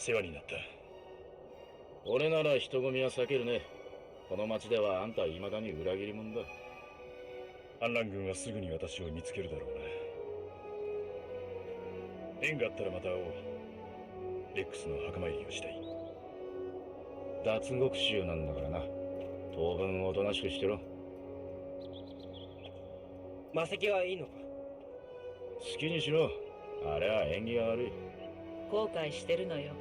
世話になった。俺なら人混みは避けるね。この町ではあんたは未だに裏切り者だ。反乱軍はすぐに私を見つけるだろうな。縁があったらまた会おう。レックスの墓参りをしたい。脱獄囚なんだからな。当分おとなしくしてろ。魔石はいいのか？好きにしろ。あれは縁起が悪い。後悔してるのよ。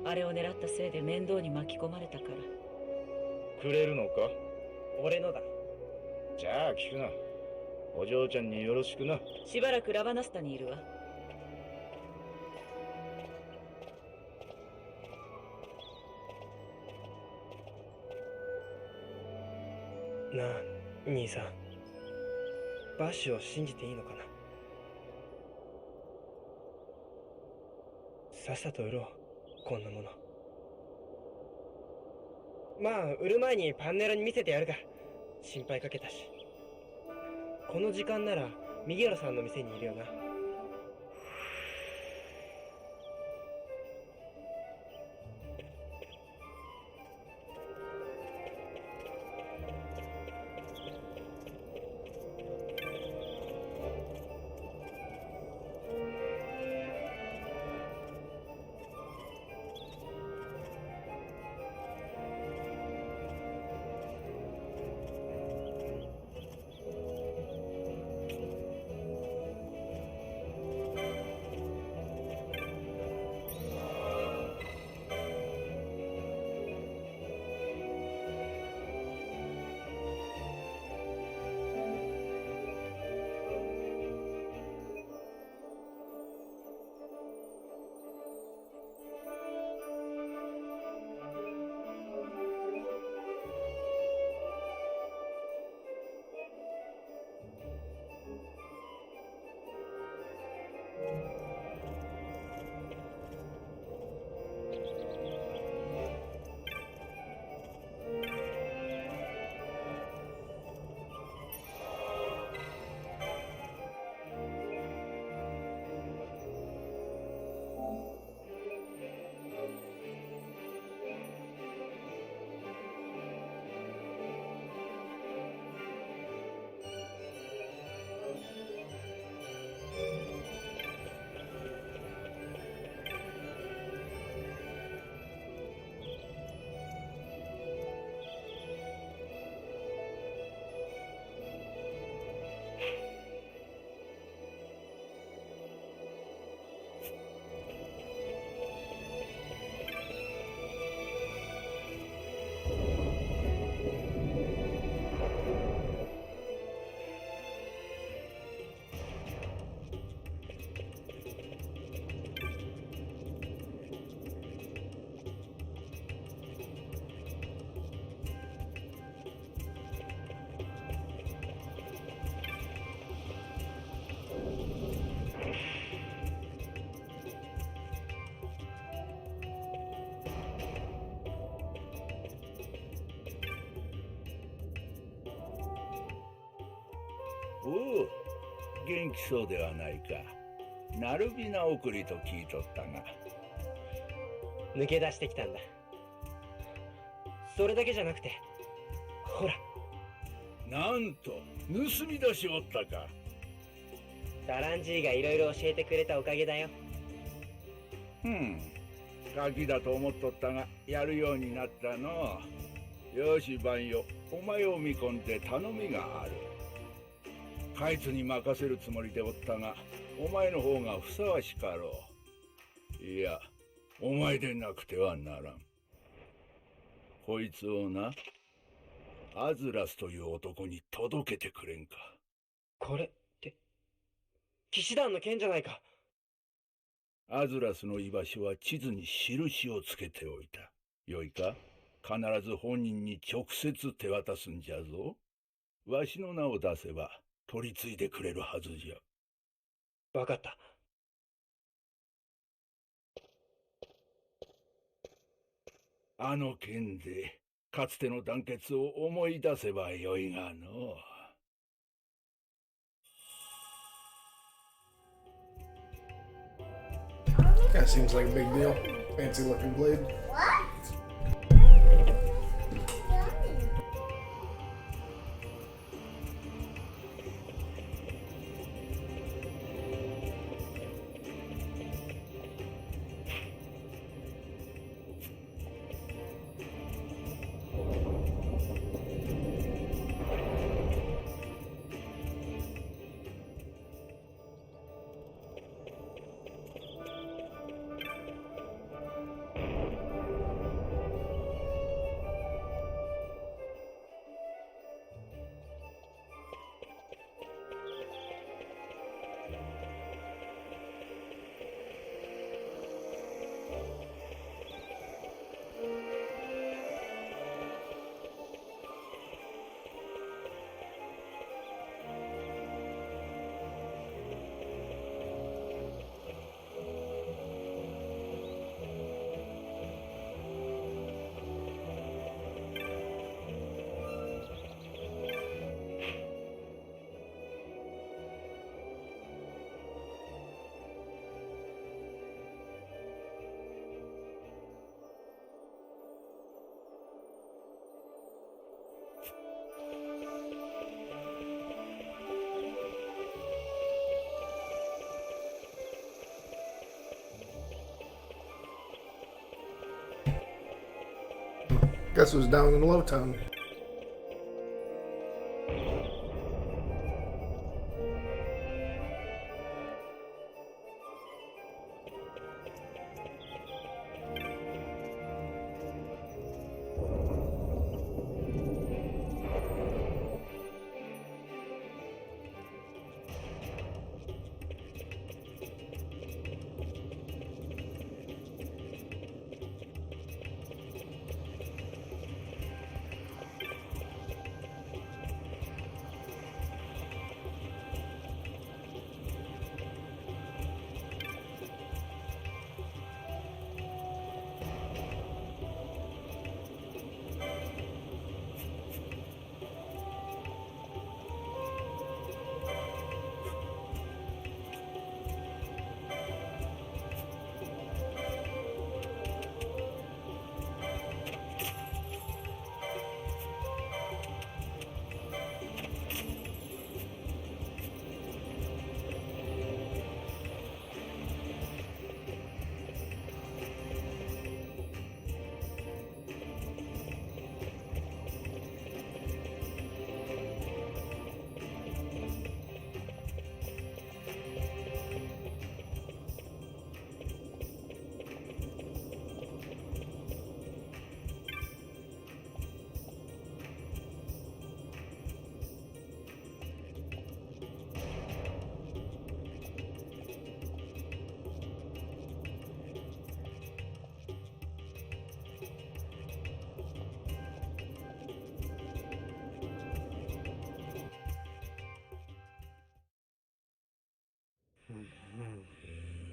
あれを狙ったせいで面倒に巻き込まれたから。くれるのか？俺のだ。じゃあ聞くな。お嬢ちゃんによろしくな。しばらくラバナスタにいるわ。なあ、兄さん。バッシュを信じていいのかな？さっさと売ろう、こんなもの。まあ、売る前にパンネラに見せてやるか。心配かけたし。この時間なら、ミゲロさんの店にいるよな。おお、元気そうではないか。ナルビナ送りと聞いとったが。抜け出してきたんだ。それだけじゃなくて、ほら。なんと、盗み出しおったか。ダランジーがいろいろ教えてくれたおかげだよ。ガキだと思っとったが、やるようになったの。よし、バンよ。お前を見込んで頼みがある。カイツに任せるつもりでおったが、お前の方がふさわしかろう。いや、お前でなくてはならん。こいつをな、アズラスという男に届けてくれんか。これって、騎士団の剣じゃないか。アズラスの居場所は地図に印をつけておいた。よいか？必ず本人に直接手渡すんじゃぞ。わしの名を出せば、取り継いでくれるはずじゃ。わかった。あの剣で、かつての団結を思い出せばよいがの。That seems like a big deal. Fancy looking blade. Guess who's down in Lowtown?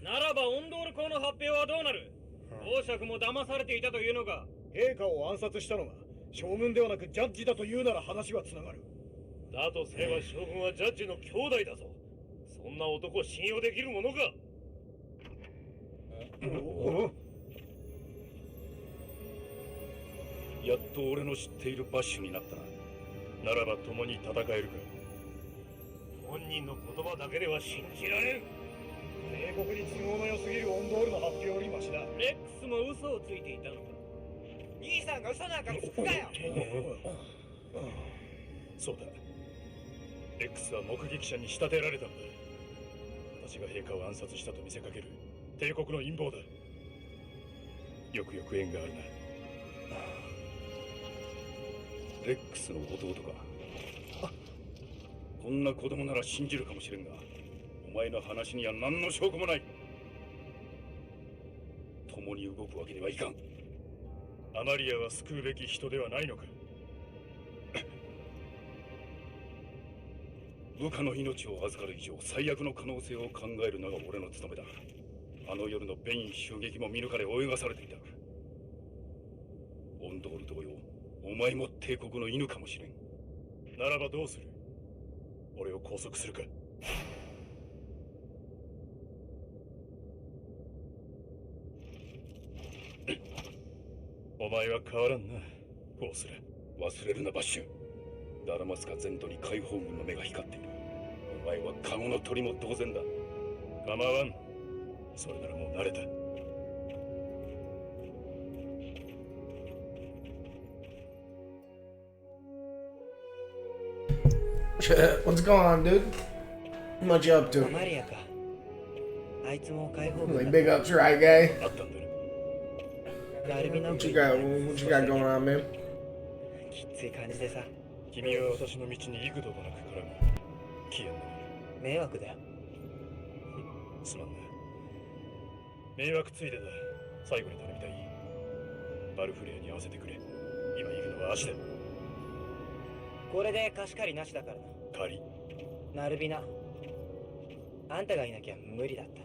ならばオンドール校の発表はどうなる？王爵も騙されていたというのか？陛下を暗殺したのが将軍ではなくジャッジだというなら話はつながる。だとすれば将軍はジャッジの兄弟だぞ。そんな男を信用できるものか。やっと俺の知っているバッシュになったな。ならば共に戦えるか。本人の言葉だけでは信じられん。帝国に都合の良すぎるオンドールの発表よりマシだ。レックスも嘘をついていたのか？兄さんが嘘なんかつくかよ。そうだ。レックスは目撃者に仕立てられたのだ。私が陛下を暗殺したと見せかける帝国の陰謀だ。よくよく縁があるな。レックスの弟か。こんな子供なら信じるかもしれんが、お前の話には何の証拠もない。共に動くわけにはいかん。アマリアは救うべき人ではないのか。部下の命を預かる以上、最悪の可能性を考えるのが俺の務めだ。あの夜のベイン襲撃も見抜かれ泳がされていた。オンドール同様、お前も帝国の犬かもしれん。ならばどうする？俺を拘束するか？前は変わらんな、フォースレ。忘れるな、バッシュ。ダラマスカ全土に解放軍の目が光っている。お前はカゴの鳥も同然だ。構わん。それならもう慣れた。Shit, what's going on, dude? What you up マ to? リアか。あいつも解放軍 Like だ。 big ups, right, guy? あったんだな。ガルビナ What you got? What you got going on, man? きつい感じでさ、君は私の道に幾度となく絡む。消えんな。迷惑だよ。すまんな。迷惑ついでだ。最後に頼みたい。バルフレアに合わせてくれ。今行くのは足だ。これで貸し借りなしだからな。仮。ナルビナ。あんたがいなきゃ無理だった。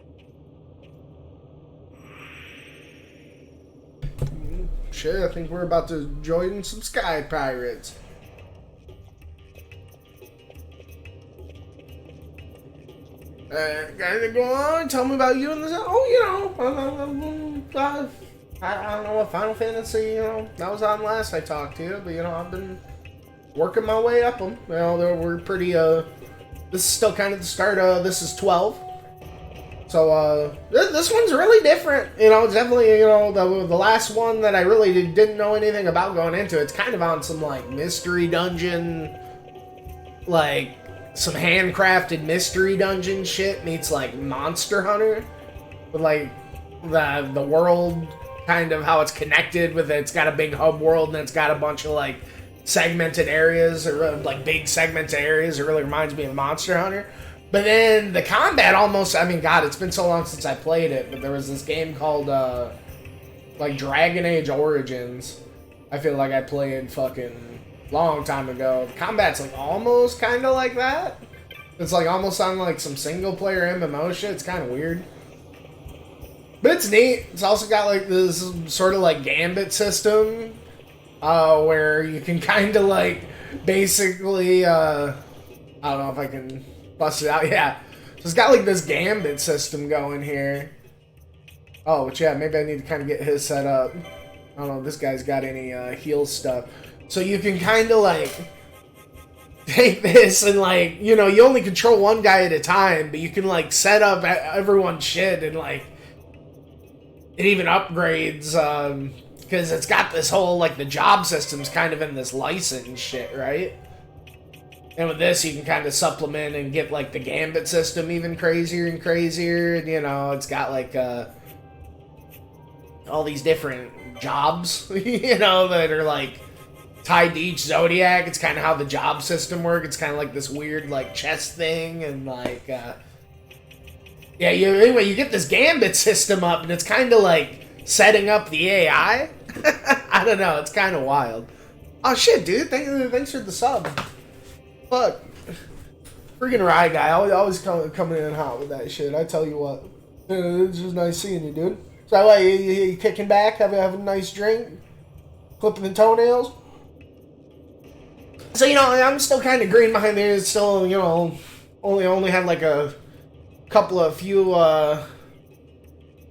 Shit, I think we're about to join some Sky Pirates. Guys, go on. Tell me about you and this. Oh, you know, I don't know what Final Fantasy. You know, that was on last I talked to you, but you know, I've been working my way up them. You know, we're pretty. This is still kind of the start. This is 12. So, this one's really different. You know, it's definitely, you know, the last one that I really didn't know anything about going into. It's kind of on some, like, mystery dungeon, like, some handcrafted mystery dungeon shit meets, like, Monster Hunter. With, like, the world, kind of how it's connected with it. It's got a big hub world, and it's got a bunch of, like, segmented areas, or, like, big segmented areas. It really reminds me of Monster Hunter. But then the combat almost, I mean, God, it's been so long since I played it, but there was this game called, like, Dragon Age Origins. I feel like I played fucking long time ago. The combat's, like, almost kind of like that. It's, like, almost on, like, some single-player MMO shit. It's kind of weird. But it's neat. It's also got, like, this sort of, like, gambit system, where you can kind of, like, basically, I don't know if I can bust it out. Yeah. So it's got like this gambit system going here. Oh, but yeah, maybe I need to kind of get his set up. I don't know if this guy's got any heal stuff. So you can kind of like take this and like, you know, you only control one guy at a time, but you can like set up everyone's shit and like it even upgrades because it's got this whole like the job system's kind of in this license shit, right? And with this, you can kind of supplement and get, like, the gambit system even crazier and crazier. And, you know, it's got, like, all these different jobs, you know, that are, like, tied to each zodiac. It's kind of how the job system works. It's kind of like this weird, like, chess thing. And, like, yeah, anyway, you get this gambit system up, and it's kind of, like, setting up the AI. I don't know. It's kind of wild. Oh, shit, dude. Thanks for the sub. Fuck. Freaking Rye guy. Always coming in hot with that shit. I tell you what. It's just nice seeing you, dude. So, what, you kicking back? Have a nice drink? Clipping the toenails? So, you know, I'm still kind of green behind there. It's still, you know, only had like a few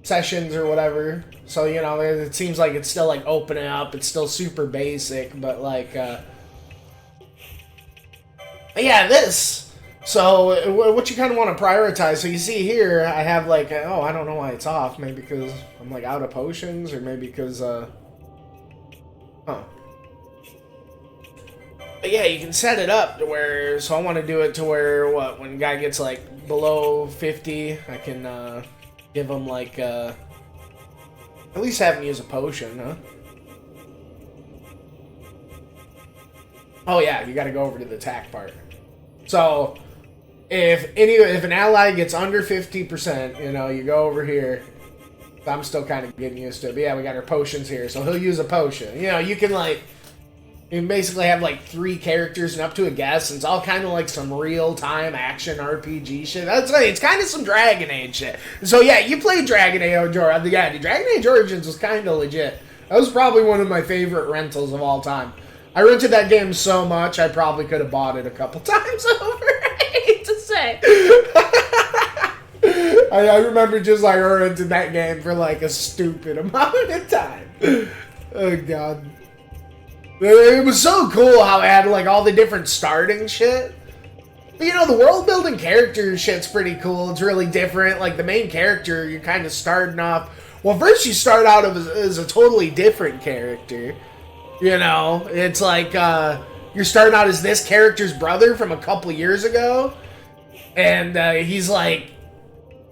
sessions or whatever. So, you know, it seems like it's still like opening up. It's still super basic, but like, yeah, this. So, what you kind of want to prioritize. So, you see here, I have like, oh, I don't know why it's off. Maybe because I'm like out of potions, or maybe because, But yeah, you can set it up to where, so I want to do it to where, when a guy gets like below 50, I can, give him like, at least have him use a potion, huh? Oh yeah, you gotta go over to the attack part. So, if an ally gets under 50%, you know, you go over here. I'm still kind of getting used to it. But yeah, we got our potions here. So he'll use a potion. You know, you can basically have like 3 characters and up to a guess. And it's all kind of like some real-time action RPG shit. That's right. It's kind of some Dragon Age shit. So yeah, you played Dragon Age Origins. Yeah, Dragon Age Origins was kind of legit. That was probably one of my favorite rentals of all time. I rented that game so much, I probably could have bought it a couple times over. I hate to say. I remember just like renting that game for like a stupid amount of time. Oh god. It was so cool how it had like all the different starting shit. But, you know, the world building character shit's pretty cool. It's really different. Like the main character, you're kind of starting off. Well, first you start out as a totally different character. You know, it's like you're starting out as this character's brother from a couple years ago, and he's like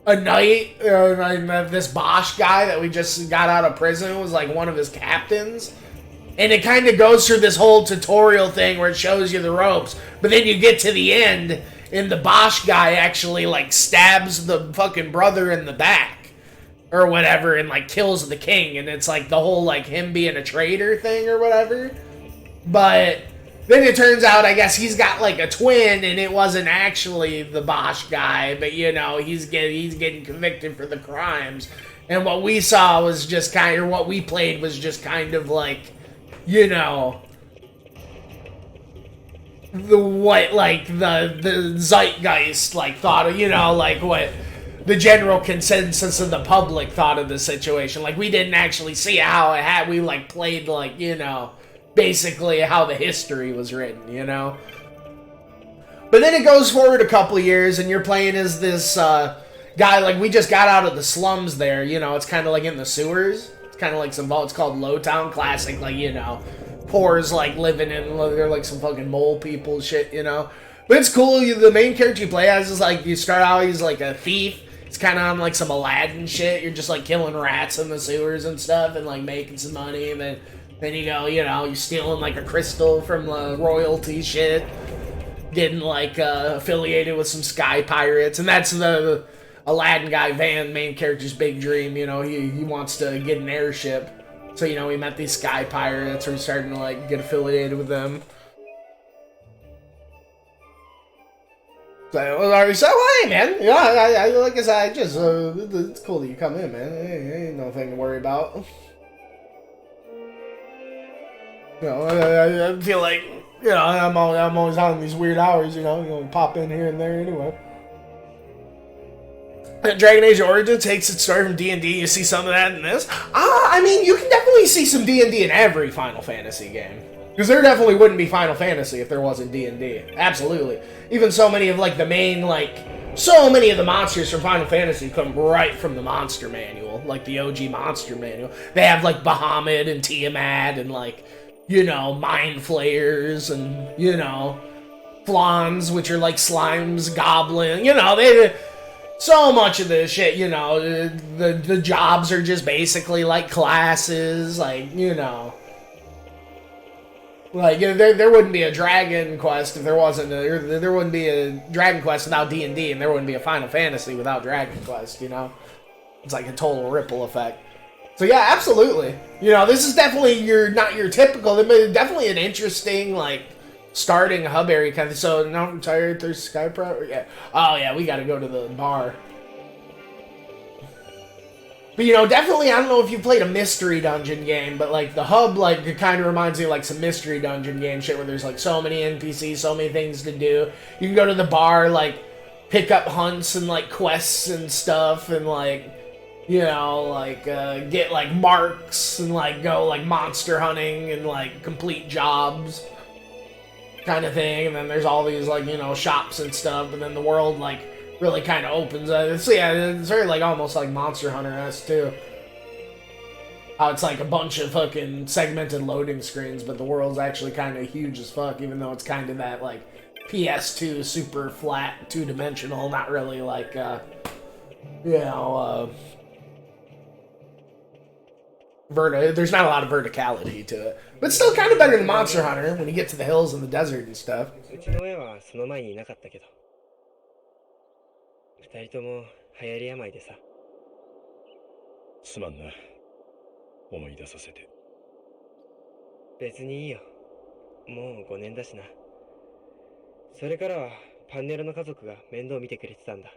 a knight. This Bosch guy that we just got out of prison was like one of his captains. And it kind of goes through this whole tutorial thing where it shows you the ropes. But then you get to the end, and the Bosch guy actually, like, stabs the fucking brother in the back. Or whatever, and, like, kills the king. And it's, like, the whole, like, him being a traitor thing or whatever. But then it turns out, I guess, he's got, like, a twin, and it wasn't actually the Bosch guy. But, you know, he's getting convicted for the crimes. And what we saw was just kind of, what we played was just kind of, like, you know, the zeitgeist, like, thought of, you know, like, what the general consensus of the public thought of the situation. Like, we didn't actually see how it had, we, like, played, like, you know, basically how the history was written, you know? But then it goes forward a couple years, and you're playing as this, guy, like, we just got out of the slums there, you know, it's kind of like in the sewers. Kind of like some, it's called Lowtown Classic, like, you know, poor's like living in, they're like some fucking mole people shit, you know. But it's cool. The main character you play as is like, you start out, he's like a thief. It's kind of on like some Aladdin shit. You're just like killing rats in the sewers and stuff and like making some money. And then you go, you know, you're stealing like a crystal from the royalty shit. Getting like affiliated with some sky pirates. And that's the Aladdin guy, Van, main character's big dream, you know, he wants to get an airship. So, you know, he met these sky pirates, or he's starting to, like, get affiliated with them. So, hey, man, yeah, I like I said, I just, it's cool that you come in, man. Ain't nothing to worry about. You know, I feel like, you know, I'm always on these weird hours, you know, pop in here and there anyway. Dragon Age Origins takes its story from D&D. You see some of that in this. I mean, you can definitely see some D&D in every Final Fantasy game. Because there definitely wouldn't be Final Fantasy if there wasn't D&D. Absolutely. Even so many of, like, the main, like, so many of the monsters from Final Fantasy come right from the monster manual. Like, the OG monster manual. They have, like, Bahamut and Tiamat and, like, you know, Mind Flayers and, you know, Flans, which are, like, slimes, goblin. You know, they... So much of this shit, you know, the jobs are just basically like classes, like, you know. Like, there wouldn't be a Dragon Quest if there wasn't there wouldn't be a Dragon Quest without D&D, and there wouldn't be a Final Fantasy without Dragon Quest, you know. It's like a total ripple effect. So yeah, absolutely. You know, this is definitely not your typical, definitely an interesting, like, starting hub area kind of. So now I'm tired. There's Sky Pro. Yeah. Oh yeah, we got to go to the bar. But you know, definitely, I don't know if you played a mystery dungeon game, but like the hub, like it kind of reminds me of like some mystery dungeon game shit where there's like so many NPCs, so many things to do. You can go to the bar, like pick up hunts and like quests and stuff, and like, you know, like get like marks and like go like monster hunting and like complete jobs. Kind of thing, and then there's all these like, you know, shops and stuff, and then the world like really kind of opens up. So yeah, it's very like almost like Monster Hunter-esque too. How it's like a bunch of fucking segmented loading screens, but the world's actually kind of huge as fuck, even though it's kind of that like PS2 super flat, two-dimensional, not really like you know, there's not a lot of verticality to it. But still kind of better than Monster Hunter when you get to the hills and the desert and stuff. うちの親はその前にいなかったけど、二人とも流行り病でさ。すまんな。思い出させて。別にいいよ。もう5年だしな。それからはパンネルの家族が面倒見てくれてたんだ。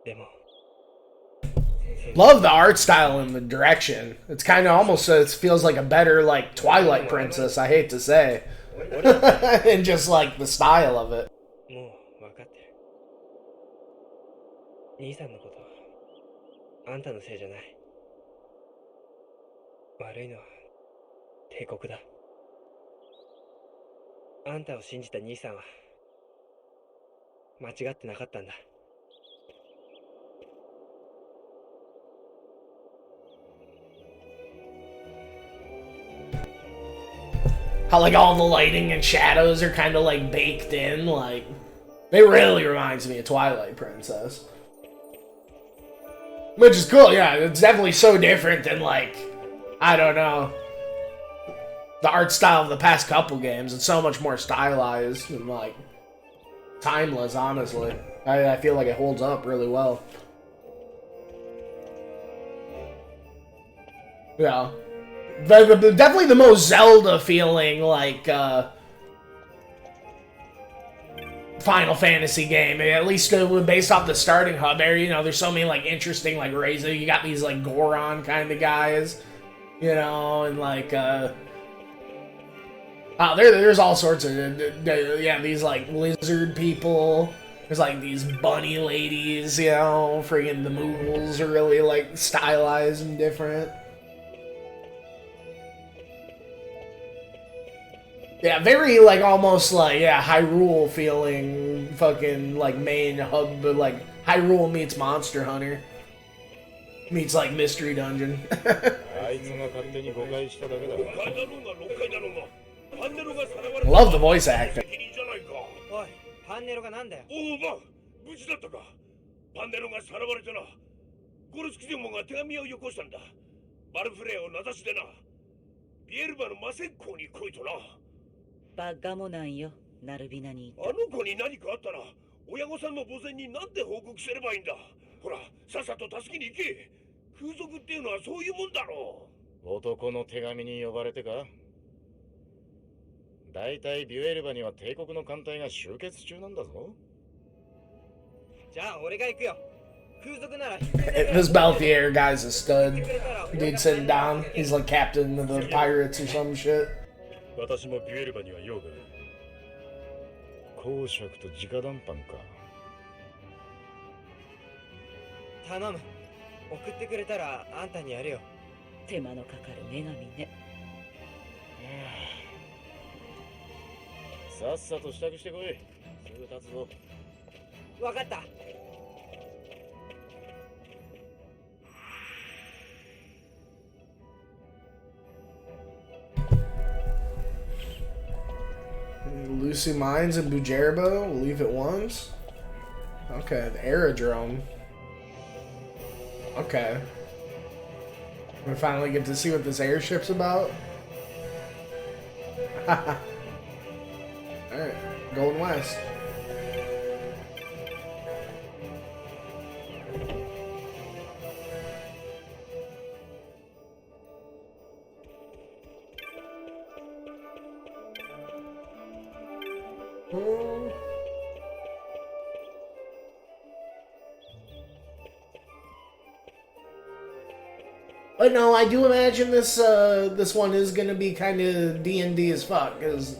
でも。Love the art style and the direction. It's kind of almost, it feels like a better, like, Twilight Princess, I hate to say. And just, like, the style of it. もう分かってる。兄さんのことはあんたのせいじゃない。悪いのは帝国だ。あんたを信じた兄さんは間違ってなかったんだ。How like all the lighting and shadows are kind of like baked in, like it really reminds me of Twilight Princess. Which is cool, yeah, it's definitely so different than like, I don't know, the art style of the past couple games. It's so much more stylized and like timeless, honestly. I feel like it holds up really well. Yeah. Definitely the most Zelda feeling, like, Final Fantasy game. At least based off the starting hub area, you know, there's so many, like, interesting, like, races. You got these, like, Goron kind of guys, you know, and, like, there's all sorts of, yeah, these, like, lizard people. There's, like, these bunny ladies, you know, friggin' the Moogles are really, like, stylized and different. Yeah, very, like, almost, like, yeah, Hyrule feeling fucking, like, main hub, but, like, Hyrule meets Monster Hunter. Meets, like, Mystery Dungeon. あいつが勝手に誤解しただけだ。5回だろうが6回だろうが、パンネロがさらわれ Love the voice acting. 責任じゃないか。おい、パンネロがなんだよ。おお、まあ、無事だったか。パンネロがさらわれてな。ゴルスキデモが手紙をよこしたんだ。バルフレアを名指しでな。ビエルバの魔石膏に来いとな。バッガモなんよ、ナルビナに。あの子に何かあったら、親御さんの墓前になんて報告すればいいんだ。ほら、さっさと助けに行け。風俗っていうのはそういうもんだろう。男の手紙に呼ばれてか？だいたいビュエルバには帝国の艦隊が集結中なんだぞ。じゃあ俺が行くよ。風俗なら。This Balthier guy's a stud. Dude sitting down. He's like captain of the pirates or some shit. 私もビュエルバには用がある。公爵と直談判か。頼む。送ってくれたらあんたにやるよ。手間のかかる女神ね。さっさと支度してこい。すぐ立つぞ。わかった。Lucy Mines and Bujerbo, we'll leave it once. Okay, the aerodrome. Okay. We finally get to see what this airship's about. Alright, going west. But no, I do imagine this this one is gonna be kind of D&D as fuck, because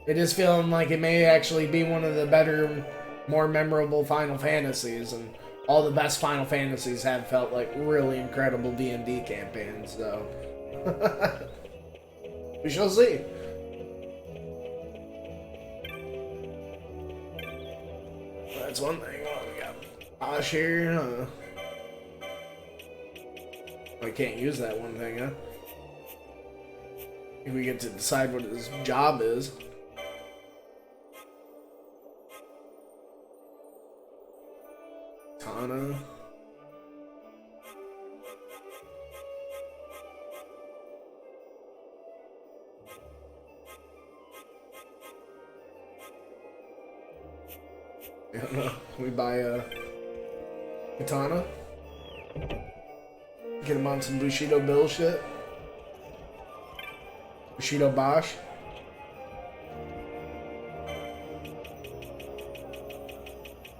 it is feeling like it may actually be one of the better, more memorable Final Fantasies, and all the best Final Fantasies have felt like really incredible D&D campaigns, so we shall see. That's one thing. Oh, we got Ash here. I can't use that one thing, huh? We get to decide what his job is. Tana. I don't know. Can we buy a katana? Get him on some Bushido Bill shit. Bushido Bosch.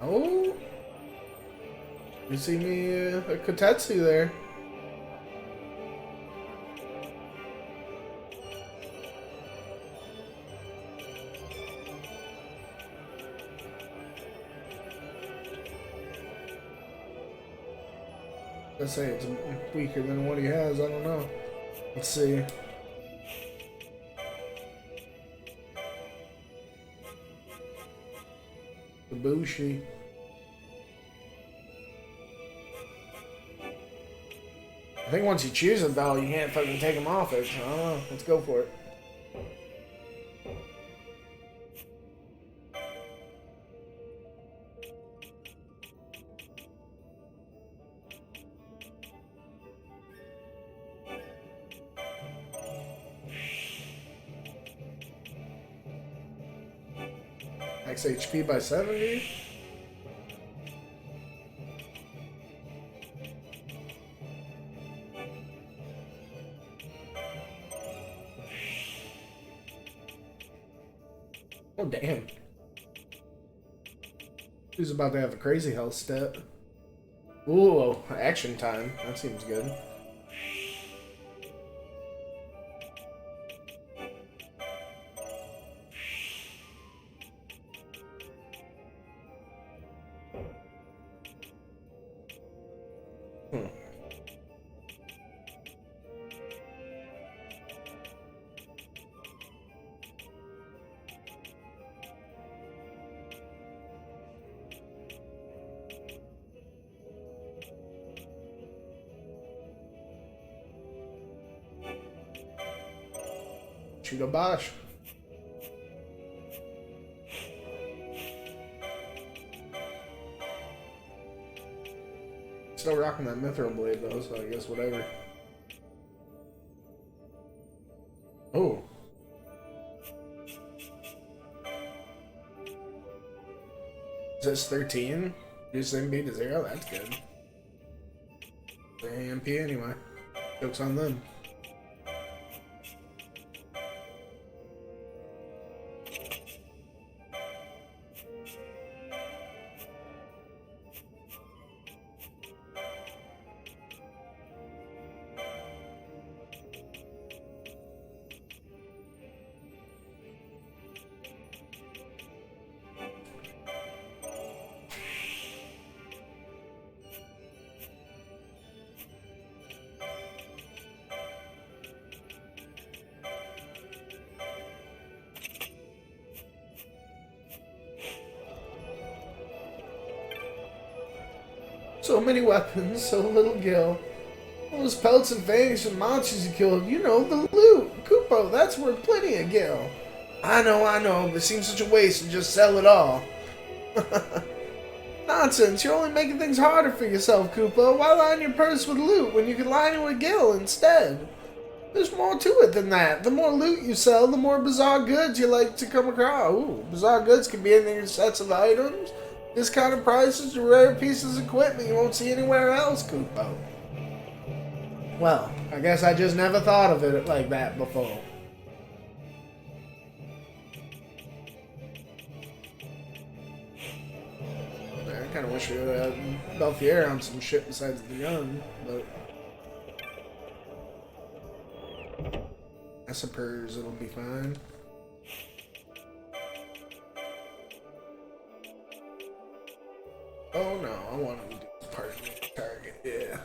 Oh. You see me a Kotetsu there. Let's say it's weaker than what he has, I don't know. Let's see. Ibushi. I think once you choose it, though, you can't fucking take them off it. I don't know. Let's go for it. Max HP by 70. Oh, damn. Who's about to have a crazy health step? Ooh, action time. That seems good. Shoot a Bosch. Still rocking that Mithril blade though, so I guess whatever. Oh. Is this 13? Use MP to 0? That's good. AMP anyway. Joke's on them. So many weapons, so little gil. All those pelts and fangs and monsters you killed, you know, the loot. Kupo, that's worth plenty of gil. I know, but it seems such a waste to just sell it all. Nonsense, you're only making things harder for yourself, Kupo. Why line your purse with loot when you can line it with gil instead? There's more to it than that. The more loot you sell, the more bizarre goods you like to come across. Ooh, bizarre goods can be in sets of items, discounted prices, or rare pieces of equipment you won't see anywhere else, Kupo. Well, I guess I just never thought of it like that before. I kind of wish we would have had Belfier on some shit besides the gun, but I suppose it'll be fine. Oh no, I want him to do the part of the target, yeah.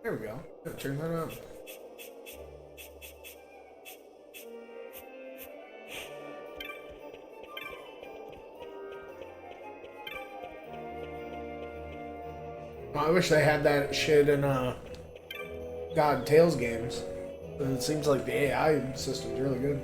There we go. Gotta turn that on. I wish they had that shit in God Tales games. It seems like the AI system's really good.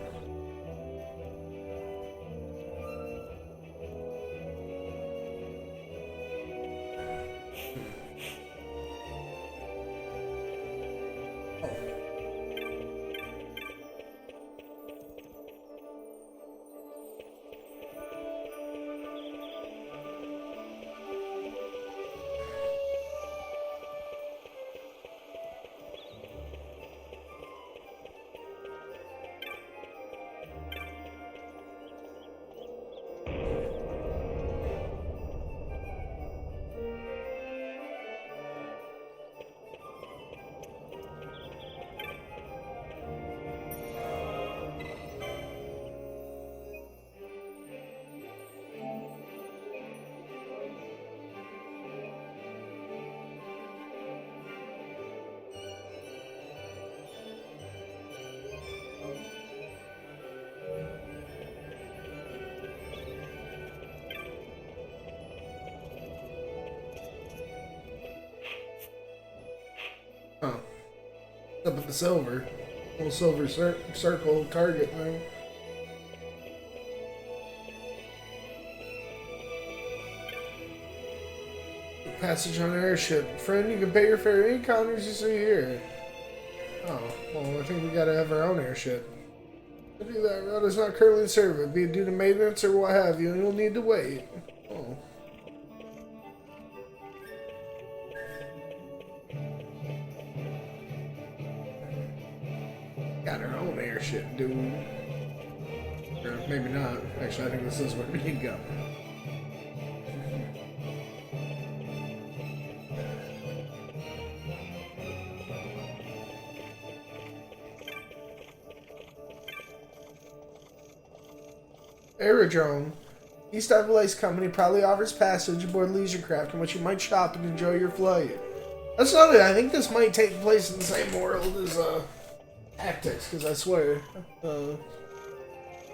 Up at the silver. Little silver circle target thing. Passage on airship. Friend, you can pay your fare any counters you see here. Oh, well, I think we gotta have our own airship. To do that, route is not currently in service, be it due to maintenance or what have you, and you'll need to wait. Oh. Got our own airship, dude. Or maybe not. Actually, I think this is where we need to go. Aerodrome. East Ice Company probably offers passage aboard leisure craft in which you might shop and enjoy your flight. That's another. I think this might take place in the same world as Tactics, because I swear,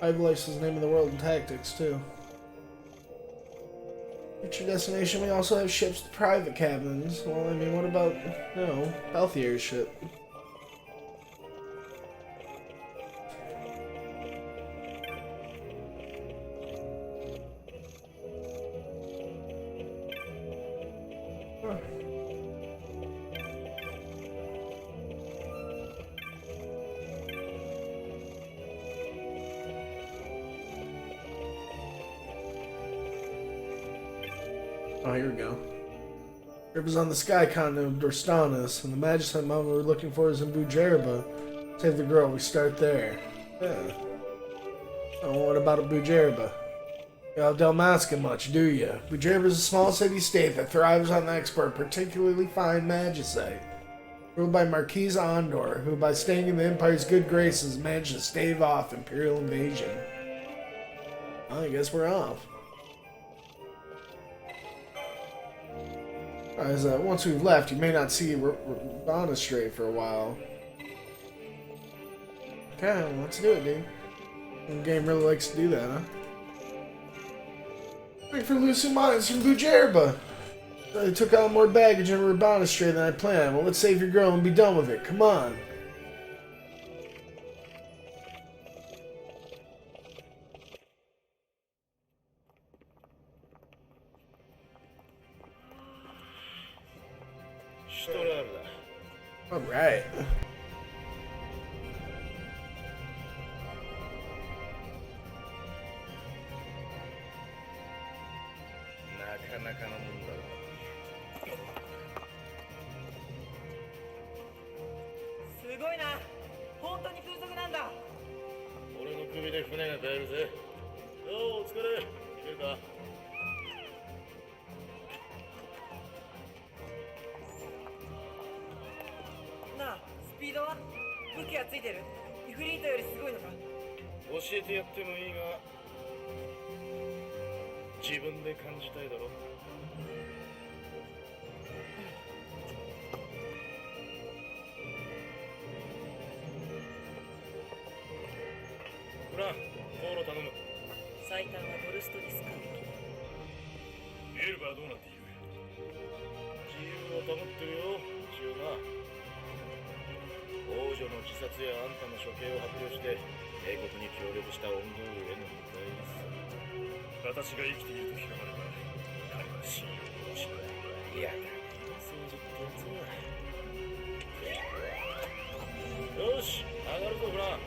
Ice is the name of the world in Tactics too. At your destination, we also have ships with private cabins. Well, I mean, what about healthier ship? Oh, here we go. It was on the sky continent of Dorstanus, and the Magicite Mountain we were looking for is in Bujerba. Save the girl, we start there. Yeah. Oh, what about Bujerba? You have Dalmasca much, do you? Bujerba is a small city-state that thrives on the export of particularly fine Magicite. Ruled by Marquise Andor, who by staying in the Empire's good graces managed to stave off Imperial invasion. Well, I guess we're off. As once we've left, you may not see Bonnestrate for a while. Okay, well, let's do it, dude. The game really likes to do that, huh? Wait for Lucy Mines from Bujerba. They took on more baggage over Bonnestrate than I planned. Well, let's save your girl and be done with it. Come on. All right.最短はドルストリスか。ビエルバはどうなっている？自由を保ってるよ、一応な。王女の自殺やあんたの処刑を発表して帝国に協力したオンドールへの迎えです。私が生きていると広まれば彼は信用を失う。いやだ、政治ってやつは。よし、上がるぞフラン。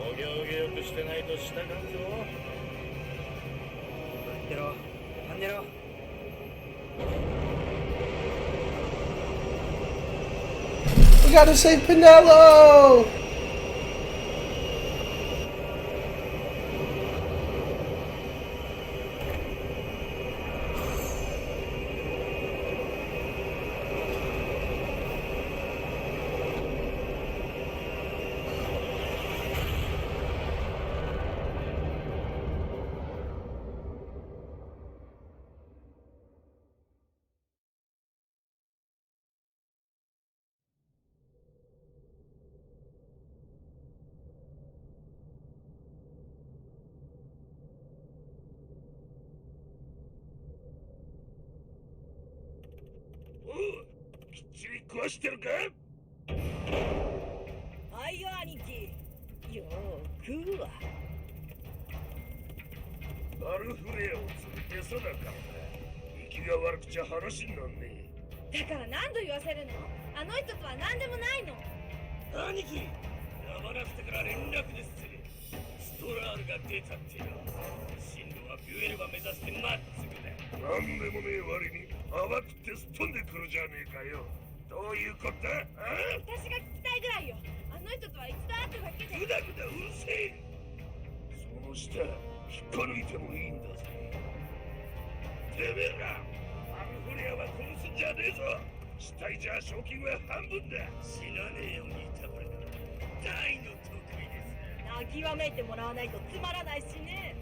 お行儀よくしてないと従うぞ。出ろ、出ろ。We gotta save Pinello!きっちり食わしてるか？マルフレアを連れてそうだからな。息が悪くちゃ話になんねだから何度言わせるの？あの人とは何でもないの。え。兄貴、山なくてから連絡ですって。ストラールが出たってよ。進路はビュエルが目指してまっつぐだ。なんでもねえ割に慌ててすっ飛んでくるじゃねえかよ。どういうことだ？私が聞きたいぐらいよ。あの人とは一度会っただけで。ぐだぐだうるせえ。その下引っこ抜いてもいいんだぜ。てめえらマルフレアは殺すんじゃねえぞ。死体じゃ賞金は半分だ。死なねえようにいたから大の得意です。泣きわめいてもらわないとつまらないしね。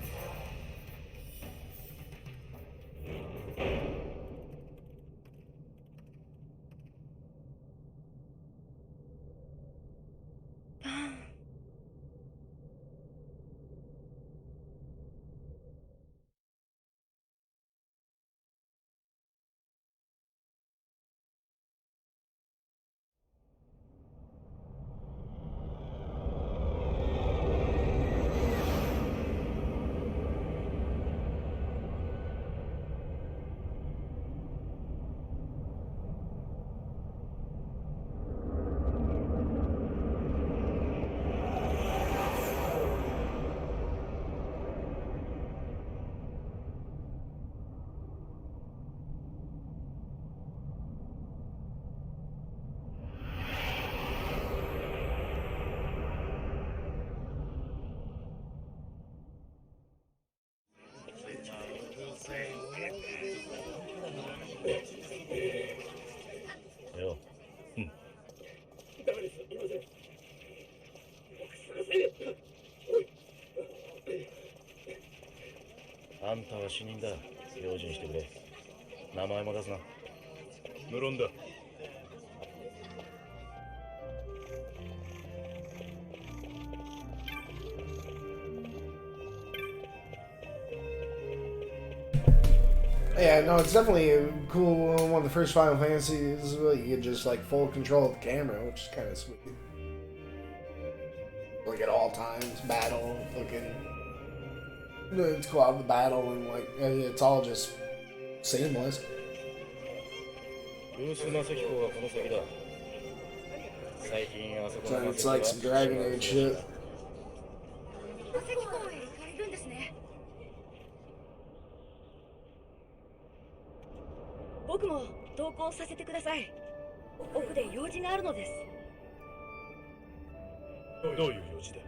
よ。あんたは死人だ。用心してくれ。名前も出すな。無論だ。Yeah, no, it's definitely a cool one of the first Final Fantasies where you get just like full control of the camera, which is kind of sweet. Like at all times, battle, fucking. It's go out of the battle and like it's all just seamless. ルース・マセヒコはこの先だ。最近あそこ So の it's like some Dragon Age shit. マセキ公園へ行かれるんですね。僕も同行させてください。奥で用事があるのです。どういう用事だ？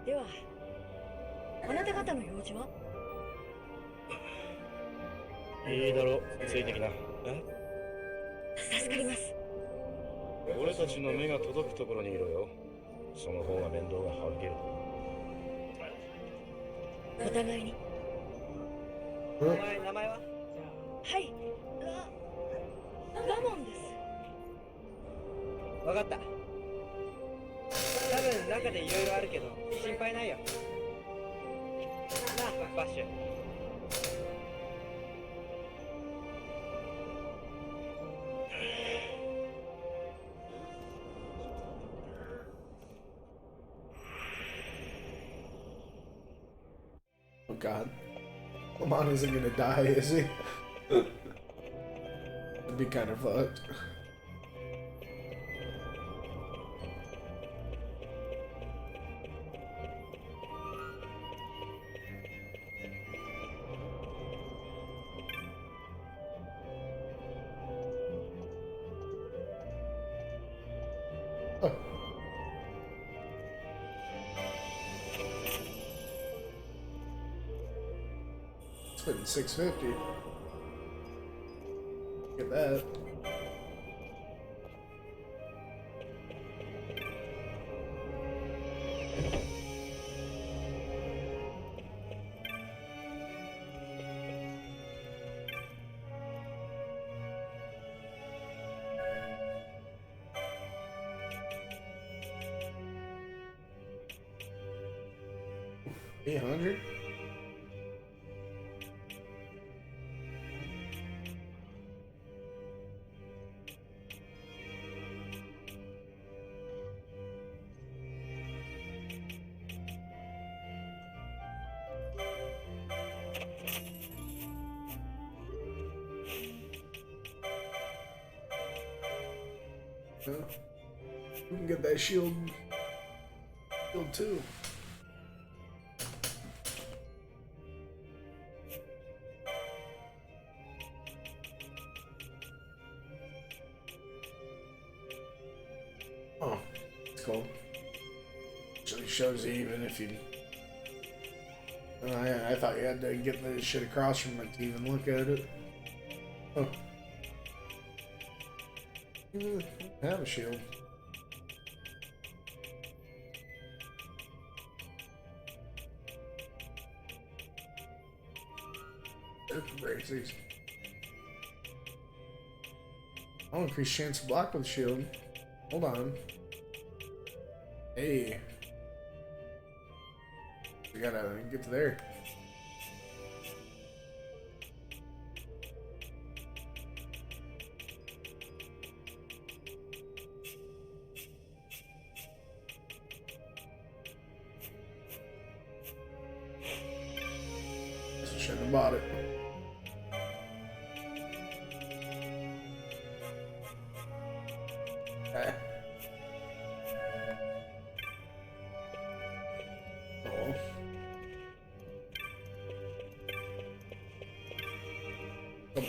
では、あなた方の用事は？いいだろう、ついてきな。助かります。俺たちの目が届くところにいろよ。その方が面倒が省ける。お互いに。お前名前は？はい、ラモンです。わかった。多分中でいろいろあるけど心配ないよ。なあ、バッシュ。Oh god. Lamont isn't gonna die, is he? It'd be kind of fucked. Oh. It's been 650. Look at that. $800? Yeah. We can get that shield too. Oh, it's cool. Actually shows you even if you. I thought you had to get the shit across from it to even look at it. Oh. Have a shield. Breaks these. I'll increase chance to block with a shield. Hold on. Hey. We gotta get to there. Shouldn't have bought it. Oh.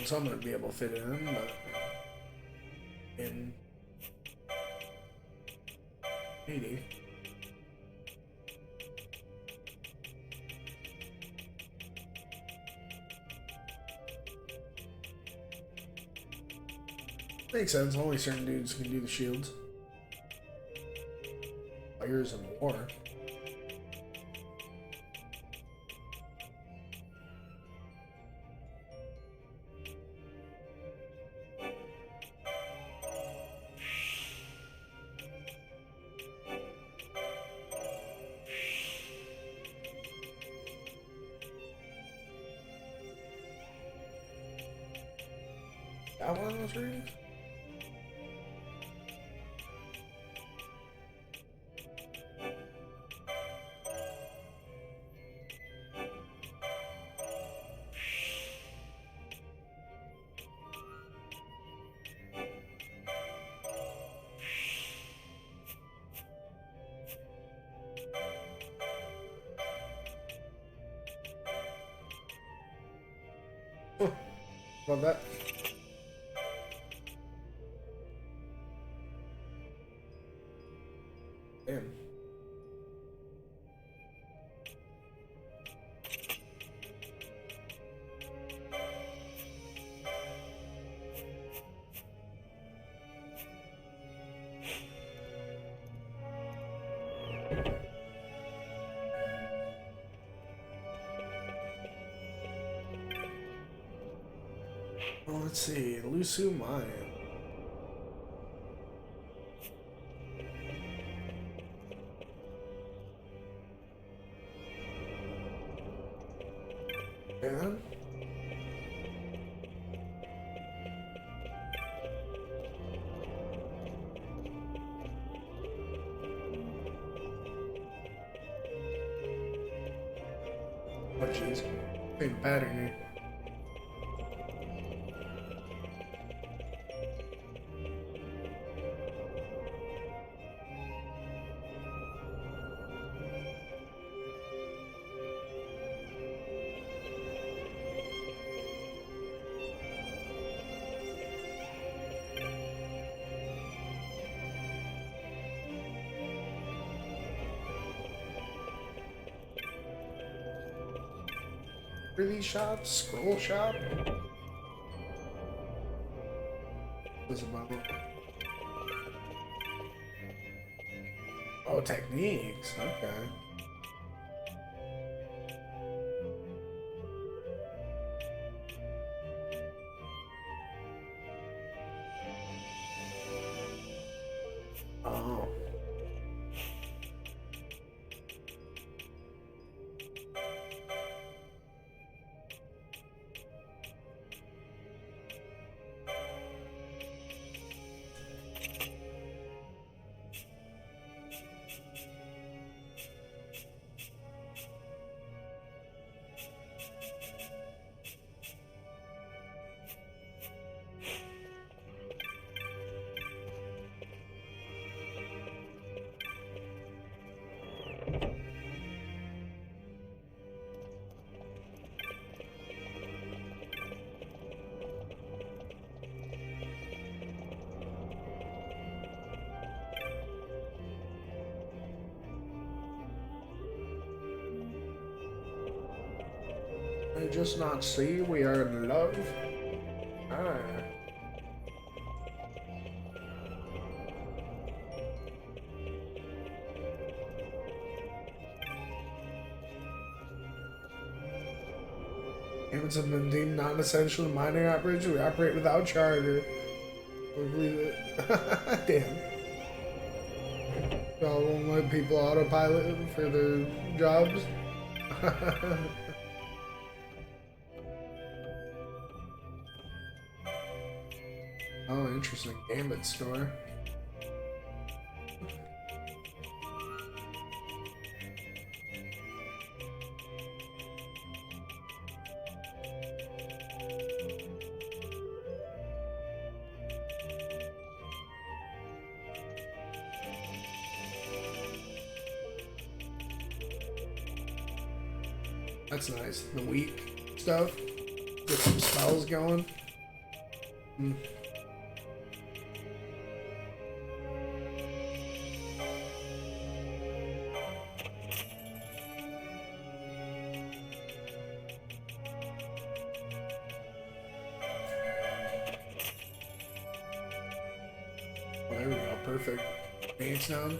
Someone would be able to fit it in, but in 80. Makes sense. Only certain dudes can do the shields. Fires and war. Got one of those rings? Love that. Damn. Well, let's see. Lusu Mine. And oh jeez, same pattern here. Really shop? Scroll shop? What's about it? Oh, techniques. Okay. Oh. I just not see we are in love. Ah. Payments have been deemed non-essential mining operation. We operate without charter. We believe it. Damn. Y'all won't let people autopilot for their jobs. Oh, interesting. Gambit store. That's nice. The weak stuff. Get some spells going. Hmm. Oh, there we go. Perfect. Dance down.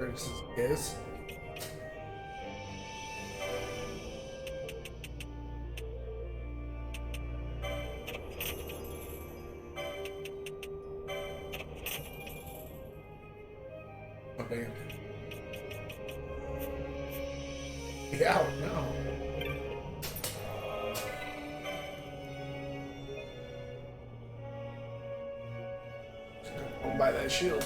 This is okay. Yeah, no. I'll buy that shield.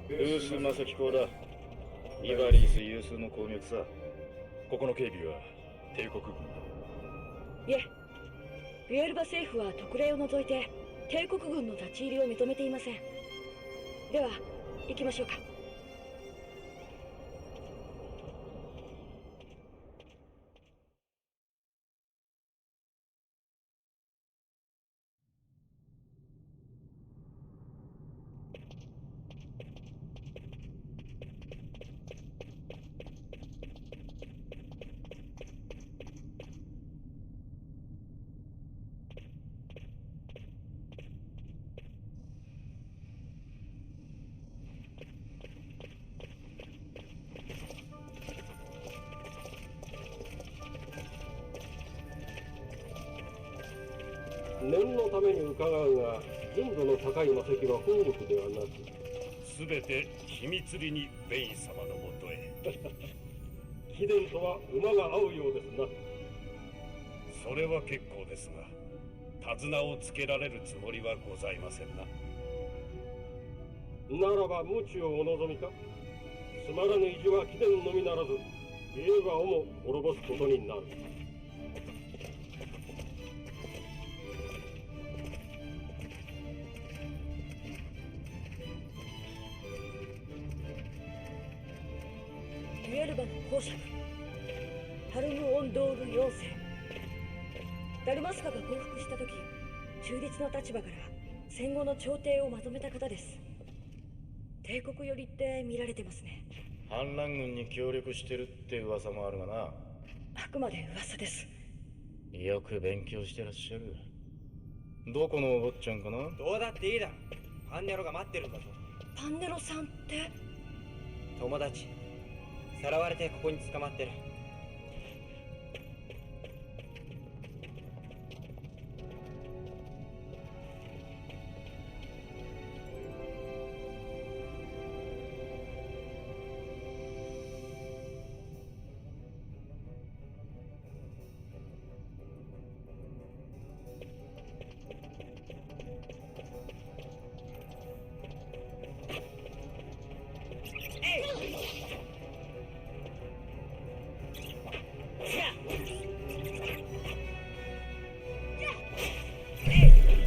ルース・マセキ港だ。イバリース有数の鉱脈さ。ここの警備は帝国軍。いえ、ビエルバ政府は特例を除いて帝国軍の立ち入りを認めていません。では行きましょうか。念のために伺うが、純度の高い魔石は宝物ではなく、すべて秘密裏にベイン様のもとへ。貴殿とは馬が合うようですな。それは結構ですが、手綱をつけられるつもりはございませんな。ならば無知をお望みか。つまらぬ意地は貴殿のみならず家川をも滅ぼすことになる。デュエルバの公爵ハルム・オンドール4世。ダルマスカが降伏した時、中立の立場から戦後の朝廷をまとめた方です。帝国寄りって見られてますね。反乱軍に協力してるって噂もあるがな。あくまで噂です。よく勉強してらっしゃる。どこのお坊ちゃんかな。どうだっていいだろ。パンネロが待ってるんだぞ。パンネロさんって。友達。さらわれてここに捕まってる。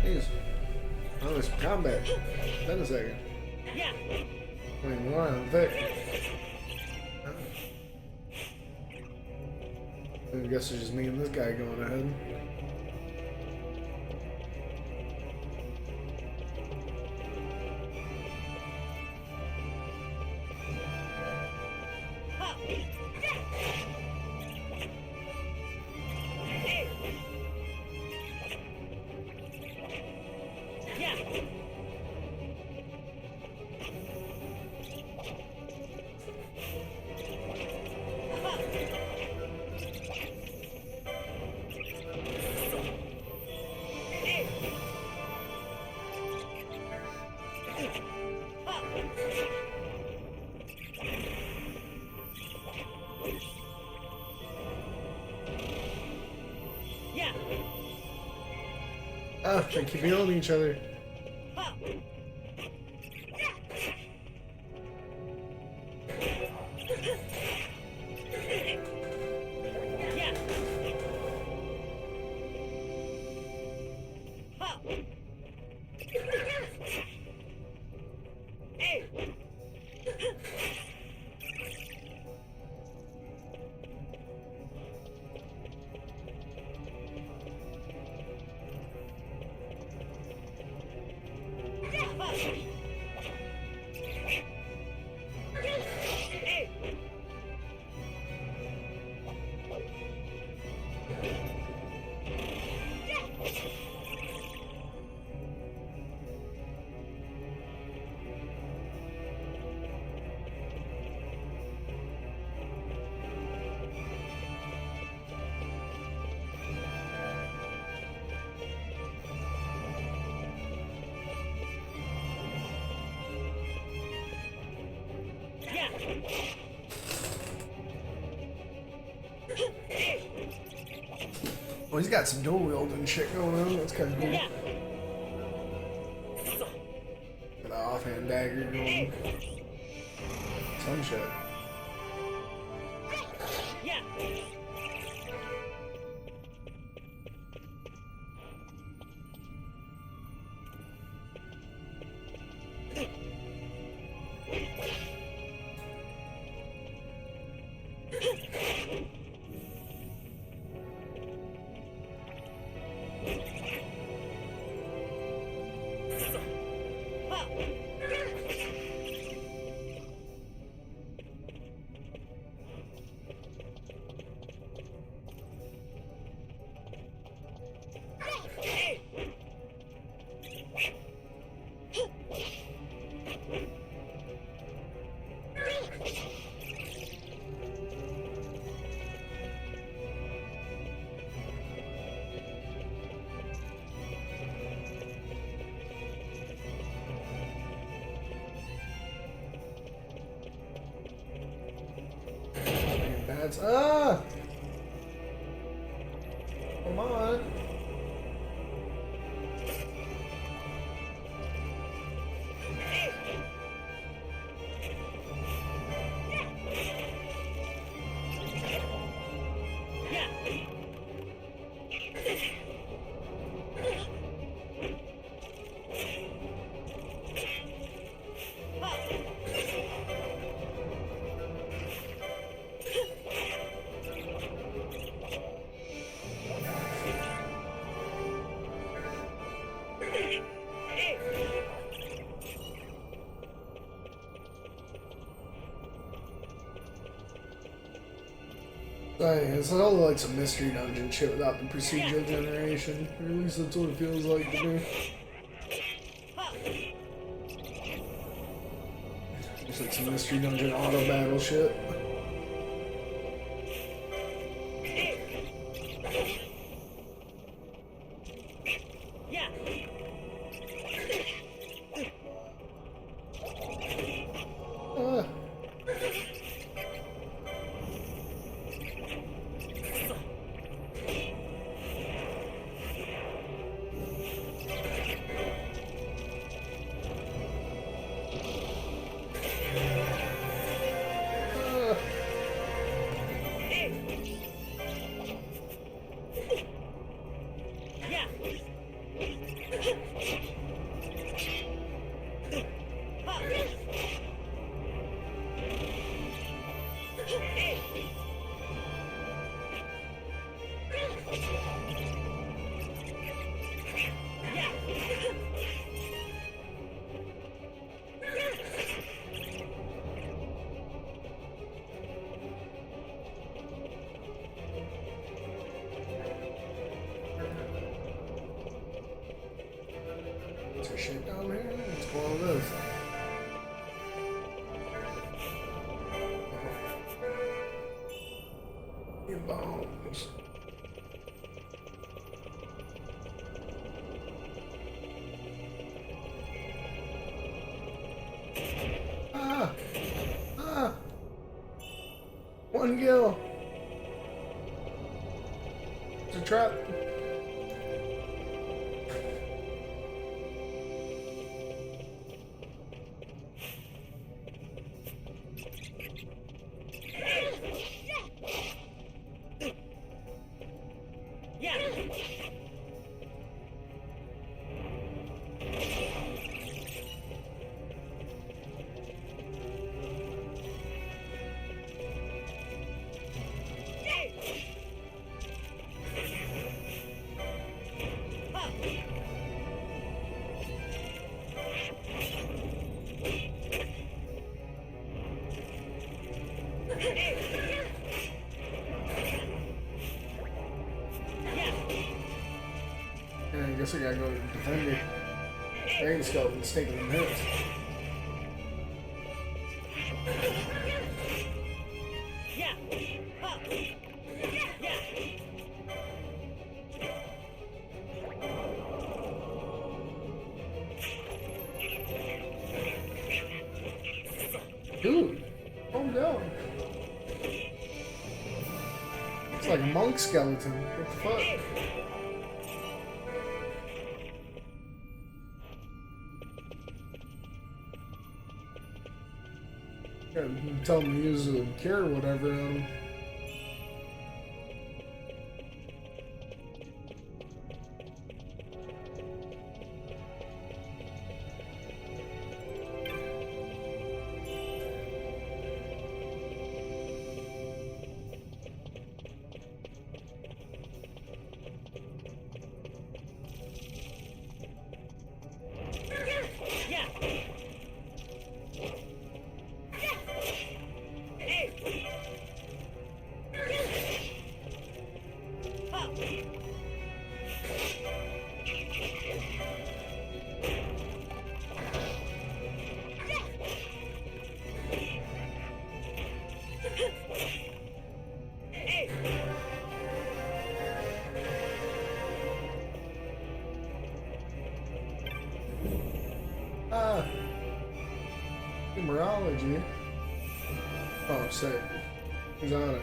Jeez. Oh, this combat. Been a second. Wait, more on Vic. I guess it's just me and this guy going ahead. Oh, they keep healing each other. Well, he's got some dual wielding shit going on. That's kind of cool. Got an offhand dagger going. Some shit. That's come on. It's all like some mystery dungeon shit without the procedural generation. Or at least that's what it feels like to me. It's like some mystery dungeon auto battle shit. Is there shit down here? What's going on with this? Your bones. One kill. It's a trap. I guess I gotta go defend the dragon skeleton's taking them hits. Dude, calm down. It's like a monk skeleton. What the fuck? Tell him to use a cure or whatever on him. Numerology. Oh, sick. He's on it.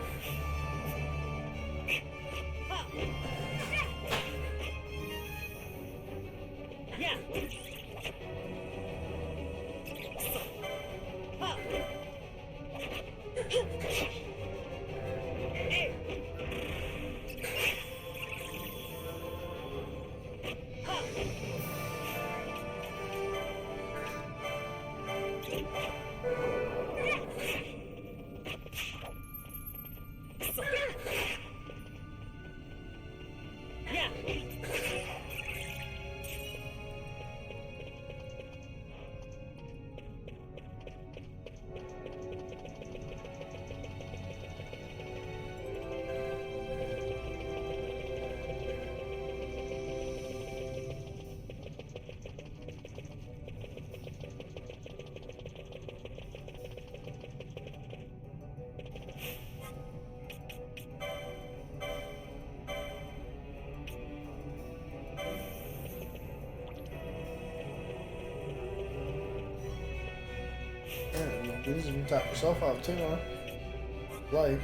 Yeah, you can top yourself off too, huh? Like.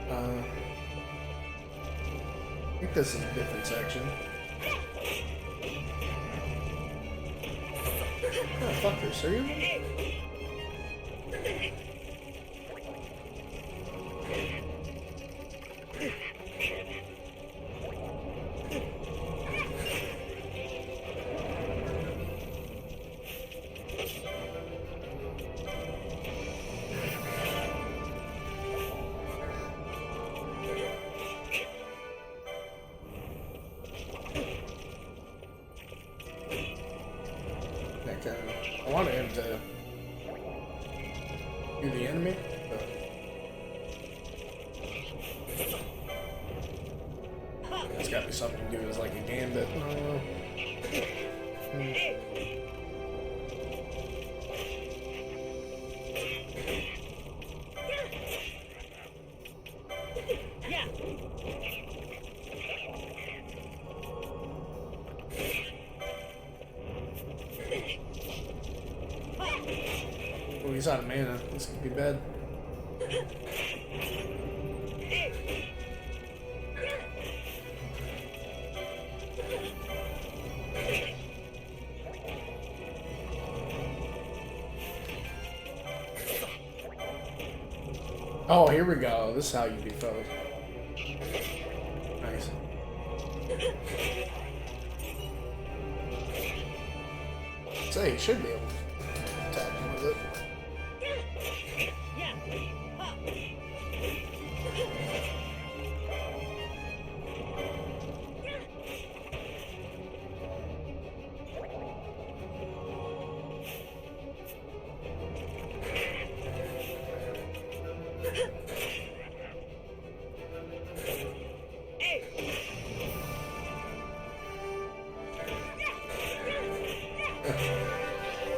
I think this is a different section. Oh, fuckers, are you? I wanted him to do the enemy, but it's got to be something to do as like a gambit. I don't know. Oh, he's out of mana. This could be bad. Oh, here we go. This is how you beat foes. Nice. Say, he should be able to tap him with it.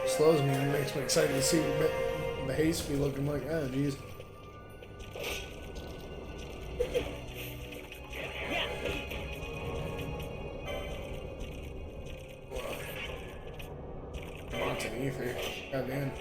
Slows me and makes me excited to see what the haste be looking like. Oh, jeez. Come on to the ether. Goddamn.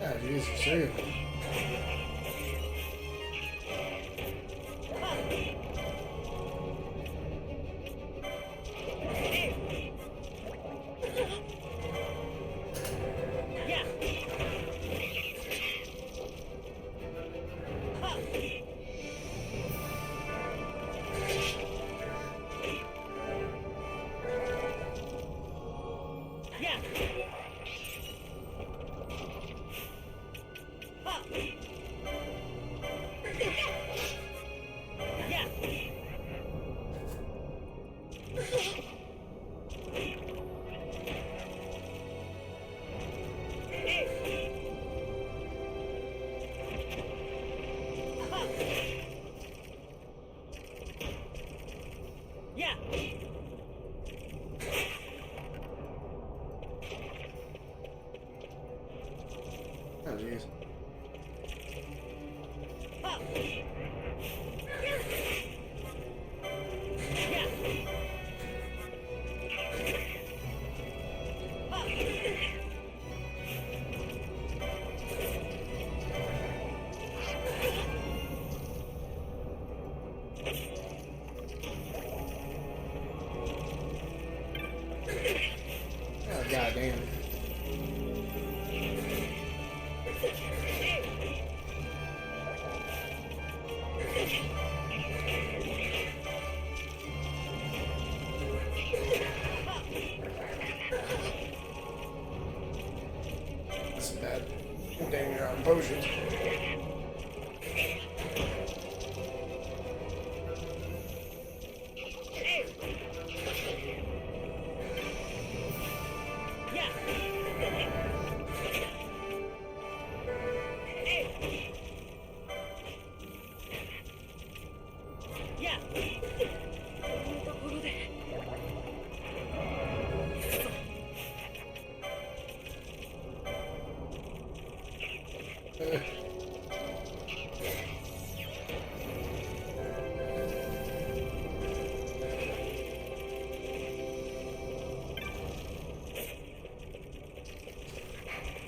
Ah, Jesus, seriously. Yeah. Oh, jeez. Oh, goddamn. That's bad. Dang, you're out of potions.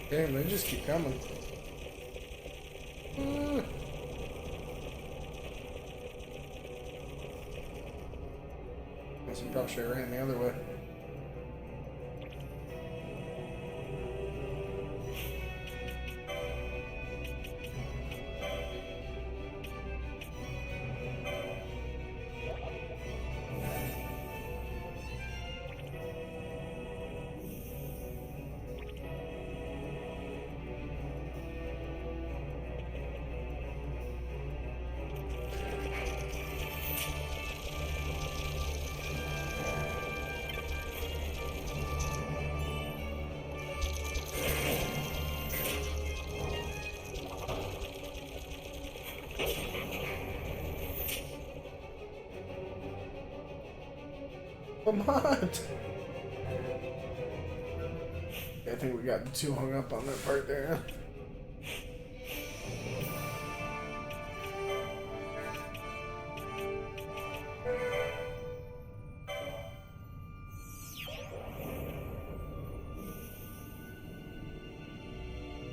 Damn, they just keep coming. Guess we probably should have ran the other way. Come on! I think we got too hung up on that part there.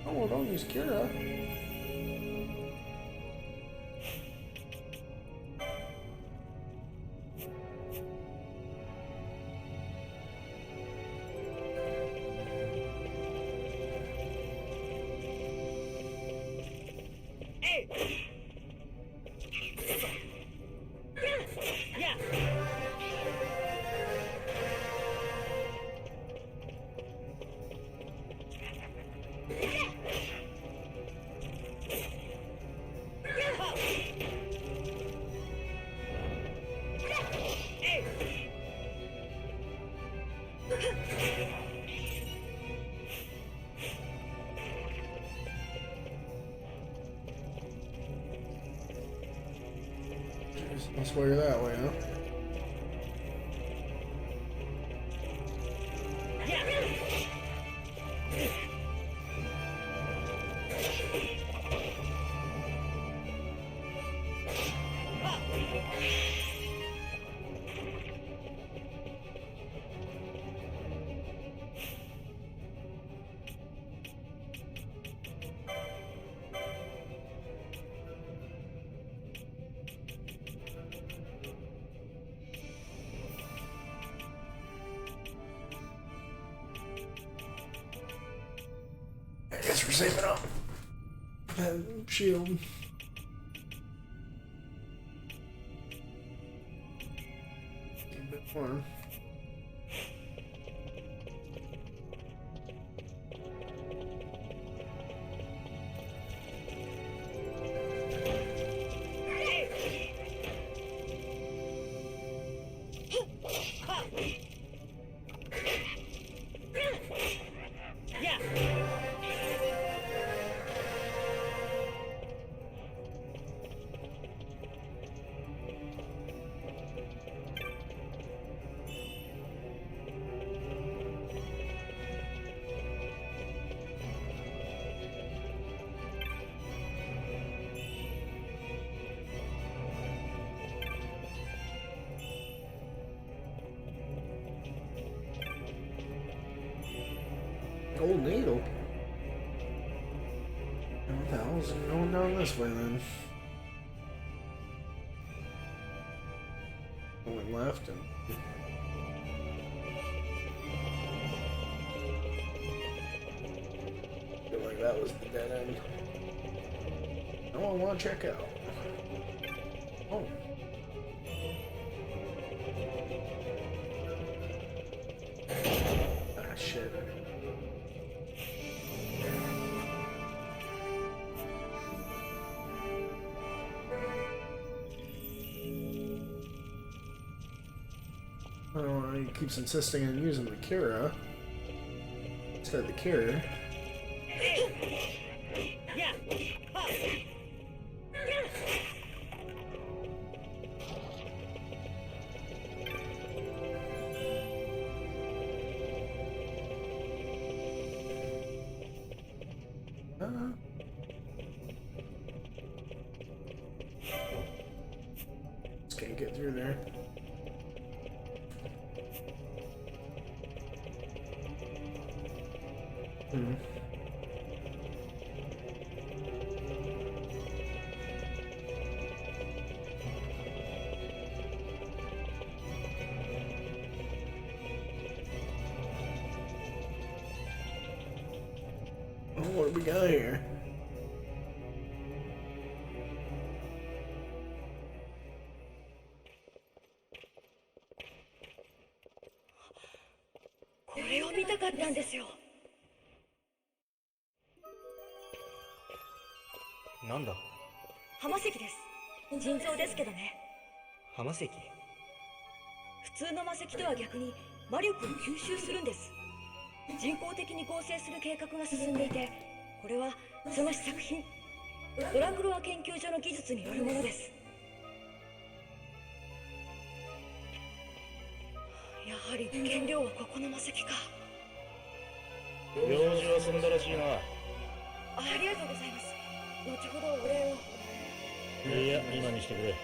Oh, don't use Kira. Let's wear that way, huh? I guess we're saving up that shield. A bit more. Gold needle. What the hell is going down this way then? Going left and. Feel like that was the dead end. No, I want to check out. Oh. Ah, shit. Oh, he keeps insisting on using the Kira. Instead of the Kira. Just can't get through there. Hmm. Oh, what do we got here?これを見たかったんですよ。なんだ浜石です。腎臓ですけどね。浜石？普通の魔石とは逆に魔力を吸収するんです。人工的に合成する計画が進んでいて、これはその試作品、ドラクロア研究所の技術によるものです。やはり原料はここの魔石か。用事は済んだらしいな。ありがとうございます。後ほどお礼を。いや、今にしてくれ。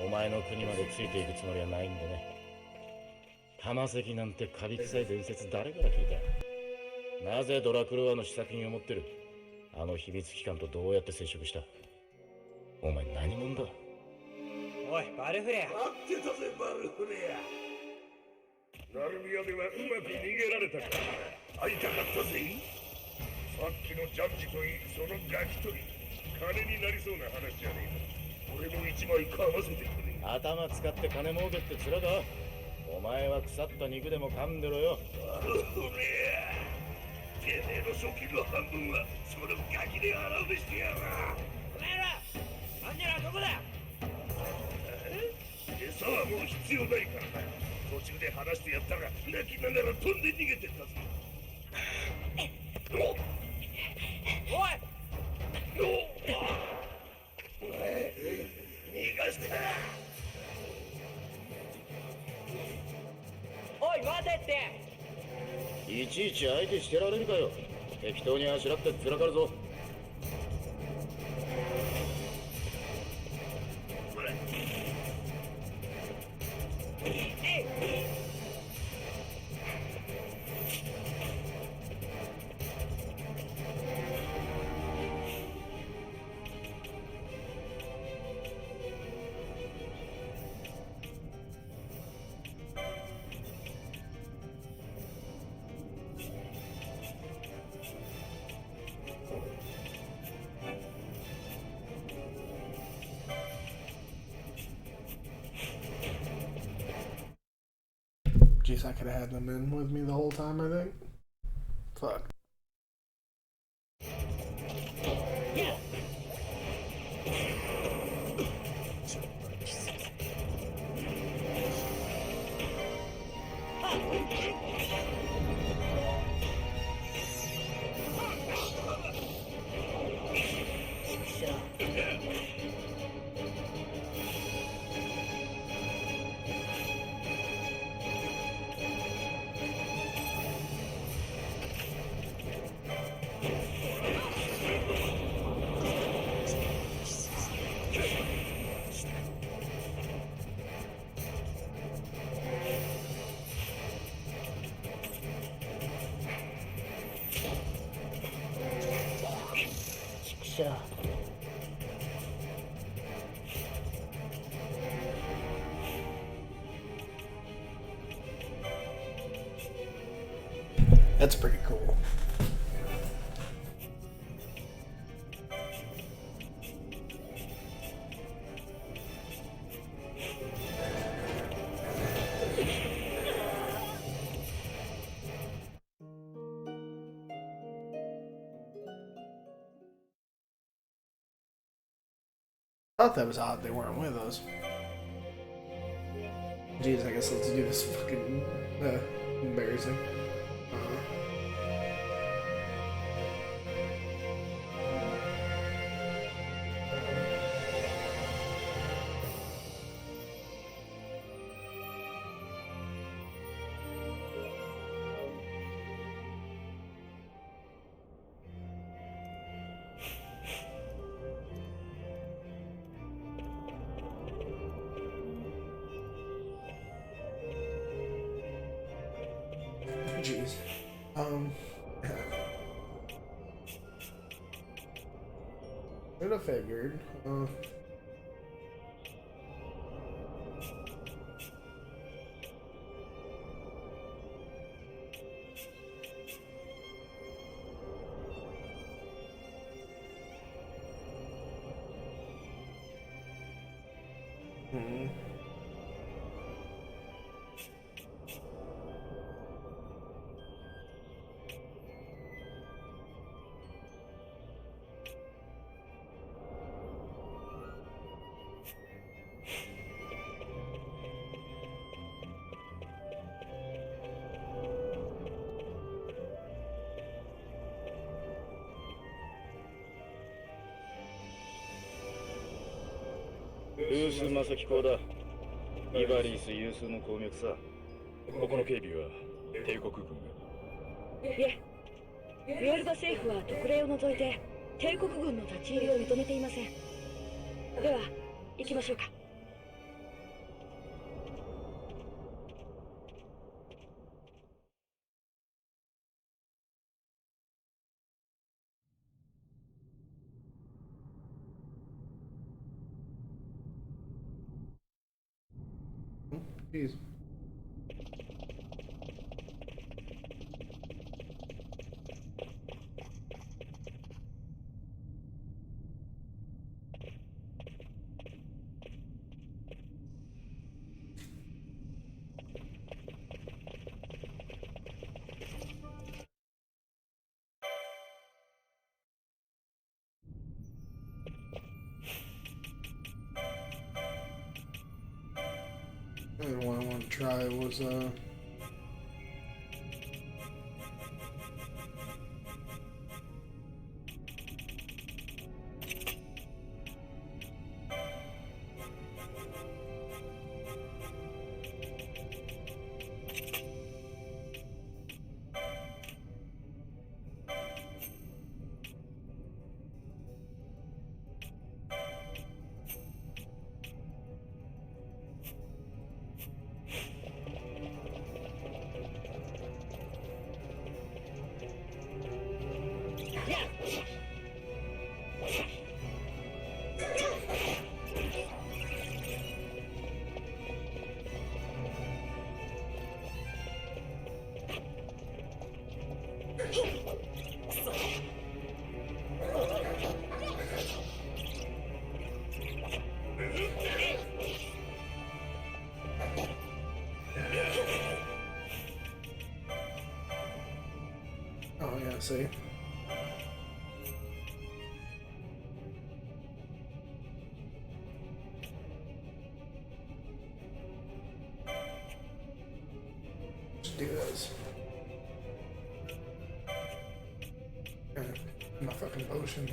お前の国までついていくつもりはないんでね。浜石なんてカビ臭い伝説誰から聞いた？なぜドラクロワの試作品を持ってる？あの秘密機関とどうやって接触した？お前何者だ？おい、バルフレア。待ってたぜ、バルフレア。ナルミアではうまく逃げられたから会いたかったぜ。さっきのジャッジといい、そのガキといい、金になりそうな話じゃねえか。俺も一枚かませてくれ。頭使って金儲けって面か？お前は腐った肉でも噛んでろよ。バルフレア、てめえの賞金の半分はそのガキで払うべしてやら。お前らアンジェラはどこだ？餌はもう必要ないからな。途中で話してやったら泣きながら飛んで逃げてったぜ。おい！逃がした。おい、待てって！いちいち相手してられるかよ。適当にあしらってずらかるぞ。Jeez, I could have had them in with me the whole time, I think. Fuck. しょう。That's pretty cool. I thought that was odd they weren't with us. Jeez, I guess let's do this fucking embarrassing. Jeez. Yeah. Should have figured.ルース・マサキ公だ。イバリース有数の鉱脈さ。ここの警備は帝国軍が。いえ、ウェルバ政府は特例を除いて帝国軍の立ち入りを認めていません。では行きましょうか。Jeez. And what I want to try was oh yeah, see. Let's do this. My fucking potions.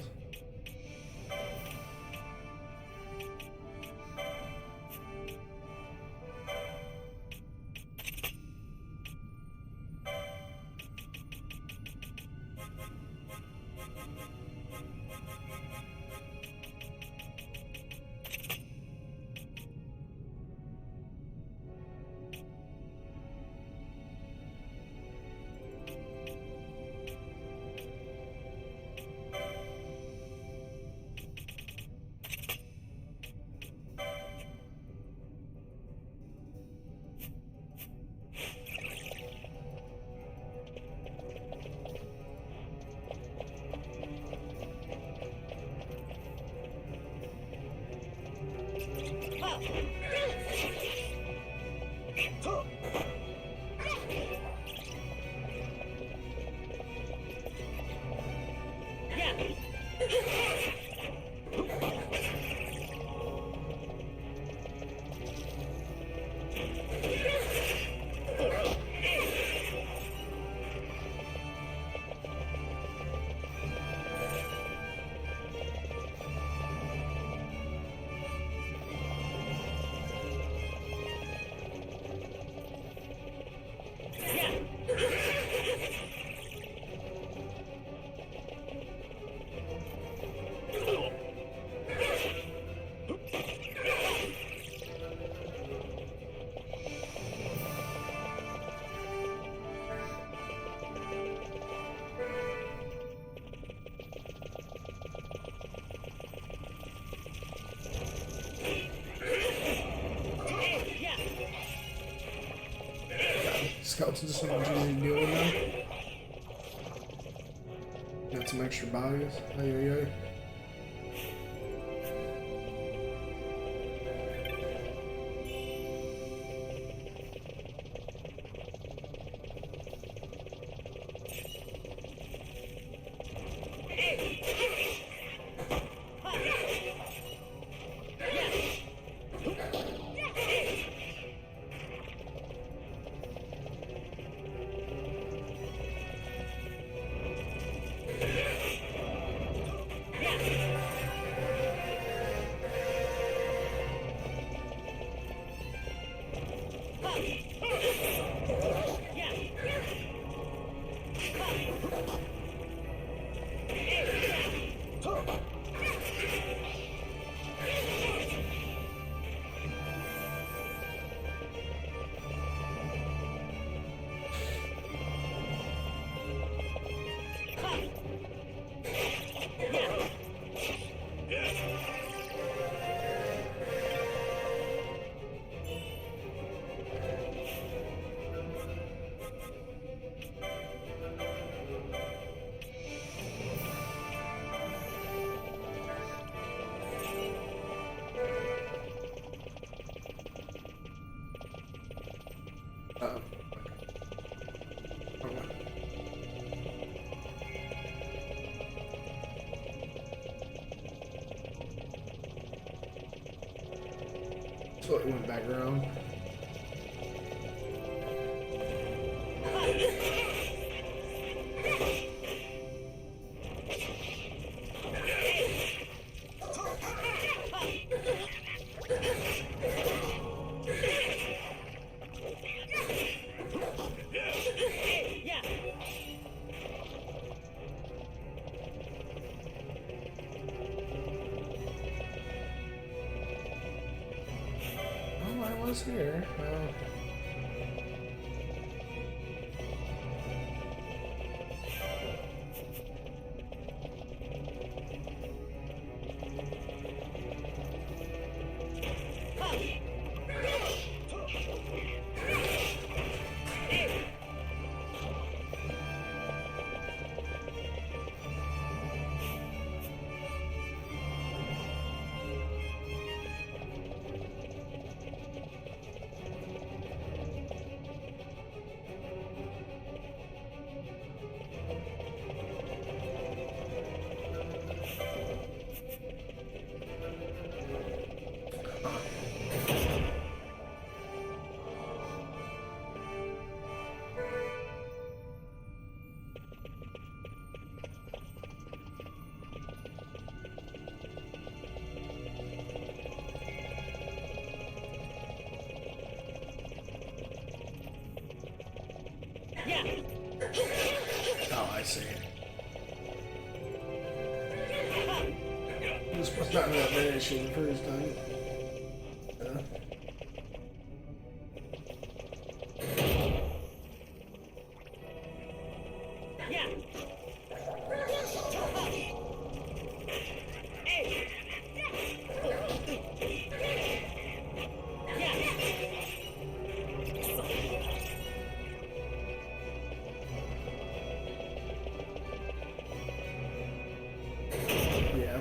Skeletons are something you need to deal with now. Got some extra bodies. Ay, ay, ay. Uh-oh. So it went back around. Oh, I was here. Oh, I see. This was not that bad issue the first time. Yeah.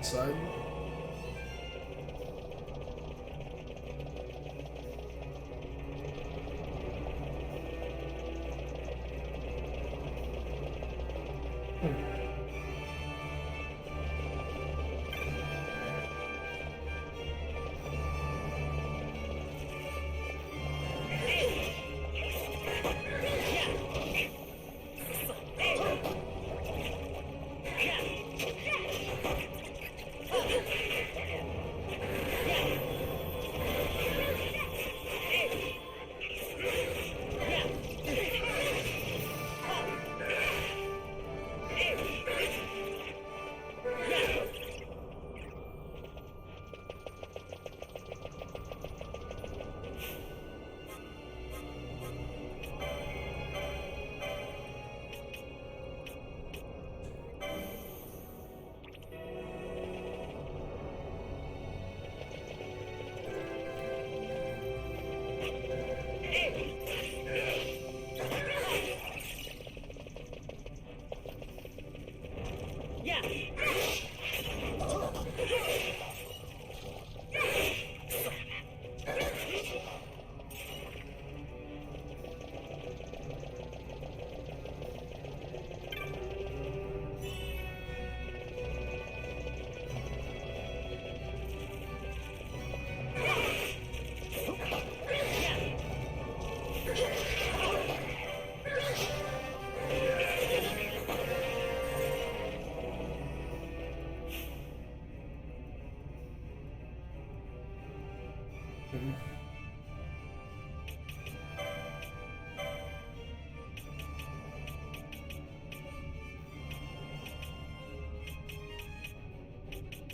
Side.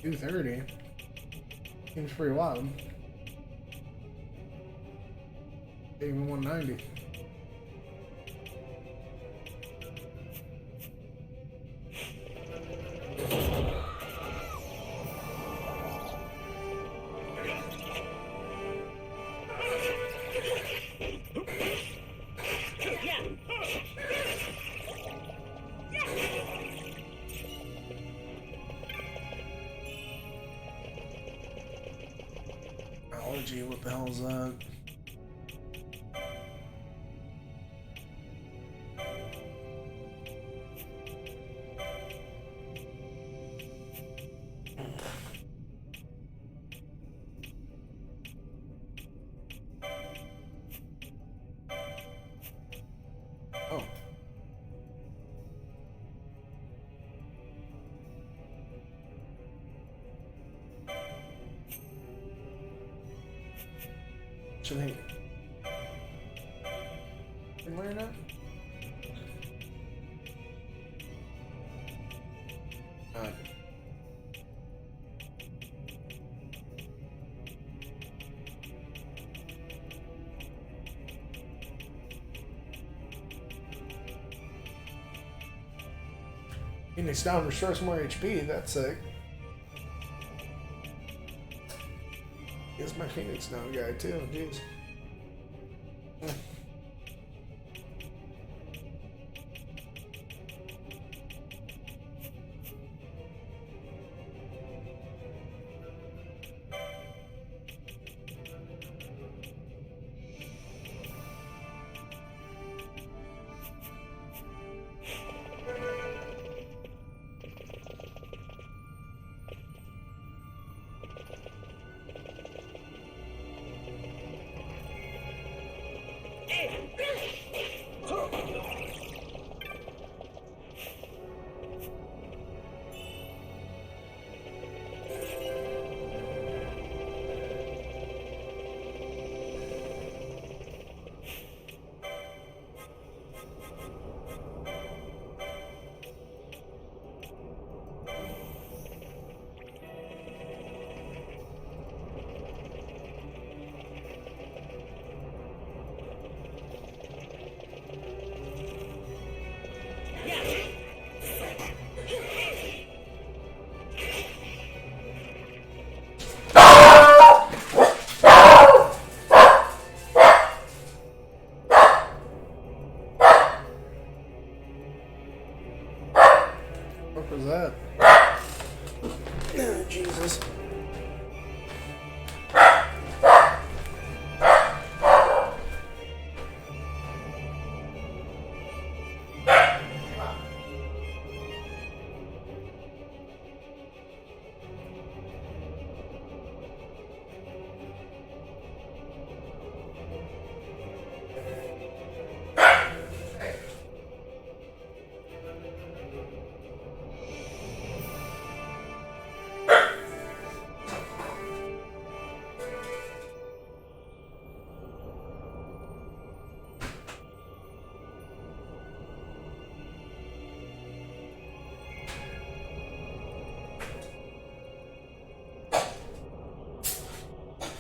$230 seems pretty wild. Even 190. Allergy, what the hell is that? Oh. What you think? Can learn that? Phoenix down restores more HP, that's sick. Here's my Phoenix down guy too, jeez. What was that? Oh, Jesus.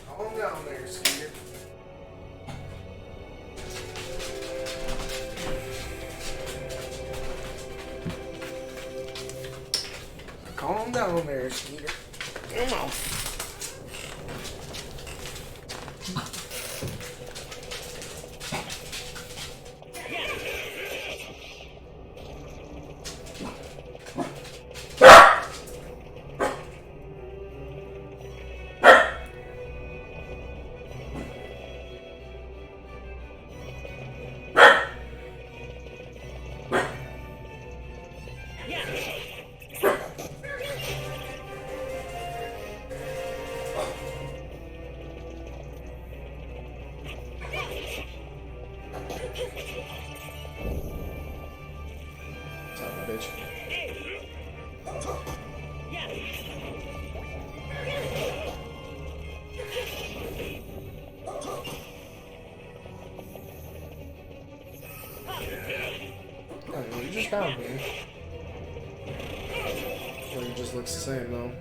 Calm down there, Skeeter. Calm down there, Skeeter. Come on. town here. Or he just looks the same though.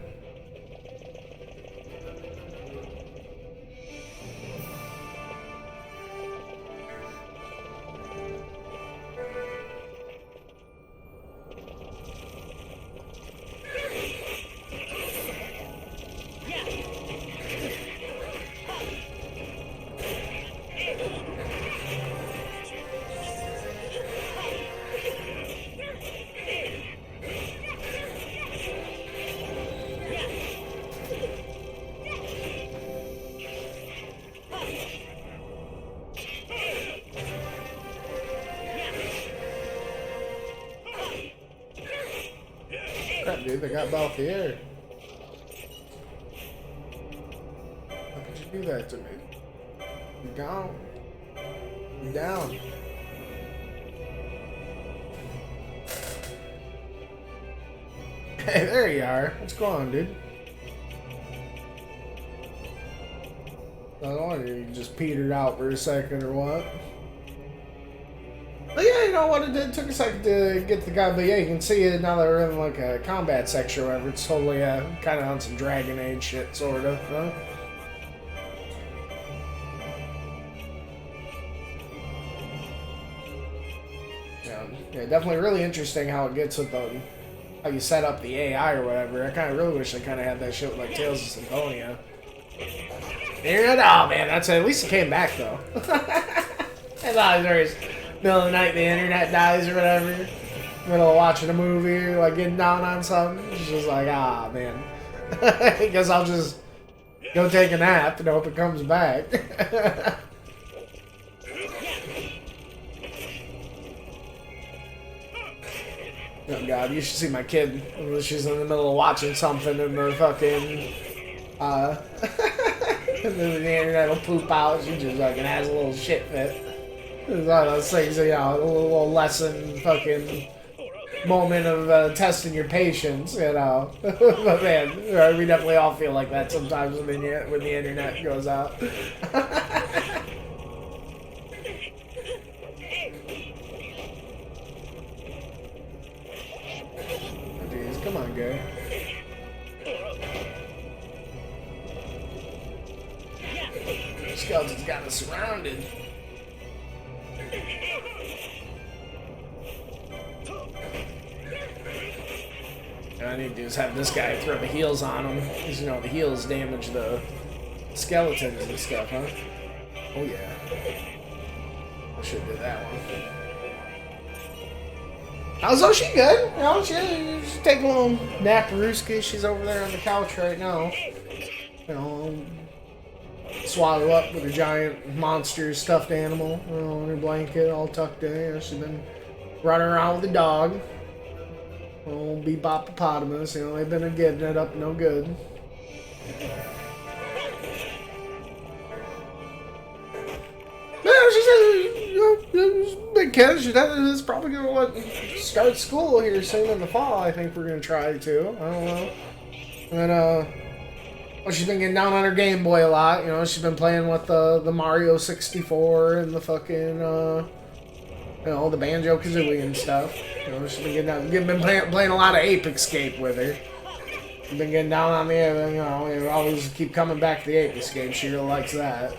Crap, dude, they got both here. How could you do that to me? I'm gone. I'm down. Hey, there you are. What's going on, dude? I don't know, you just petered out for a second or what? But yeah, you know what it did? Took a second to get the guy, but yeah, you can see it now that we're in like a combat section or whatever. It's totally kind of on some Dragon Age shit, sort of, huh? Yeah, definitely really interesting how it gets with the how you set up the AI or whatever. I kind of really wish I kind of had that shit with like Tales of Symphonia. Internet, oh man, that's at least it came back though. I thought there was middle of the night the internet dies or whatever. Middle of watching a movie or like getting down on something. It's just like, ah man. I guess I'll just go take a nap and hope it comes back. Oh god, you should see my kid. She's in the middle of watching something and the fucking and then the internet will poop out. She just fucking has a little shit fit. It's one of those things, you know, a little lesson fucking moment of testing your patience, you know. But man, we definitely all feel like that sometimes when the internet goes out. Jeez, come on, guy. Skeleton's got us surrounded. What I need to do is have this guy throw the heals on him, because you know the heals damage the skeletons and stuff, huh? Oh yeah. I should do that one. How's Oshi good? You know, she's taking a little nap-a-rooski. She's over there on the couch right now. You know, swaddle up with a giant monster stuffed animal, you know, in her blanket, all tucked in. You know, she's been running around with the dog. Old Bebop-opotamus, you know, they've been getting it up no good. Yeah, she's a big kid. She's probably going to start school here soon in the fall. I think we're going to try to. I don't know. And, well, she's been getting down on her Game Boy a lot. You know, she's been playing with the Mario 64 and the fucking, you know, the Banjo-Kazooie and stuff. You know, she's been playing a lot of Ape Escape with her. She's been getting down on the, you know, you always keep coming back to the Ape Escape. She really likes that.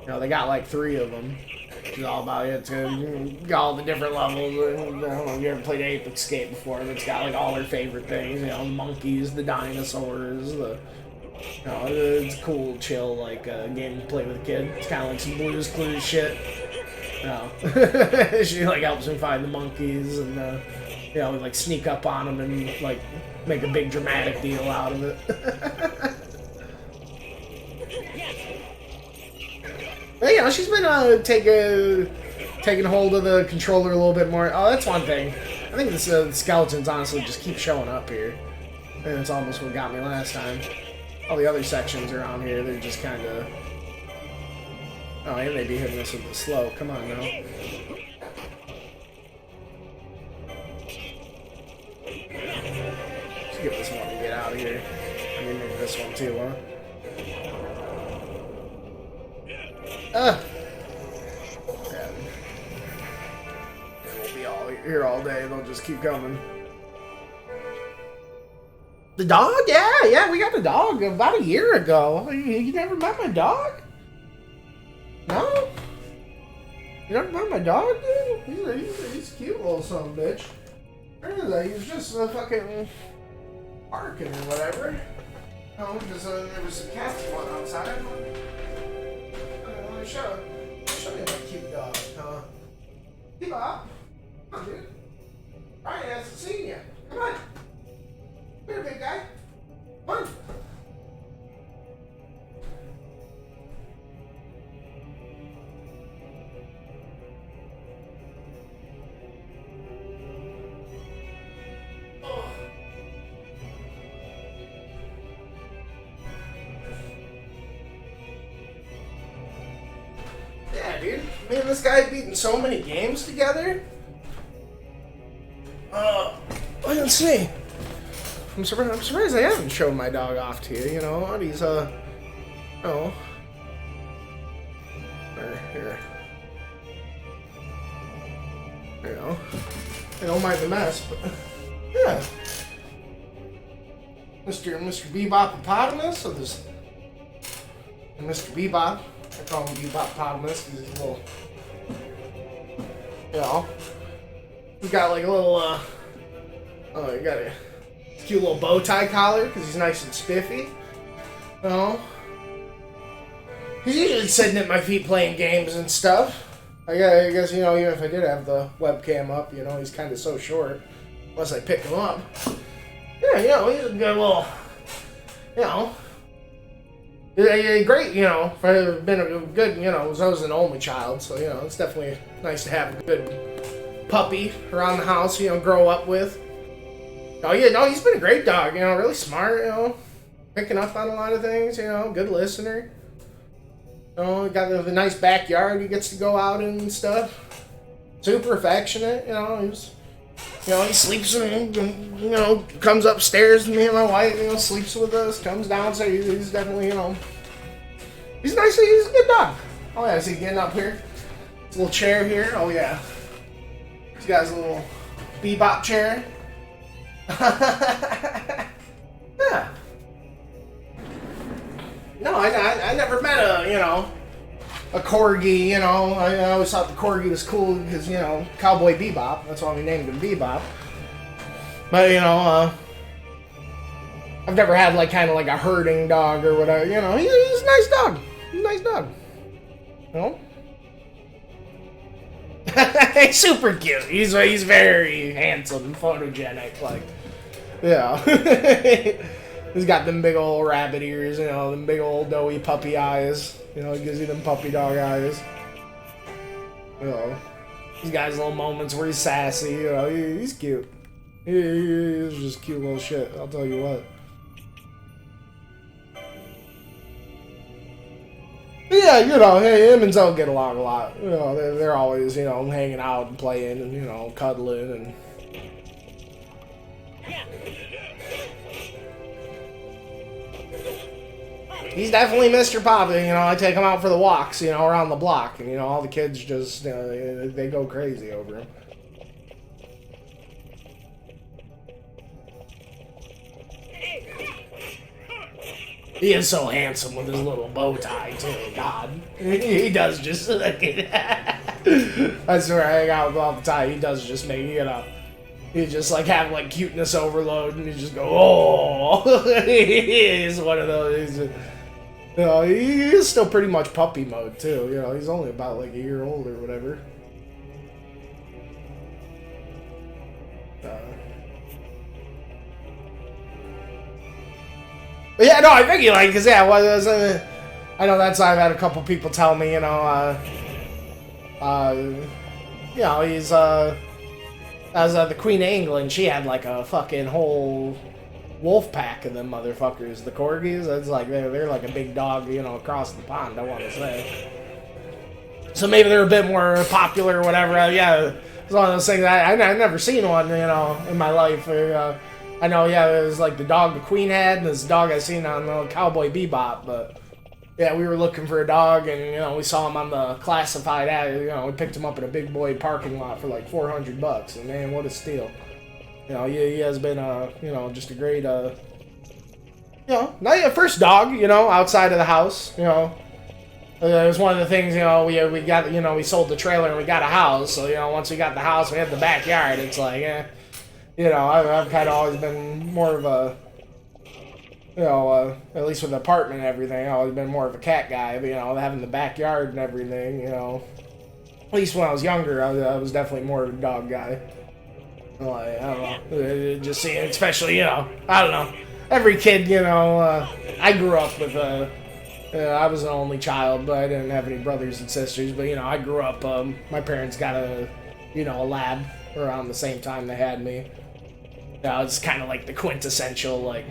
You know, they got like 3 of them. She's all about it. It's got all the different levels. I don't know if you ever played Ape Escape before, but it's got like all her favorite things. You know, the monkeys, the dinosaurs, the... You know, it's cool, chill, like game to play with a kid. It's kind of like some Blue's Clues shit. You know, she like helps me find the monkeys and you know, like sneak up on them and like make a big dramatic deal out of it. But, you know, she's been taking hold of the controller a little bit more. Oh, that's one thing. I think the skeletons honestly just keep showing up here, and it's almost what got me last time. All the other sections around here, they're just kind of... Oh, and they'd be hitting us with the slow. Come on now. Let's get this one and get out of here. I mean, maybe this one too, huh? Yeah. We'll be all here all day. They'll just keep coming. The dog? Yeah, we got the dog about a year ago. You never met my dog? No? You never met my dog, dude? He's a cute little son of a bitch. He was just fucking barking or whatever. Oh, because there was some cats going outside. Let me show you my cute dog. Hey, Bob. Come on, dude. Brian hasn't seen you. Come on. Come here, big guy. Come on. Yeah, dude. Me and this guy beaten so many games together. Let's see. I'm surprised I haven't shown my dog off to you, you know. He's, oh. Here. You know. I don't mind the mess, but, yeah. Mr. Bebop-opotamus, so this, and Mr. Bebop. I call him Bebop-opotamus because he's a little, you know. He's got like a little, he got a cute little bow tie collar because he's nice and spiffy. You know? He's usually sitting at my feet playing games and stuff. I guess, you know, even if I did have the webcam up, you know, he's kind of so short. Unless I pick him up. Yeah, you know, he's a good little, you know. Great, you know, I've been a good, you know, I was an only child, so, you know, it's definitely nice to have a good puppy around the house, you know, grow up with. Oh, yeah, no, he's been a great dog, you know, really smart, you know, picking up on a lot of things, you know, good listener. You know, got the nice backyard he gets to go out in and stuff. Super affectionate, you know, he sleeps in, you know, comes upstairs with me and my wife, you know, sleeps with us, comes downstairs, he's definitely, you know, he's nice, he's a good dog. Oh yeah, is he getting up here? His little chair here, oh yeah. He's got his little bebop chair. Yeah. No, I never met a corgi, you know. I always thought the corgi was cool because, you know, Cowboy Bebop. That's why we named him Bebop. But, you know, I've never had, like, kind of like a herding dog or whatever. You know, he's a nice dog. He's a nice dog. You know? He's super cute. He's very handsome, photogenic, like, yeah. He's got them big old rabbit ears, you know, them big old doughy puppy eyes. You know, he gives you them puppy dog eyes. You know, he's got his little moments where he's sassy, you know, he's cute. He's just cute little shit, I'll tell you what. Yeah, you know, hey, him and Zoe get along a lot. You know, they're always, you know, hanging out and playing and, you know, cuddling and... He's definitely Mr. Pop. You know, I take him out for the walks, you know, around the block. And, you know, all the kids just, you know, they go crazy over him. He is so handsome with his little bow tie, too. God. He does just... I swear, I hang out with him all the time. He does just make, you know... He just, like, have, like, cuteness overload, and you just go, oh! He's one of those... You know, he is still pretty much puppy mode, too. You know, he's only about, like, a year old or whatever. But yeah, no, I think he, like, because, yeah, I know that's I've had a couple people tell me, you know, you know, he's, as the Queen of England, she had, like, a fucking whole wolf pack of them motherfuckers. The corgis, it's like, they're like a big dog, you know, across the pond, I want to say. So maybe they're a bit more popular or whatever. Yeah, it's one of those things, I've never seen one, you know, in my life. I know, yeah, it was like the dog the Queen had, and this dog I seen on Cowboy Bebop, but yeah, we were looking for a dog, and you know, we saw him on the classified ad. You know, we picked him up in a big boy parking lot for like $400, and man, what a steal! You know, he has been you know, just a great you know, not your first dog, you know, outside of the house. You know, it was one of the things. You know, we got, you know, we sold the trailer and we got a house. So you know, once we got the house, we had the backyard. It's like, you know, I've kind of always been more of a, you know, at least with the apartment and everything, I've always been more of a cat guy. But, you know, having the backyard and everything, you know, at least when I was younger, I was definitely more of a dog guy. Like, I don't know, it just seeing, especially, you know, I don't know, every kid, you know, I grew up with I was an only child, but I didn't have any brothers and sisters. But, you know, I grew up, my parents got you know, a lab around the same time they had me. It's kind of like the quintessential, like,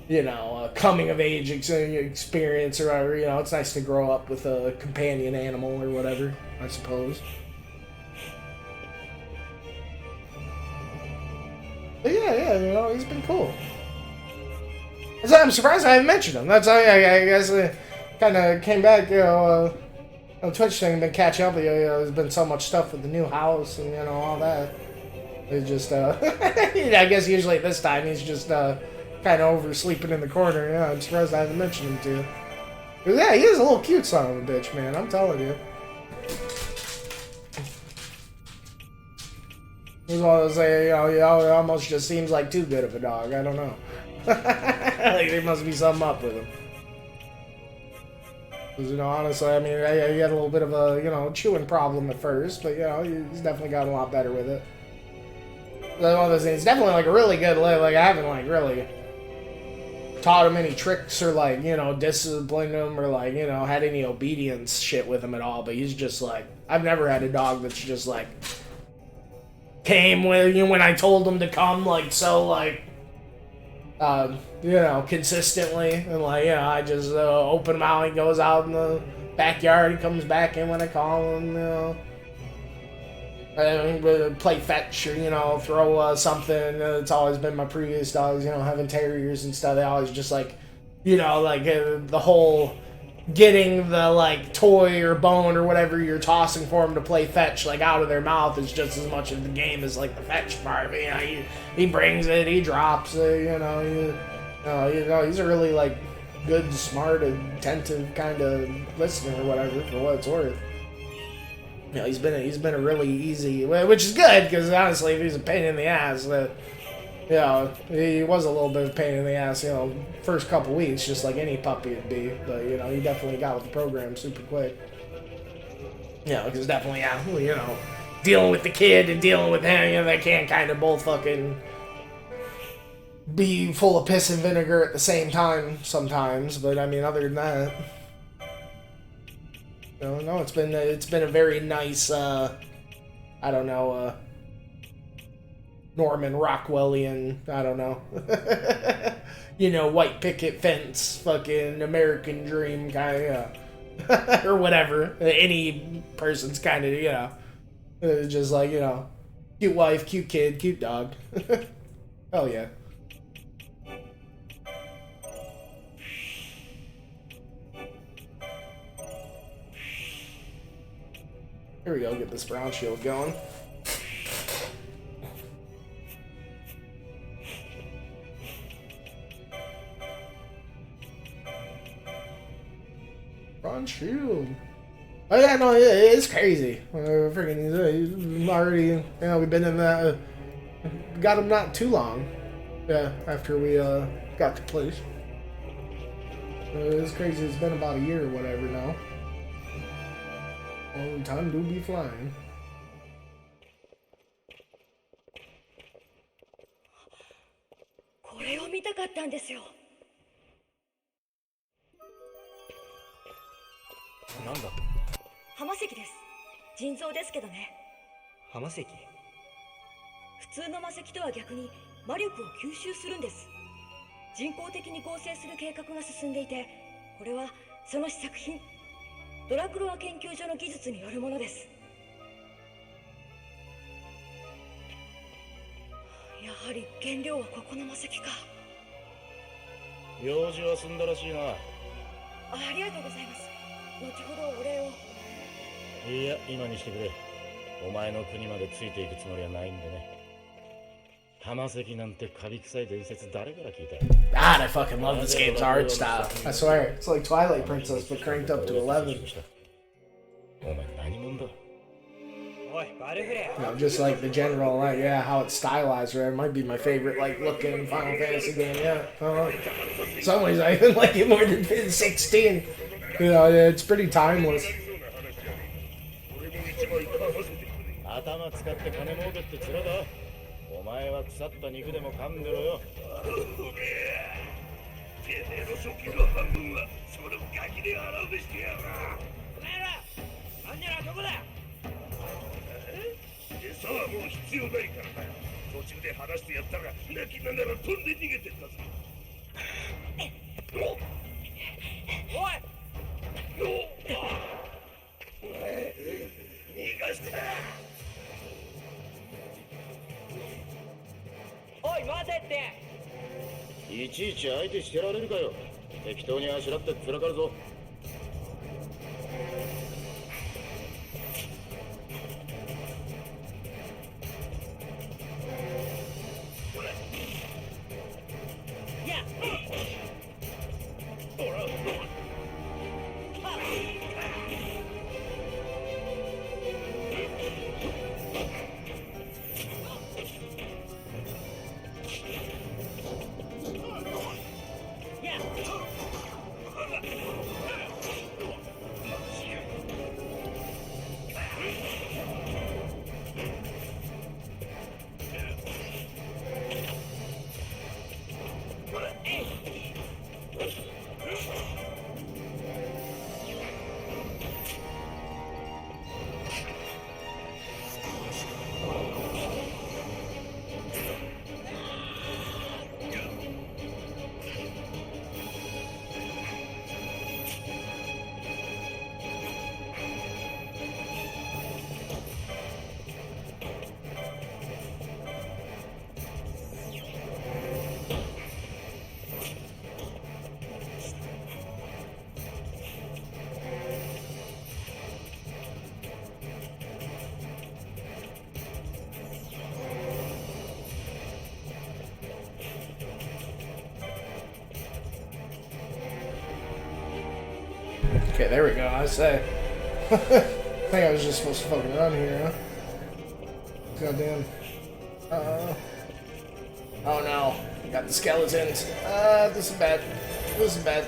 you know, coming of age experience or whatever. You know, it's nice to grow up with a companion animal or whatever, I suppose. But yeah, you know, he's been cool. So I'm surprised I haven't mentioned him. That's I guess kind of came back, you know, on Twitch thing, been catching up with you. You know, there's been so much stuff with the new house and, you know, all that. It's just, I guess usually at this time he's just kind of oversleeping in the corner. Yeah, I'm surprised I haven't mentioned him to you. But yeah, he is a little cute son of a bitch, man. I'm telling you. He's one of those, you know, he almost just seems like too good of a dog. I don't know. Like, there must be something up with him. Because, you know, honestly, I mean, he had a little bit of a, you know, chewing problem at first, but, you know, he's definitely gotten a lot better with it. One of those things, definitely, like, a really good, like, I haven't, like, really taught him any tricks or, like, you know, disciplined him or, like, you know, had any obedience shit with him at all, but he's just, like, I've never had a dog that's just, like, came with, you know, when I told him to come, like, so, like, you know, consistently, and like, you know, I just open him out, he goes out in the backyard, he comes back in when I call him, you know. Play fetch or, you know, throw something. It's always been my previous dogs, you know, having terriers and stuff. They always just like, you know, like the whole getting the like toy or bone or whatever you're tossing for them to play fetch like out of their mouth is just as much of the game as like the fetch part. But, you know, he brings it, he drops it, you know, he's a really like good, smart, attentive kind of listener or whatever for what it's worth. You know, he's been a really easy, which is good because honestly, if he's a pain in the ass, you know, he was a little bit of a pain in the ass, you know, first couple weeks, just like any puppy would be. But you know, he definitely got with the program super quick. You know, because definitely, yeah, you know, dealing with the kid and dealing with him, you know, they can't kind of both fucking be full of piss and vinegar at the same time sometimes. But I mean, other than that. No, it's been a very nice, I don't know, Norman Rockwellian, I don't know, you know, white picket fence, fucking American dream kind of, or whatever, any person's kind of, you know, just like, you know, cute wife, cute kid, cute dog. Hell yeah. Here we go, get this brown shield going. Brown shield. Oh yeah, no, it's crazy. Freaking, already, you know, we've been in that, got him not too long. Yeah, after we, got to place. It's crazy, it's been about a year or whatever now. Oh, time do be flying. Nanda? 浜石です。腎臓ですけどね。浜石？普通の魔石とは逆に魔力を吸収するんです。人工的に合成する計画が進んでいて、これはその試作品。ドラクロワ研究所の技術によるものです。やはり原料はここの魔石か。用事は済んだらしいな。ありがとうございます。後ほどお礼を。いや、今にしてくれ。お前の国までついていくつもりはないんでね。浜関なんてカビ臭い伝説誰から聞いた？ God, I fucking love this game's art style. I swear, it's like Twilight Princess but cranked up to 11. お前何者だ？おい、バルフレ You know, just like the general, like, yeah, how it's stylized, right? It might be my favorite, like, looking Final Fantasy game, yeah. In some ways, I even like it more than 16. You know, it's pretty timeless. 頭使って金儲けって面だ。お前は腐った肉でも噛んでろよ。てめえの賞金の半分はそのガキで払うべしてやら。お前ら、アンジェラはどこだ？餌はもう必要ないからな。途中で話してやったら泣きながら飛んで逃げてったぞ。おい！逃がして！おい、待てって。いちいち相手してられるかよ。適当にあしらってつらかるぞ。Okay, there we go. I say. I think I was just supposed to fucking run here, huh? Goddamn. Oh no. We got the skeletons. This is bad. This is bad.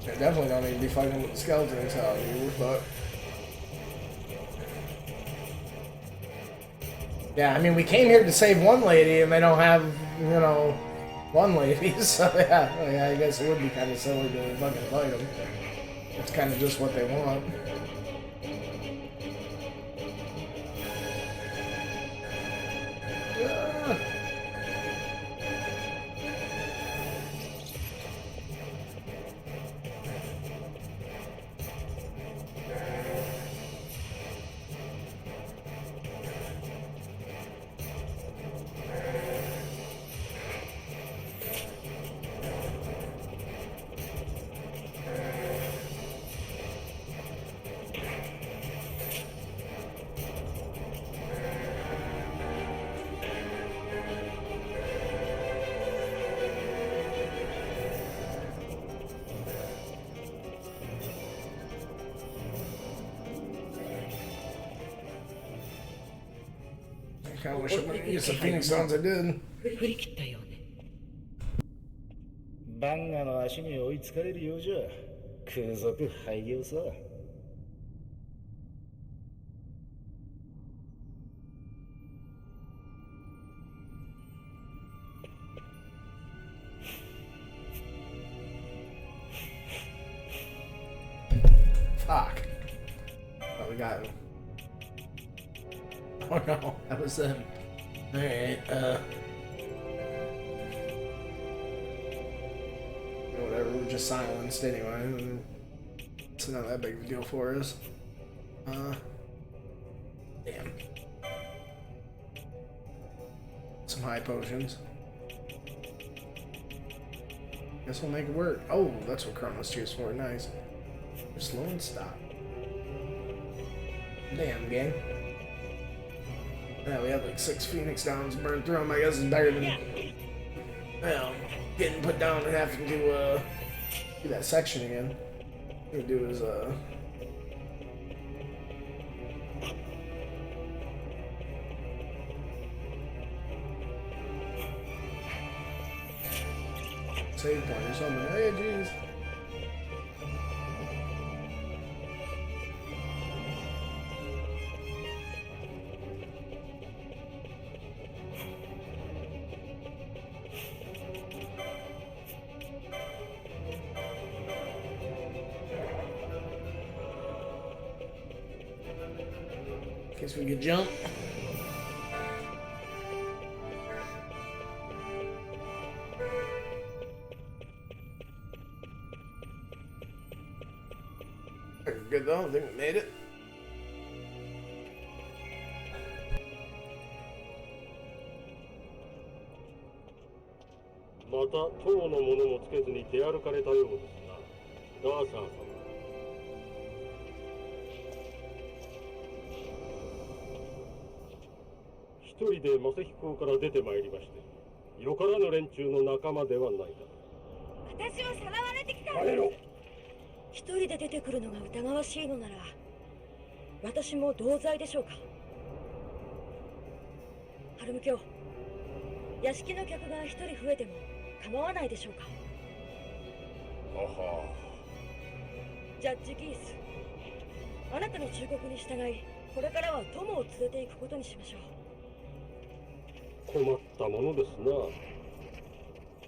I definitely don't need to be fighting with the skeletons out here, but... Yeah, I mean, we came here to save one lady, and they don't have, you know, one lady, so yeah, I guess it would be kind of silly to fucking fight them. It's kind of just what they want. I wish I would have used the Phoenix Stones. I did. 振り切ったようね。バンガの足に追いつかれるようじゃ空賊廃業さ。Fuck. Oh, we got him. Oh no, that was them. Alright, whatever, we're just silenced anyway. It's not that big of a deal for us. Damn. high potions. Guess we'll make it work. Oh, that's what Chronos cheers for. Nice. Slow and stop. Damn, gang. Yeah, we have like 6 Phoenix Downs burned through them. I guess it's better than, well, getting put down and having to do that section again. What we do is save point or something. Hey, jeez. Guess we could jump. Good though, I think we made it.また塔のものもつけずに出歩かれたようですな、ダーサー様。一人で魔石港から出てまいりまして、よからぬ連中の仲間ではないか。私はさらわれてきたんです。一人で出てくるのが疑わしいのなら、私も同罪でしょうか。ハルム卿、屋敷の客が一人増えても構わないでしょうか。ははジャッジギース、あなたの忠告に従い、これからは友を連れて行くことにしましょう。困ったものですな。よ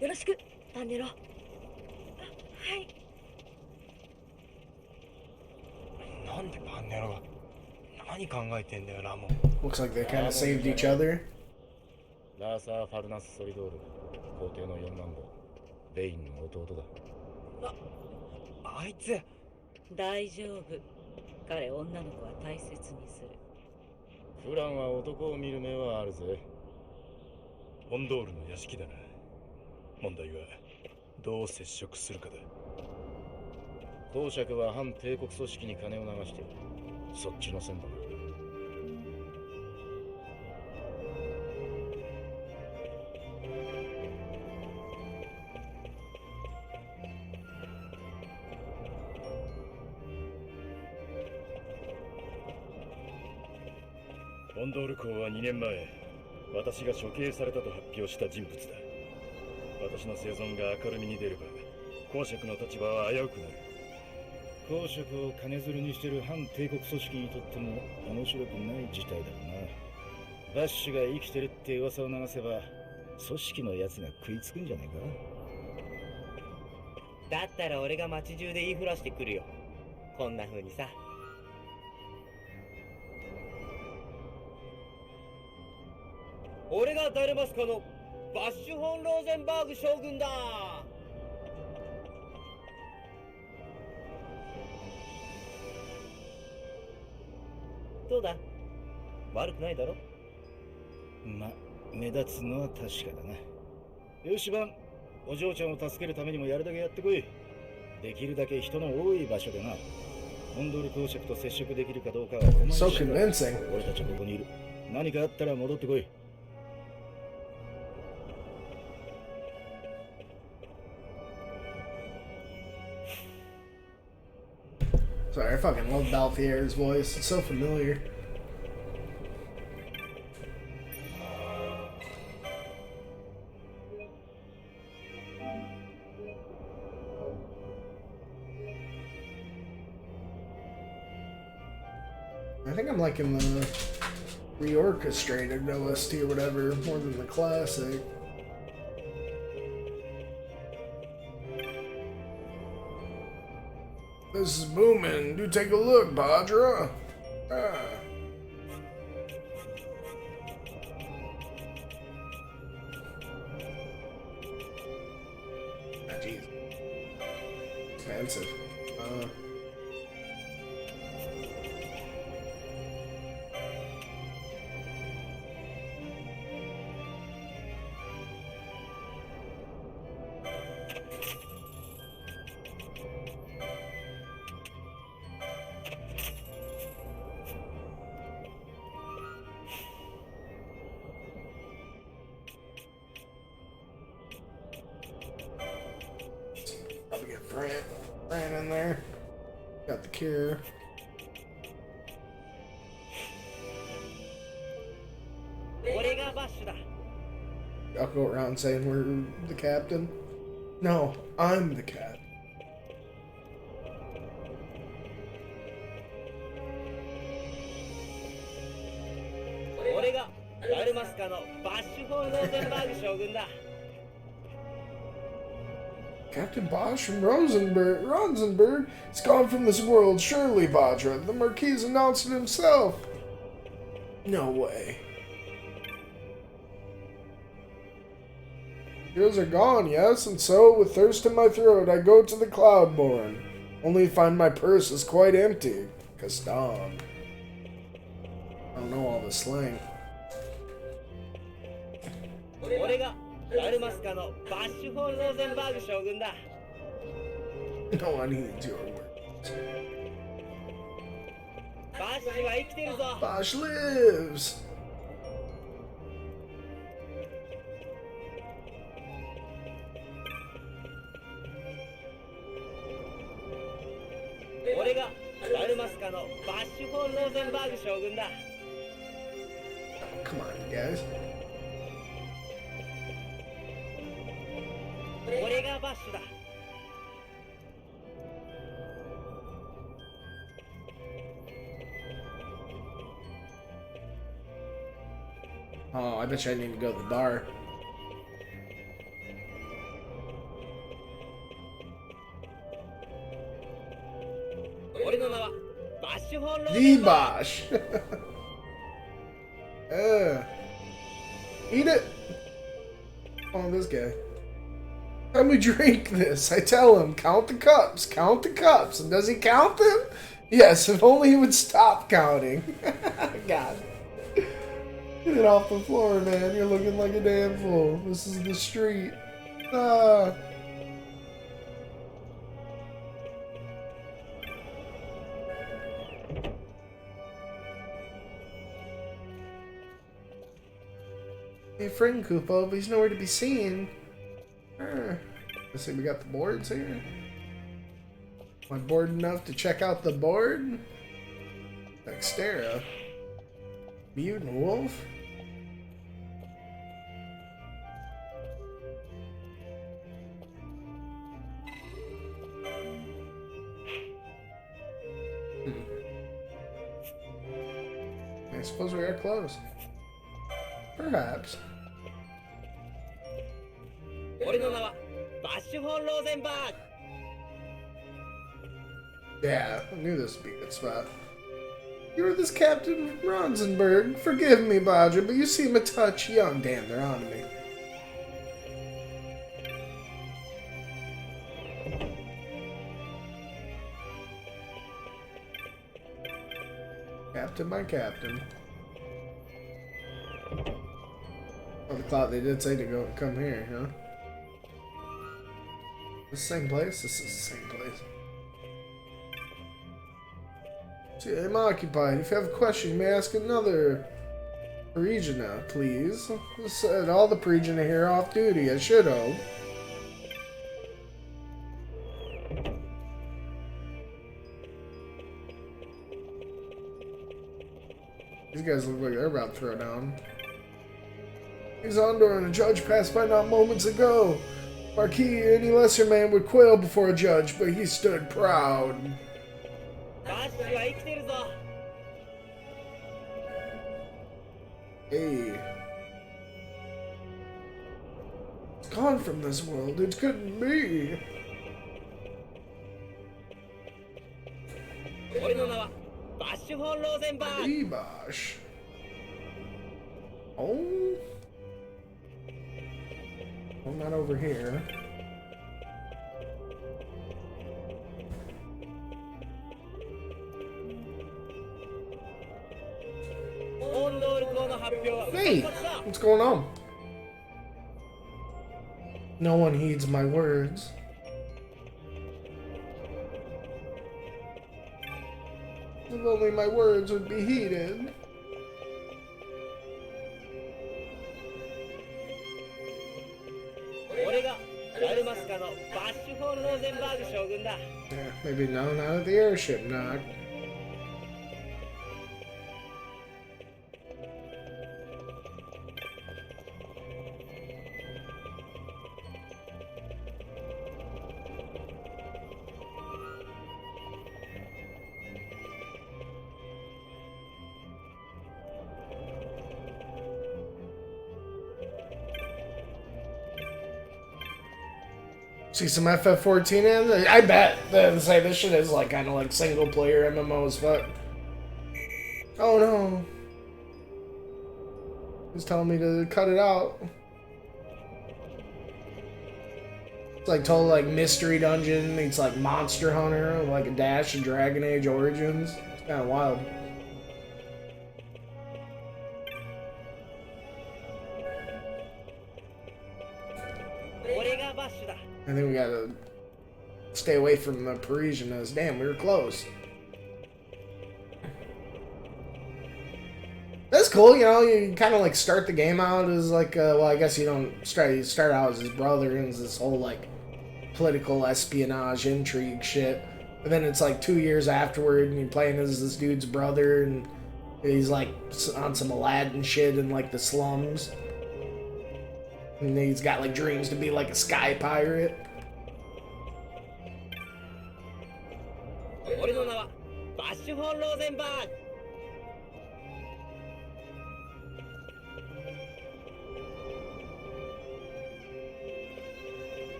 ろしく、パンネロ。はい。なんでパンネロが何考えてんだよ、ラモン。 Looks like they kind of saved each other. ラーサー・ファルナス・ソリドール、皇帝の四男坊、ベインの弟だ。あいつ。大丈夫。彼、女の子は大切にする。フランは男を見る目はあるぜ。モンドールの屋敷だな。問題はどう接触するかだ。公爵は反帝国組織に金を流している。そっちの線だな。モンドール公は2年前、私が処刑されたと発表した人物だ。私の生存が明るみに出れば、公爵の立場は危うくなる。公爵を金づるにしてる反帝国組織にとっても面白くない事態だろうな。バッシュが生きてるって噂を流せば、組織のやつが食いつくんじゃねえか。だったら俺が街中で言いふらしてくるよ。こんな風にさ。俺がダルマスカのバッシュ・フォン・ローゼンバーグ将軍だ。どうだ、悪くないだろ。ま、目立つのは確かだな。よしばん、お嬢ちゃんを助けるためにもやるだけやってこい。できるだけ人の多い場所でな。モンドール公爵と接触できるかどうかはお前 So convincing. 俺たちはここにいる。何かあったら戻ってこい。Sorry, I fucking love Balthier's voice. It's so familiar. I think I'm liking the reorchestrated OST or whatever more than the classic. This is booming. Do take a look, Badra. Ah. Ah, jeez. Expensive. Ran in there. Got the cure. I'll go around saying we're the captain. No, I'm the cat. Captain Bosch from Rosenberg has gone from this world, surely, Vajra. The Marquis announced it himself. No way. Heroes are gone, yes, and so, with thirst in my throat, I go to the Cloudborn, only to find my purse is quite empty. Kastan. I don't know all the slang. No one needs your words. Bosch lives! Come on, you guys. Oh, I bet you I need to go to the bar. The Bosch. Eat it. Oh, this guy. Let me drink this. I tell him, count the cups, count the cups. And does he count them? Yes, if only he would stop counting. God. Get it off the floor, man. You're looking like a damn fool. This is the street. Ah. Hey, friend Kupo, but he's nowhere to be seen. Let's see, we got the boards here. Am I bored enough to check out the board? Dextera. Mutant Wolf? I suppose we are close. Perhaps. Yeah, I knew this would be a good spot. You're this Captain Rosenberg. Forgive me, Vajra, but you seem a touch young. Damn, they're on to me. Captain, my captain. Oh, the cloud, they did say to go come here, huh? The same place? This is the same place. See, I'm occupied. If you have a question, you may ask another Parigina, please. I said all the Parigina here are off duty. I should hope. These guys look like they're about to throw down. Exondor and a judge passed by not moments ago. Marquis, any lesser man would quail before a judge, but he stood proud. Hey. It's gone from this world. It couldn't be. Bosch. Oh. Well, not over here. Hey, what's going on? No one heeds my words. If only my words would be heeded. ダルマスカのバッシュホール・ローゼンバーグ将軍だ。 Yeah, maybe no, not at the airship knock. See some FF14 in? I bet. Then say this shit is like kind of like single player MMO as fuck. Oh no. He's telling me to cut it out. It's like total like mystery dungeon. It's like Monster Hunter, like a dash of Dragon Age Origins. It's kind of wild. I think we gotta stay away from the Parisianness. Damn, we were close. That's cool, you know, you kind of like start the game out as like, well, I guess you don't start, you start out as his brother and it's this whole like political espionage intrigue shit. But then it's like 2 years afterward and you're playing as this dude's brother and he's like on some Aladdin shit in like the slums. And he's got like dreams to be like a sky pirate.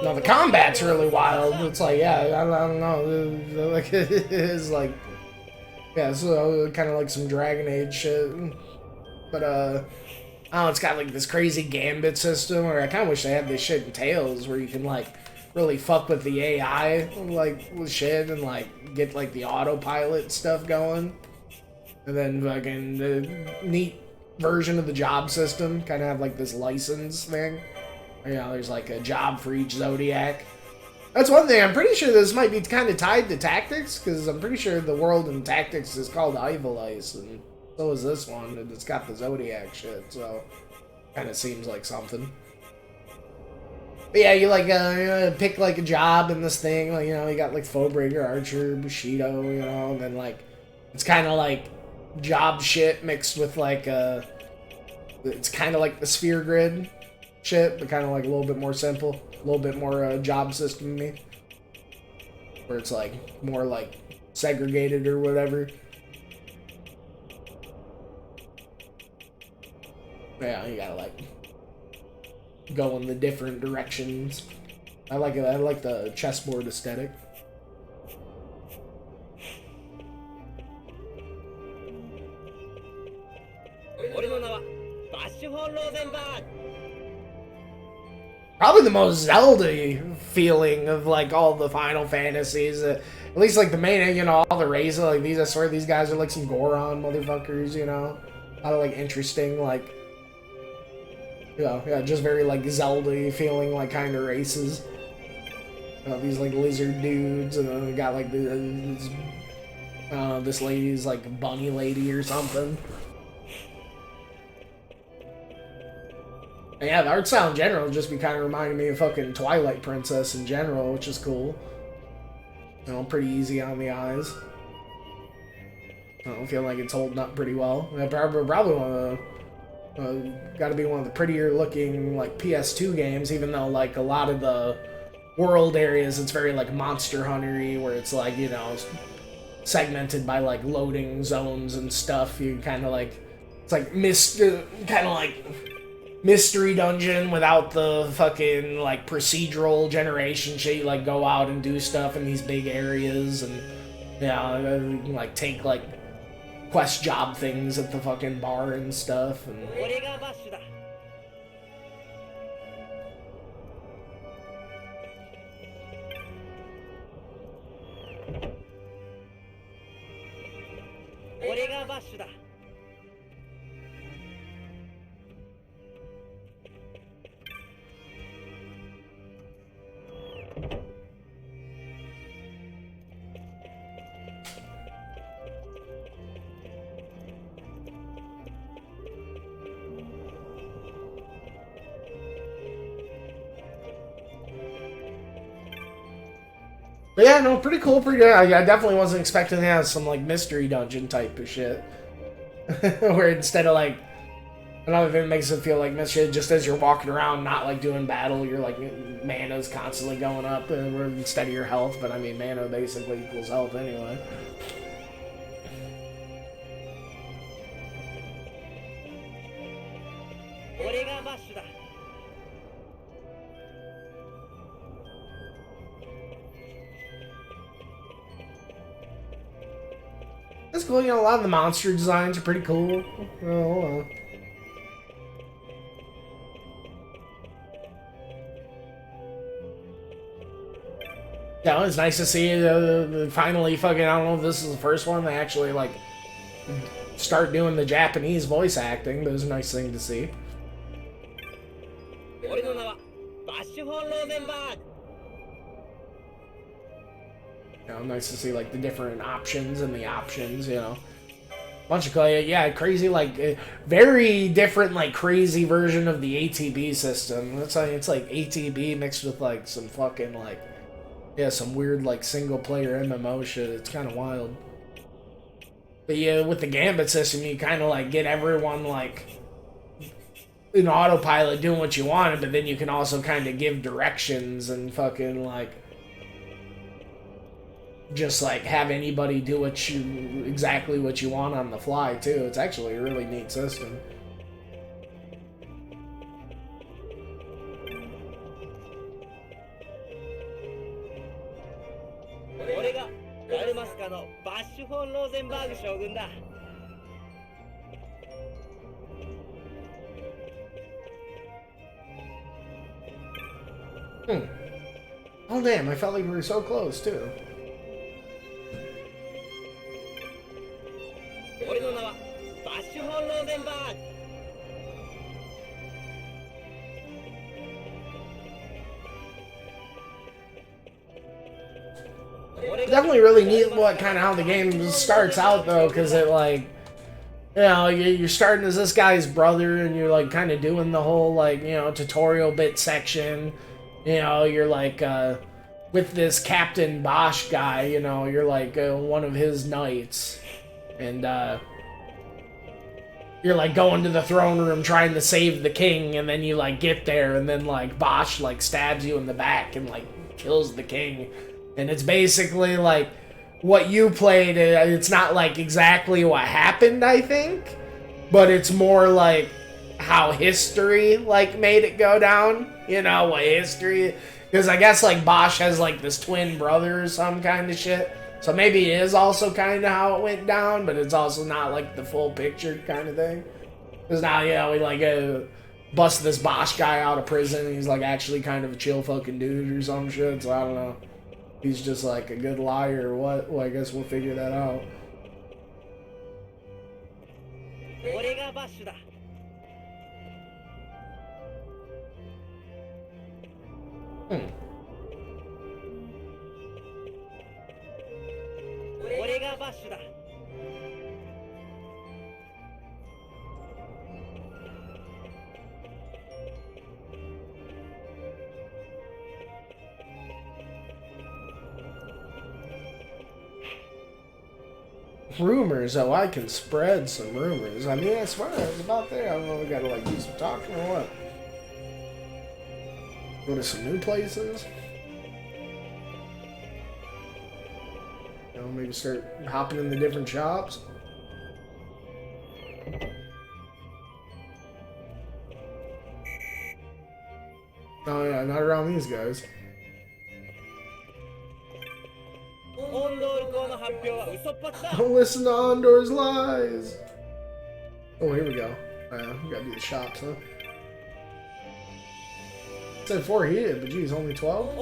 No, the combat's really wild. It's like, yeah, I don't know. Like, it's like, yeah, so kind of like some Dragon Age shit. But, oh, it's got like this crazy gambit system where I kind of wish they had this shit in Tales where you can like really fuck with the AI, like with shit and like get like the autopilot stuff going. And then fucking the neat version of the job system, kind of have like this license thing. You know, there's like a job for each Zodiac. That's one thing. I'm pretty sure this might be kind of tied to Tactics, because I'm pretty sure the world in Tactics is called Ivalice, and so is this one, and it's got the Zodiac shit, so kind of seems like something. But yeah, you like pick like a job in this thing, like, you know, you got like Foebreaker, Archer, Bushido, you know, and then like it's kind of like job shit mixed with like it's kind of like the Sphere Grid shit, but kind of like a little bit more simple, a little bit more job system-y, where it's like more like segregated or whatever. Yeah, you gotta like go in the different directions. I like it. I like the chessboard aesthetic. Probably the most Zelda feeling of like all the Final Fantasies. At least like the main, you know, all the races, like these, I swear these guys are like some Goron motherfuckers, you know? A lot of like interesting, like, you know, yeah, just very like Zelda feeling like kind of races. You know, these like lizard dudes, and then we got like this, this lady's like bunny lady or something. And yeah, the art style in general just be kind of reminding me of fucking Twilight Princess in general, which is cool. You know, pretty easy on the eyes. I don't feel like it's holding up pretty well. Probably one of the, gotta be one of the prettier looking like PS2 games, even though like a lot of the world areas, it's very like Monster Hunter-y, where it's like, you know, segmented by like loading zones and stuff. You kind of like, it's like kind of like mystery dungeon without the fucking like procedural generation shit. You like go out and do stuff in these big areas, and yeah, you can like take like quest job things at the fucking bar and stuff. And But yeah, no, pretty cool, pretty good. I definitely wasn't expecting to have some like mystery dungeon type of shit. Where instead of like another thing that makes it feel like mystery, just as you're walking around, not like doing battle, you're like mana's constantly going up instead of your health. But I mean, mana basically equals health anyway. That's cool, you know, a lot of the monster designs are pretty cool. Oh, yeah, it's nice to see finally fucking, I don't know if this is the first one they actually, like, start doing the Japanese voice acting, but it was a nice thing to see. You know, nice to see like the different options and the options, you know. Bunch of yeah, crazy, like very different, like crazy version of the ATB system. It's like ATB mixed with like some fucking like, yeah, some weird like single player MMO shit. It's kind of wild. But yeah, with the Gambit system, you kind of like get everyone like in autopilot doing what you wanted, but then you can also kind of give directions and fucking like just like have anybody do exactly what you want on the fly too. It's actually a really neat system. Oh damn, I felt like we were so close too. Definitely really neat what kind of how the game starts out though, because it like, you know, you're starting as this guy's brother and you're like kind of doing the whole like, you know, tutorial bit section. You know, you're like with this Captain Bosch guy, you know, you're like one of his knights, and you're like going to the throne room trying to save the king, and then you like get there and then like Bosch like stabs you in the back and like kills the king. And it's basically like what you played. It's not like exactly what happened, I think, but it's more like how history like made it go down. You know what history? Because I guess like Bosch has like this twin brother or some kind of shit. So maybe it is also kind of how it went down, but it's also not like the full picture kind of thing. Because now, yeah, we like bust this Bosch guy out of prison. And he's like actually kind of a chill fucking dude or some shit. So I don't know. He's just like a good liar or what? Well, I guess we'll figure that out. Rumors, oh, I can spread some rumors. I mean, I swear I was about there. I don't know, we gotta like do some talking or what. Go to some new places. You know, maybe start hopping in the different shops. Oh yeah, not around these guys. Don't listen to Ondor's lies. Oh, here we go. We gotta do the shops, huh? It said 4 heated, but geez, only 12?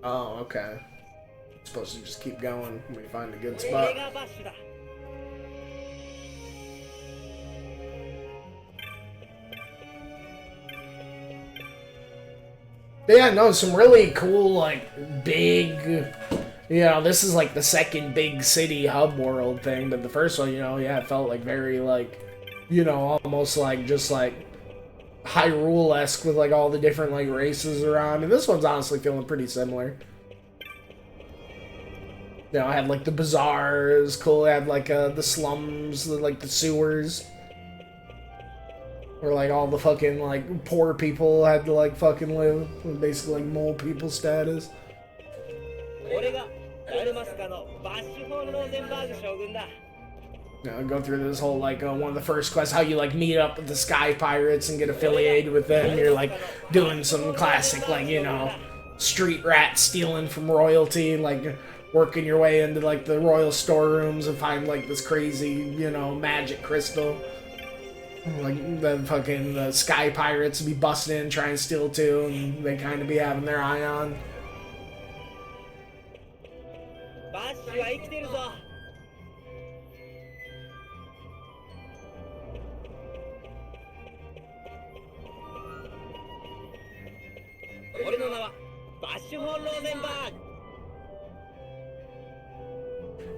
Oh, okay. Supposed to just keep going when we find a good spot. But yeah, no, some really cool, like, big, you know, this is like the second big city hub world thing, but the first one, you know, yeah, it felt like very, like, you know, almost like, just like, Hyrule-esque with like all the different like races around, and this one's honestly feeling pretty similar. You know, I had like the bazaars, cool. I had like the slums, like the sewers, where like all the fucking like poor people had to like fucking live, with basically like mole people status. You know, go through this whole like one of the first quests, how you like meet up with the Sky Pirates and get affiliated with them. You're like doing some classic like, you know, street rat stealing from royalty, like working your way into like the royal storerooms and find like this crazy, you know, magic crystal. Like the fucking the Sky Pirates be busting in, trying to steal too, and they kind of be having their eye on.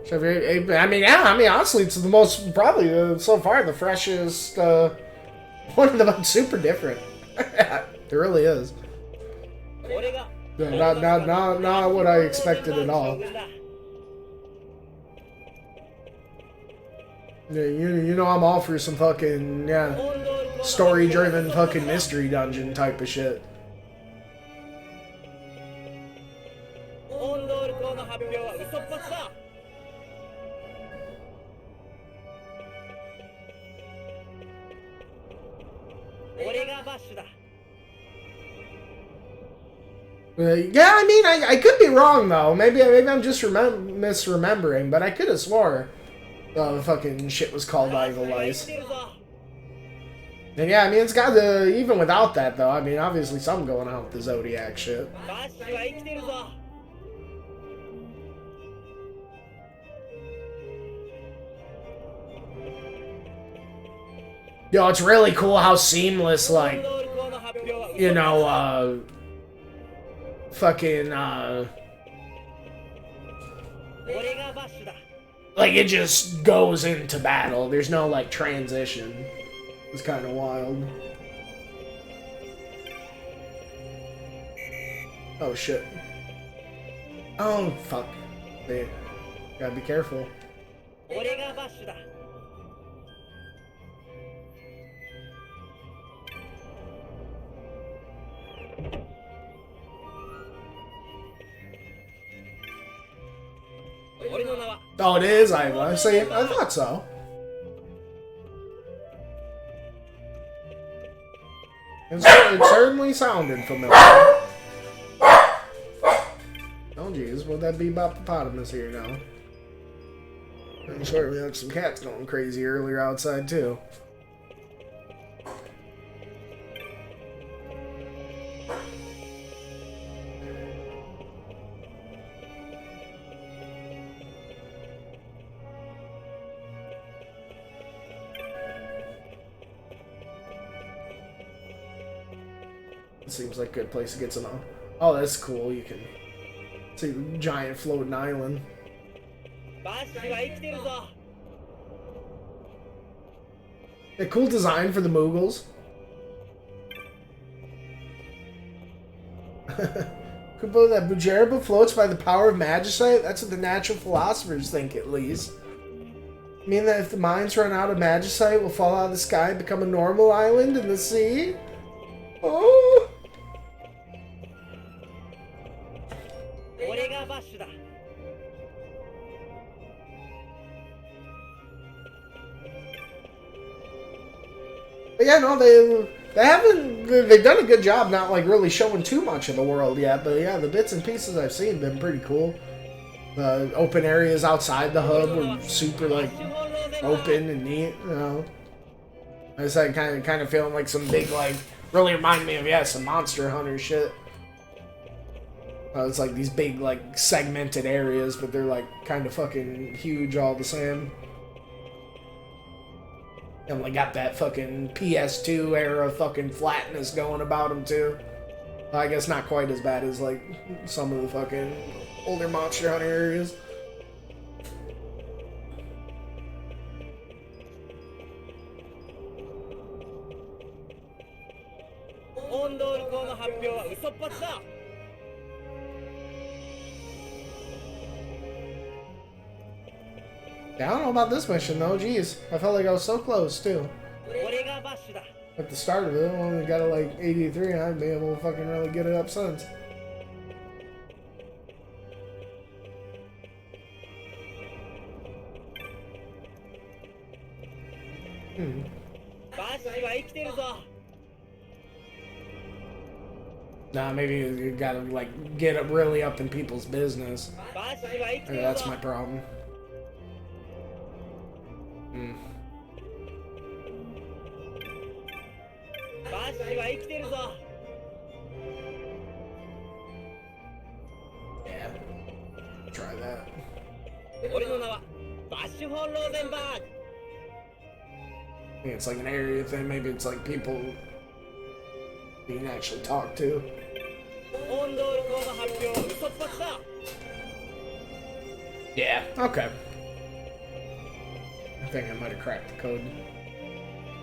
So, I mean, yeah, I mean, honestly, it's the most, probably, so far, the freshest, one of them super different. It really is. Yeah, not what I expected at all. Yeah, you know I'm all for some fucking, yeah, story-driven fucking mystery dungeon type of shit. Yeah, I mean, I could be wrong though. Maybe I'm just misremembering, but I could have swore the fucking shit was called Idolize. And yeah, I mean, it's got the, even without that though, I mean, obviously something going on with the Zodiac shit. Yo, it's really cool how seamless, like, you know, fucking, like, it just goes into battle. There's no, like, transition. It's kind of wild. Oh, shit. Oh, fuck. Man. Gotta be careful. Oh, it is Iva. See, I thought so. It certainly sounded familiar. Oh, jeez, would that be Boppopotamus here now? I'm sure we had some cats going crazy earlier outside, too. Seems like a good place to get some. Oh, that's cool. You can see the giant floating island. A cool design for the Moogles. Could believe that Bujerba floats by the power of Magicite? That's what the natural philosophers think, at least. Mean that if the mines run out of Magicite, will fall out of the sky and become a normal island in the sea? Oh! But yeah, no, they've done a good job not like really showing too much of the world yet, but yeah, the bits and pieces I've seen have been pretty cool. The open areas outside the hub were super like open and neat, you know. I was like kind of feeling like some big like really remind me of some Monster Hunter shit. It's like these big like segmented areas, but they're like kind of fucking huge all the same. And they got that fucking PS2 era fucking flatness going about them too. I guess not quite as bad as like some of the fucking older Monster Hunter areas. オンドール校の発表は嘘っぱちだ。 Yeah, I don't know about this mission though. Jeez, I felt like I was so close too. 俺がバッシュだ。 At the start of it, I only got it like 83, and I'd be able to fucking really get it up since. Hmm. バッシュは生きてるぞ。 Nah, maybe you gotta like get it really up in people's business. バッシュは生きて Maybe る that's ぞ。 my problem. Hmm. バッシュは生きてるぞ。 Yeah. Try that. 俺の名はバッシュ・フォン・ローゼンバーグ。 I think it's like an area thing. Maybe it's like people you can actually talk to. オンドール校の発表は嘘っぱちだ。 Yeah. Okay. I think I might have cracked the code.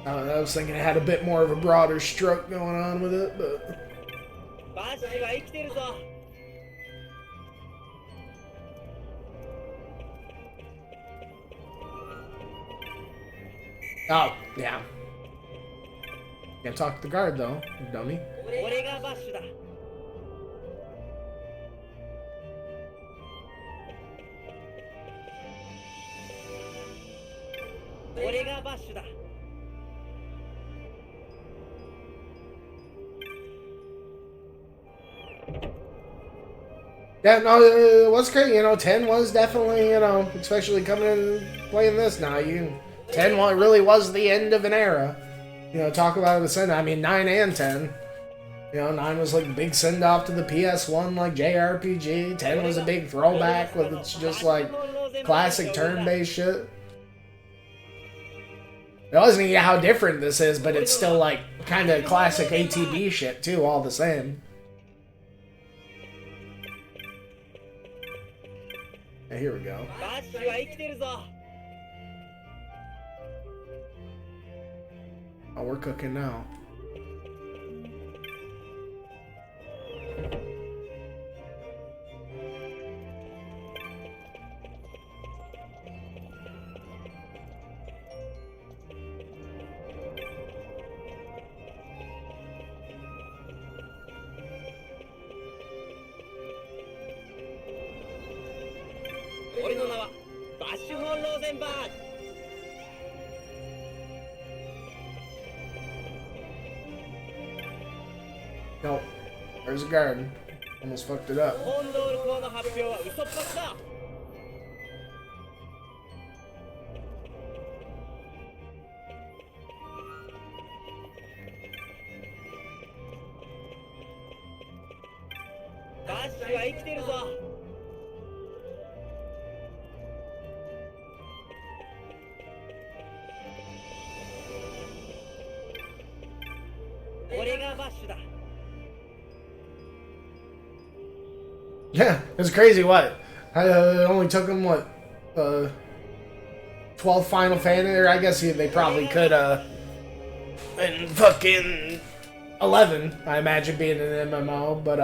I was thinking it had a bit more of a broader stroke going on with it, but バッシュは生きてるぞ。 oh yeah. Can't talk to the guard though, you dummy. 俺がバッシュだ。 俺がバッシュだ。 Yeah, no, it was great. You know, 10 was definitely, you know, especially coming in and playing this now. 10 really was the end of an era. You know, talk about the send. I mean, 9 and 10. You know, 9 was like big send off to the PS1, like JRPG. 10 was a big throwback with it's just like classic turn-based shit. It wasn't even how different this is, but it's still like kind of classic ATB shit too, all the same. Yeah, here we go. バッシュは生きてるぞ。 Oh, we're cooking now.俺の名はバッシュ・フォン・ローゼンバーグ。 Nope. There's a guard. Almost fucked it up. オンドール校の発表は嘘っぱちだ。 バッシュは生きてるぞ。 俺がバッシュだ。 Yeah, it's crazy. What? It only took them what? 12 Final Fantasy. Or I guess they probably could. And fucking 11, I imagine being an MMO. But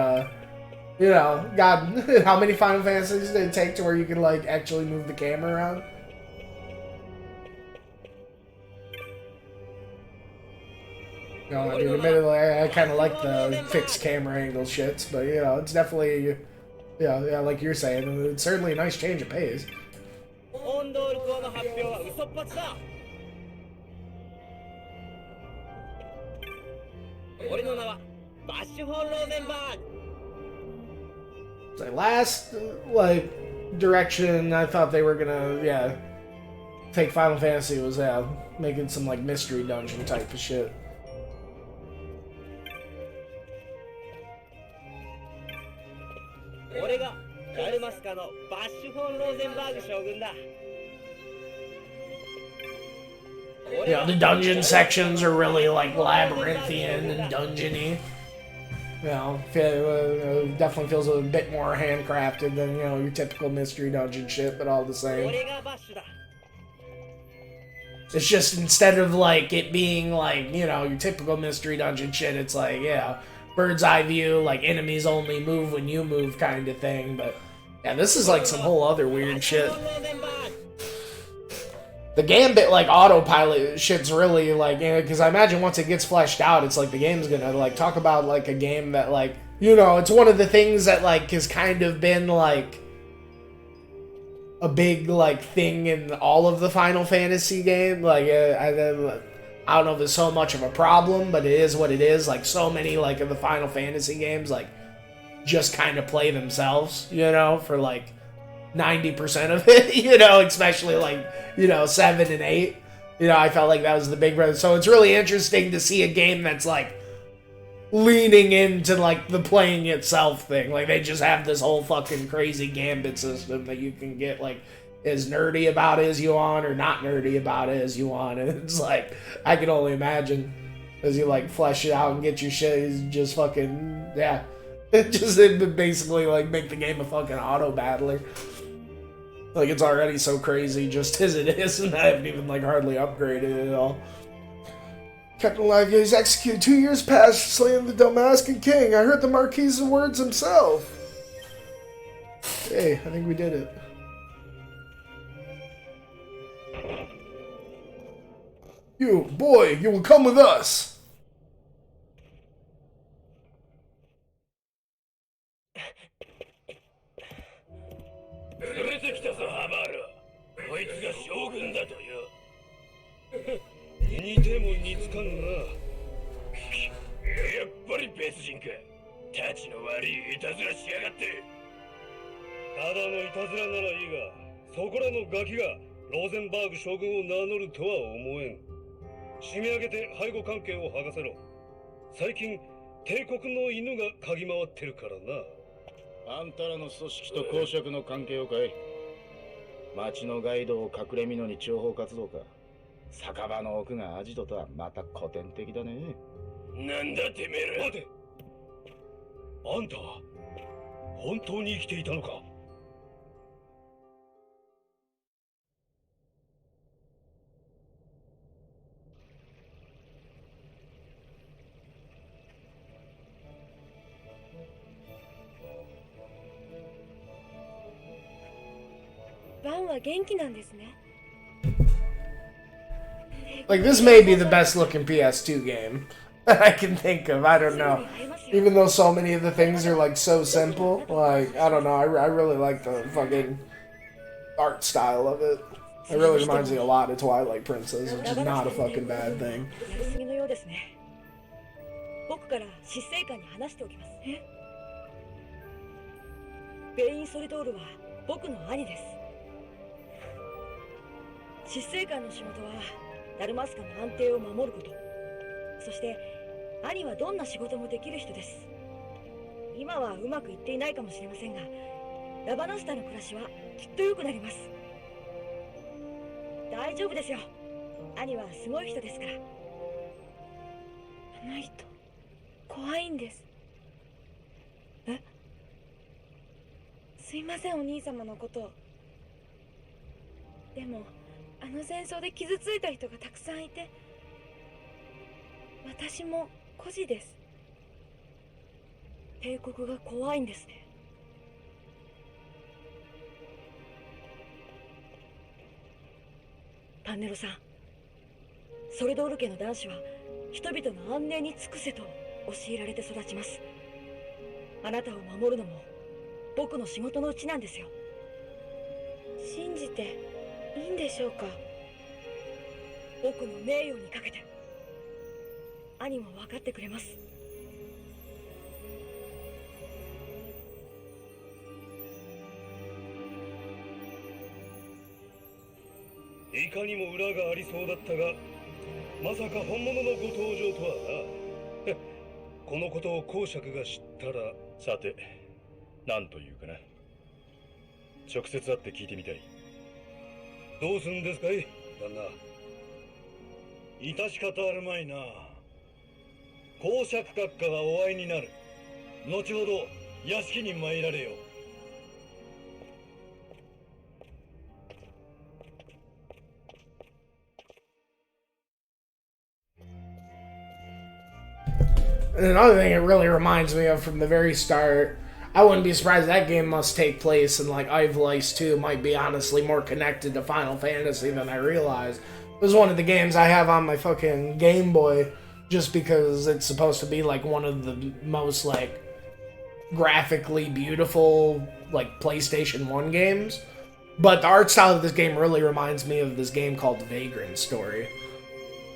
you know, God, how many Final Fantasies did it take to where you could like actually move the camera around? You know, I mean, admittedly, I kind of like the fixed camera angle shits, but you know, it's definitely. Yeah, like you're saying, it's certainly a nice change of pace. オンドール校の発表は嘘っぱちだ。俺の名はバッシュ・フォン・ローゼンバーグ。 The last, like, direction I thought they were gonna, yeah, take Final Fantasy was, yeah, making some, like, mystery dungeon type of shit. 俺がダルマスカのバッシュ・フォン・ローゼンバーグ将軍だ。 You know, the dungeon sections are really, like, labyrinthian and dungeony. You know, definitely feels a bit more handcrafted than, you know, your typical mystery dungeon shit, but all the same. 俺がバッシュだ。It's just instead of like it being like, you know, your typical mystery dungeon shit, it's like, yeah, bird's eye view, like enemies only move when you move kind of thing. But yeah, this is like some whole other weird shit. The Gambit, like, autopilot shit's really, like, because I imagine once it gets fleshed out, it's like the game's gonna, like, talk about, like, a game that, like, you know, it's one of the things that, like, has kind of been, like, a big, like, thing in all of the Final Fantasy game. Like, I don't know if there's so much of a problem, but it is what it is. Like, so many, like, of the Final Fantasy games, like, just kind of play themselves, you know, for, like, 90% of it, you know, especially like, you know, 7 and 8. You know, I felt like that was the big brother. So it's really interesting to see a game that's like leaning into like the playing itself thing. Like they just have this whole fucking crazy Gambit system that you can get like as nerdy about it as you want or not nerdy about it as you want. And it's like, I can only imagine as you like flesh it out and get your shit, it's just fucking, yeah. It just basically like make the game a fucking auto battler. Like, it's already so crazy just as it is, and I haven't even, like, hardly upgraded it at all. Captain Live, he's executed 2 years past slaying the Damascan king. I heard the Marquis's words himself. Hey, I think we did it. You, boy, you will come with us.あんたらの組織と公爵の関係をかい。町のガイドを隠れ蓑に諜報活動か。酒場の奥がアジトとはまた古典的だね。なんだてめえら。待て。あんた本当に生きていたのか。バンは元気なんですね。 Like, this may be the best looking PS2 game that I can think of. I don't know. Even though so many of the things are, like, so simple. Like, I don't know. I really like the fucking art style of it. It really reminds me a lot of Twilight Princess, which is not a fucking bad thing. 僕から執政官に話しておきます。ベイン・ソリドールは僕の兄です。執政官の仕事はダルマスカの安定を守ること。そして兄はどんな仕事もできる人です。今はうまくいっていないかもしれませんが、ラバナスタの暮らしはきっと良くなります。大丈夫ですよ。兄はすごい人ですから。あの人怖いんです。え？すいません、お兄様のこと。でもあの戦争で傷ついた人がたくさんいて、私も孤児です。帝国が怖いんですね。パンネロさん、ソレドール家の男子は人々の安寧に尽くせと教えられて育ちます。あなたを守るのも僕の仕事のうちなんですよ。信じていいんでしょうか。僕の名誉にかけて。兄も分かってくれます。いかにも裏がありそうだったが、まさか本物のご登場とはな。このことを公爵が知ったら。さて、何というかな。直接会って聞いてみたい。どうすんですかい、旦那。致し方あるまいな。公爵閣下がお会いになる。後ほど屋敷に参られよ。And another thing it really reminds me of from the very start, I wouldn't be surprised that game must take place in like Ivalice 2, might be honestly more connected to Final Fantasy than I realized. It was one of the games I have on my fucking Game Boy, just because it's supposed to be like one of the most like graphically beautiful like PlayStation 1 games. But the art style of this game really reminds me of this game called Vagrant Story.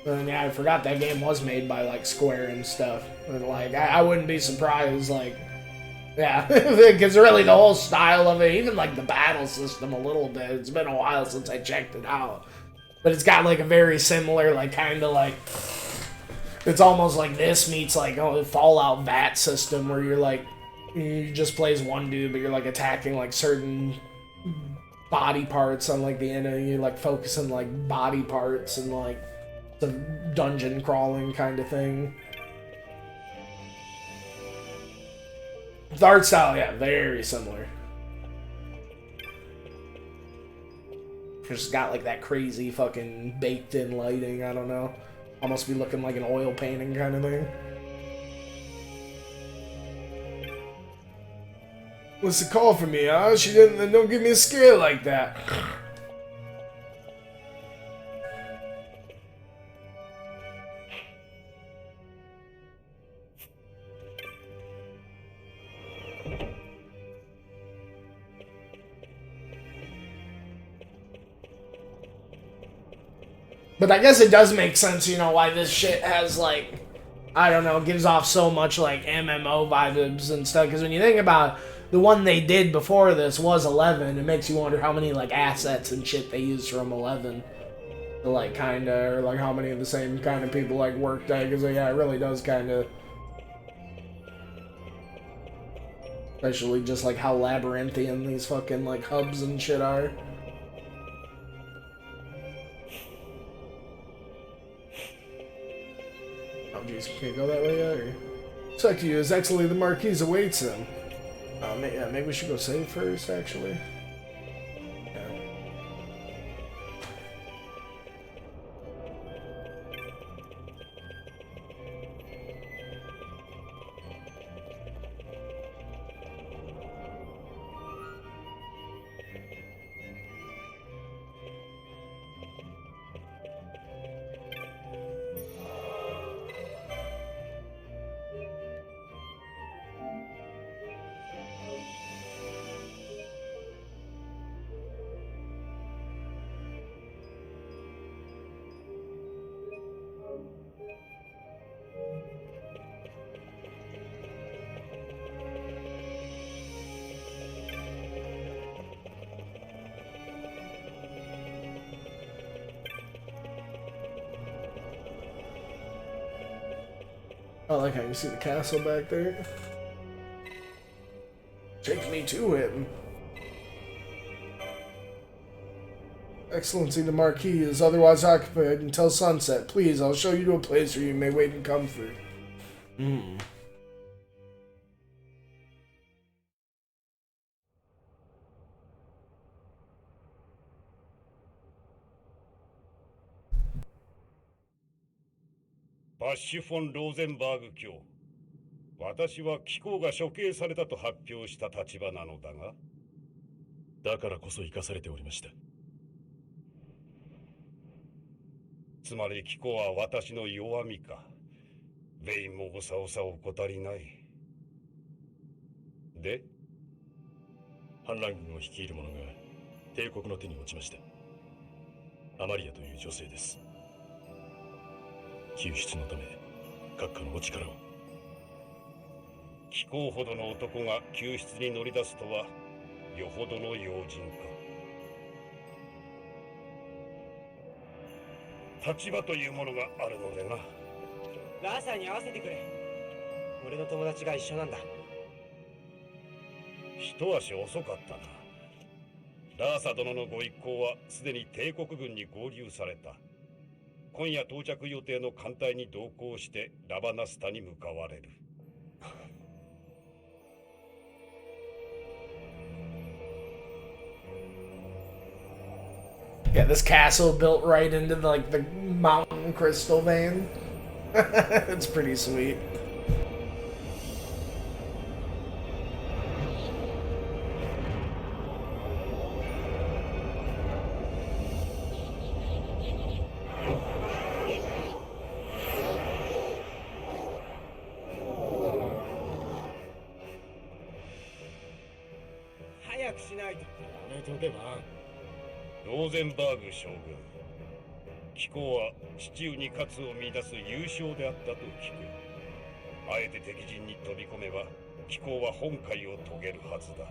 And yeah, I forgot that game was made by like Square and stuff. And like, I wouldn't be surprised, like, yeah, because really the whole style of it, even like the battle system a little bit, it's been a while since I checked it out. But it's got like a very similar, like, kind of like, it's almost like this meets like a Fallout VAT system where you're like, you just play as one dude, but you're like attacking like certain body parts on like the enemy. You like focus on like body parts and like the dungeon crawling kind of thing. The art style, yeah, very similar. Just got like that crazy fucking baked in lighting, I don't know. Almost be looking like an oil painting kind of thing. What's the call for me, huh? She didn't, don't give me a scare like that. But I guess it does make sense, you know, why this shit has, like, I don't know, gives off so much, like, MMO vibes and stuff. Because when you think about it, the one they did before this was 11. It makes you wonder how many, like, assets and shit they used from 11. To, like, kind of, or, like, how many of the same kind of people, like, worked at. Because, yeah, it really does kind of... Especially just, like, how labyrinthian these fucking, like, hubs and shit are. Oh, jeez, can't go that way yet, or... It's up to you, as excellently the Marquise awaits him. Yeah, maybe we should go save first, actually. Yeah. I like how you see the castle back there. Take me to him. Excellency, the Marquis is otherwise occupied until sunset. Please, I'll show you to a place where you may wait in comfort.バッシュ・フォン・ローゼンバーグ卿、私は貴公が処刑されたと発表した立場なのだが、だからこそ生かされておりました。つまり貴公は私の弱みか。ベインもおさおさ怠りない。で、反乱軍を率いる者が帝国の手に落ちました。アマリアという女性です。救出のため閣下のお力を。貴公ほどの男が救出に乗り出すとはよほどの用心か。立場というものがあるのでな。ラーサーに会わせてくれ。俺の友達が一緒なんだ。一足遅かったな。ラーサ殿のご一行はすでに帝国軍に合流された。今夜到着予定の艦隊に同行してラバナスタに向かわれる。Yeah, this castle built right into the, like the mountain crystal vein. It's pretty sweet. ておけば。ローゼンバーグ将軍、貴公は地中に勝つを見出す優勝であったと聞く。あえて敵陣に飛び込めば貴公は本懐を遂げるはずだ。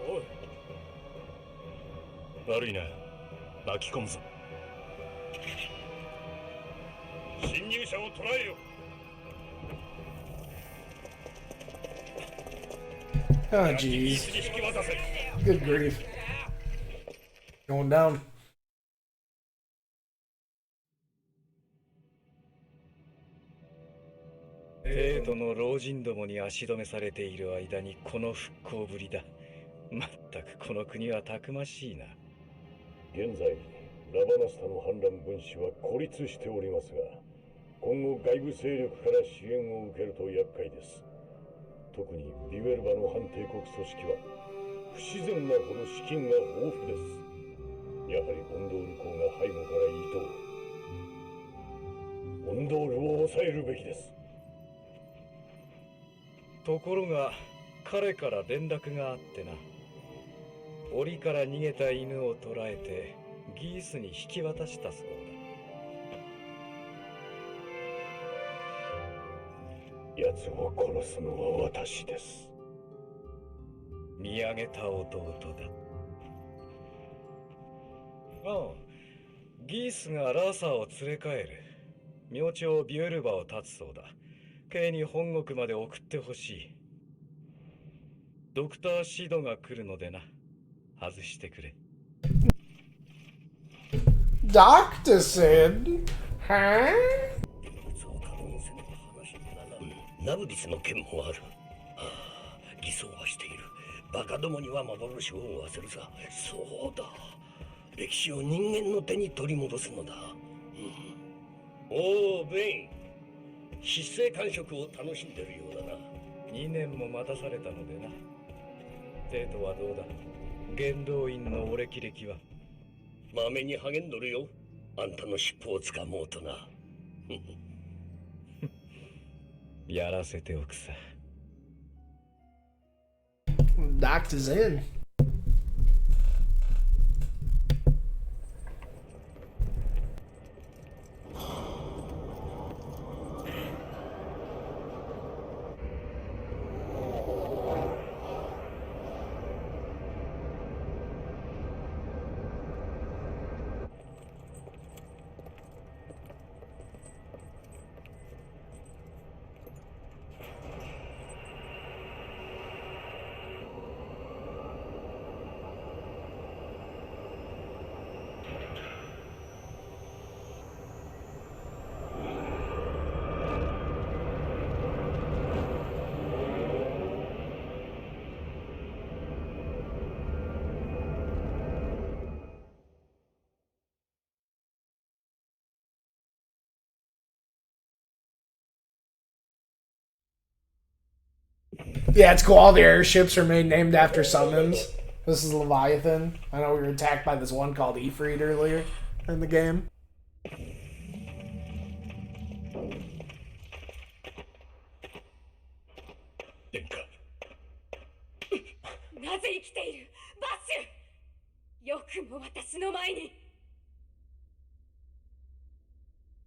おい、悪いな、巻き込むぞ。侵入者を捕らえよ。Oh, jeez. Good grief. Going down. 帝都の老人どもに足止めされている間にこの復興ぶりだ。まったくこの国はたくましいな。現在ラバナスタの反乱分子は孤立しておりますが、今後外部勢力から支援を受けると厄介です。特にビュエルバの反帝国組織は不自然なほど資金が豊富です。やはりオンドール公が背後から意図を。オンドールを抑えるべきです。ところが彼から連絡があってな。檻から逃げた犬を捕らえてギースに引き渡したそうだ。奴を殺すのは私です。見上げた弟だ。ああ、ギースがラーサーを連れ帰る。明朝ビュエルバを立つそうだ。K に本国まで送ってほしい。ドクターシドが来るのでな。外してくれ。Doctor said, huh? ナブディスの剣もある。偽装はしている。バカどもには幻を追わせるさ。そうだ。歴史を人間の手に取り戻すのだ。おお、ベイン。失勢感触を楽しんでるようだな。2年も待たされたのでな。帝都はどうだ。元老院のお歴歴は。まめに励んどるよ。あんたの尻尾をつかもうとな。やらせておくさ。Doctor's in. Yeah, it's cool. All the airships are named after summons. This is Leviathan. I know we were attacked by this one called Ifrit earlier in the game. なぜ生きているバッシュ。よくも私の前に。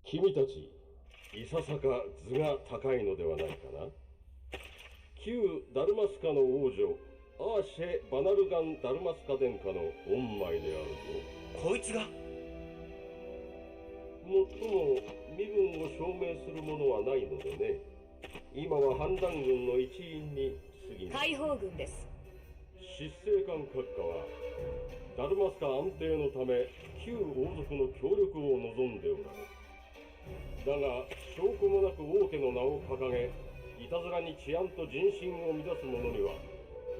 君たち、いささか図が高いのではないかな。旧ダルマスカの王女、アーシェ・バナルガン・ダルマスカ殿下の御前であるぞ。こいつがもっとも身分を証明するものはないのでね。今は反乱軍の一員に過ぎない。解放軍です。執政官閣下はダルマスカ安定のため旧王族の協力を望んでおられる。だが証拠もなく王家の名を掲げ、いたずらに治安と人心を乱す者には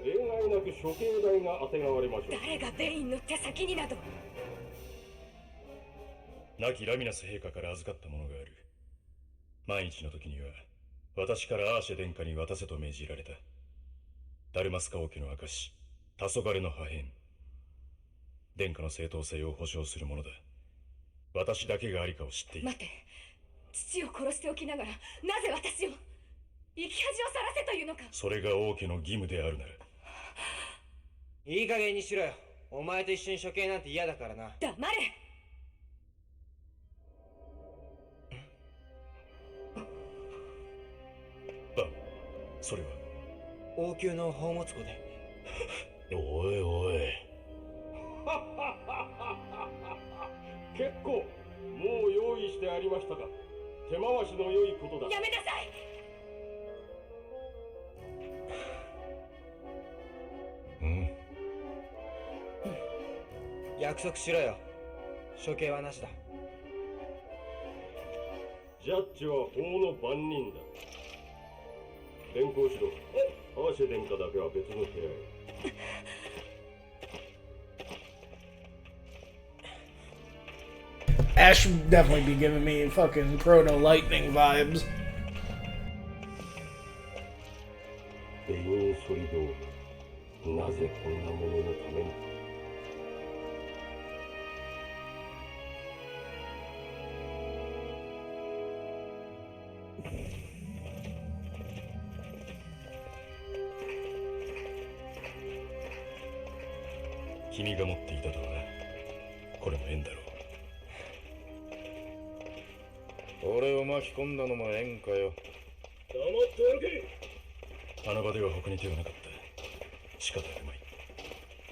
例外なく処刑代があてがわれましょう。誰がベインの手先になど。亡きラミナス陛下から預かったものがある。万一の時には私からアーシェ殿下に渡せと命じられた。ダルマスカ王家の証、黄昏の破片。殿下の正当性を保証するものだ。私だけがありかを知っている。待て、父を殺しておきながらなぜ私を。生き恥をさらせというのか。それが王家の義務であるなら。いい加減にしろよ。お前と一緒に処刑なんて嫌だからな。黙れ。バン、それは。王宮の宝物庫で。おいおい。結構もう用意してありましたか。手回しの良いことだ。やめなさい。うん。約束しろよ。処刑はなしだ。ジャッジは法の番人だ。連行しろ。アーシェ殿下だけは別の部屋へ。Ash would definitely be giving me fucking Proto Lightning vibes. ベインソリド、なぜこんなもののために。君が持っていたとはな。これも縁だろう。俺を巻き込んだのも縁かよ。黙って歩け。あの場では他に手がなかった。仕方がない。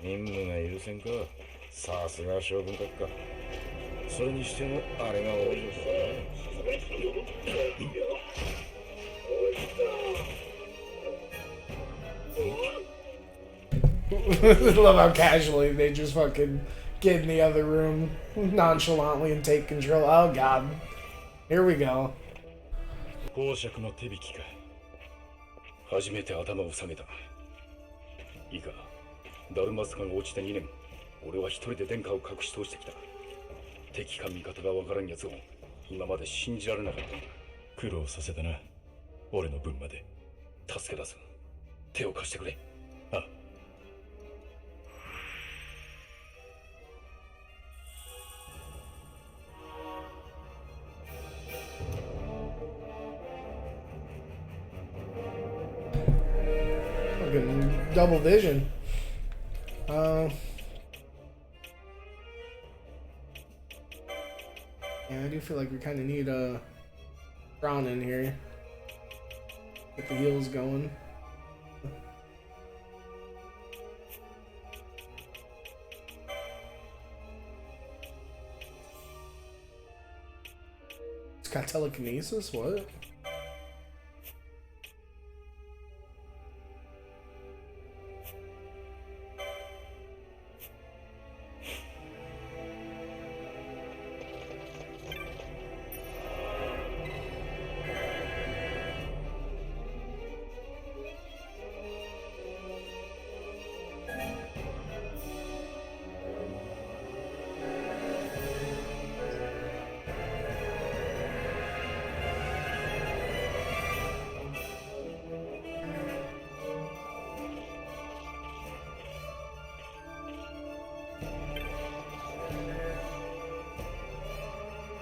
任務が許せんか。さすが将軍閣下。それにしてもあれが多いのさ。Love how casually they just fucking get in the other room nonchalantly and take control. Oh god. Here we go. 公爵の手引きか。初めて頭を下げた。いいか、ダルマスカが落ちて2年、俺は一人で殿下を隠し通してきた。敵か味方がわからん奴を今まで信じられなかった。苦労させたな。俺の分まで。助け出す。手を貸してくれ。ああ。Double vision. Yeah, I do feel like we kind of need a Braun in here. Get the heels going. It's got telekinesis? What?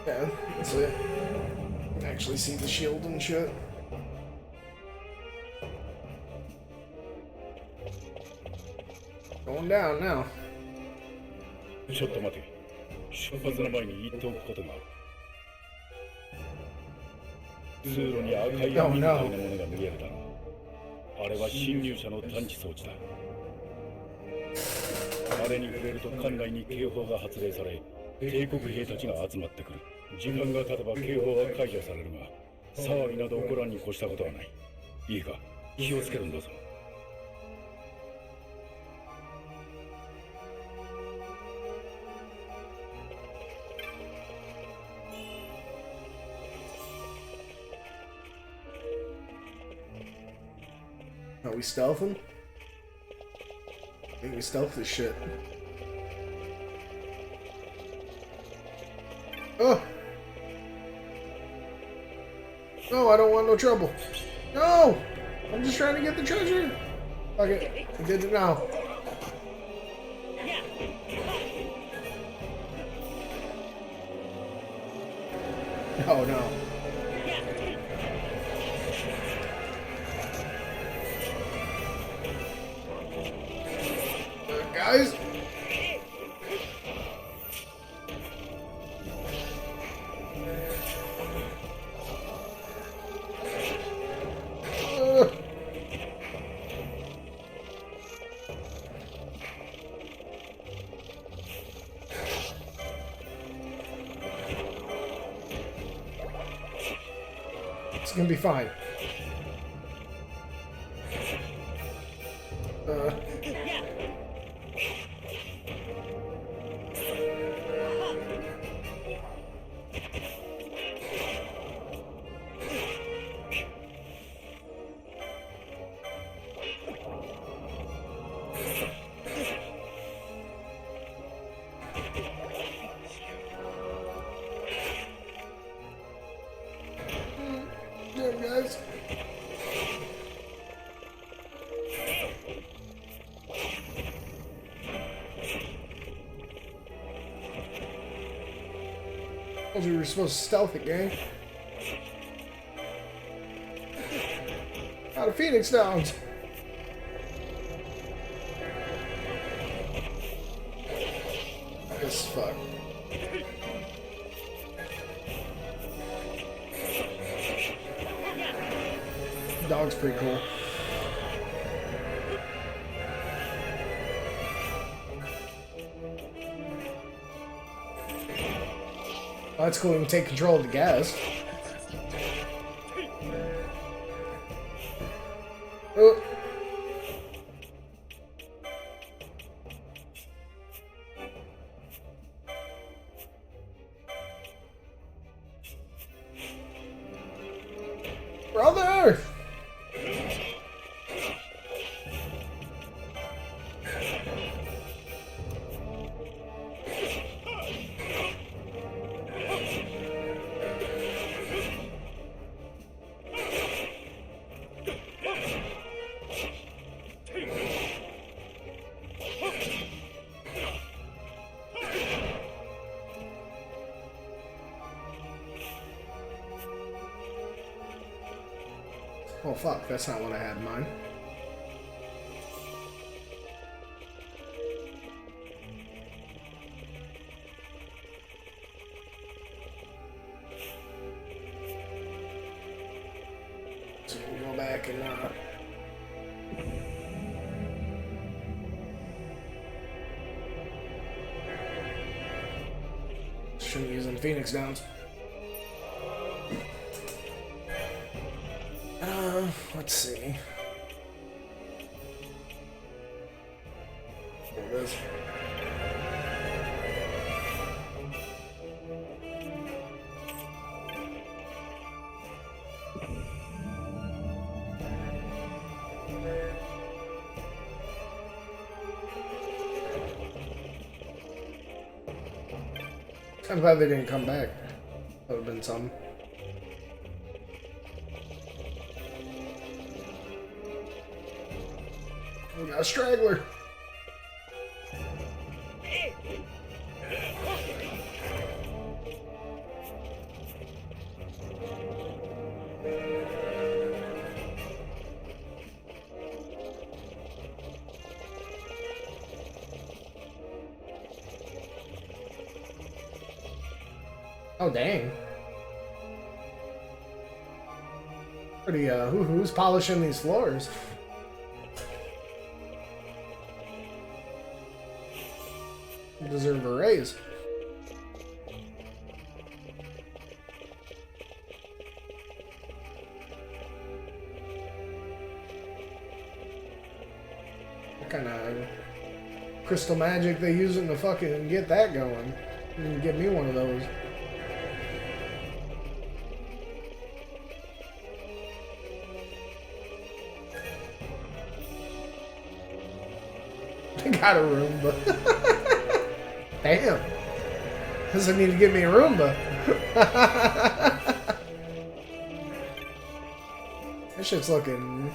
Yeah, that's it. You can actually see the shield and shit. Going down now. ちょっと待て。出発の前に言っておくことがある。通路に赤い網みたいなものが見えるだろう。あれは侵入者の探知装置だ。あれに触れると館内に警報が発令され、帝国兵たちが集まってくる。時間が経てば警報は解除されるが、騒ぎなど起こらんに越したことはない。いいか、気をつけるんだぞ。Are we stealthing? I think we stealth this shit. Oh! No, I don't want no trouble. No! I'm just trying to get the treasure. Okay, I did it now. Oh no. guys. It's gonna be fine. Damn, guys. Told you we were supposed to stealth it, gang. Out of Phoenix Downs. As fuck. Dog's pretty cool. Oh, that's cool. We can take control of the gas. Oh. Brother! Oh fuck, that's not what I had in mind. So we'll go back and shouldn't use them Phoenix Downs. Let's see. There it is. I'm glad they didn't come back. That would have been something. We got a straggler. Oh dang. Pretty who's polishing these floors? Deserve a raise. What kind of crystal magic they using to fucking get that going? You can get me one of those. I got a Roomba. Damn. Doesn't need to give me a Roomba. That shit's looking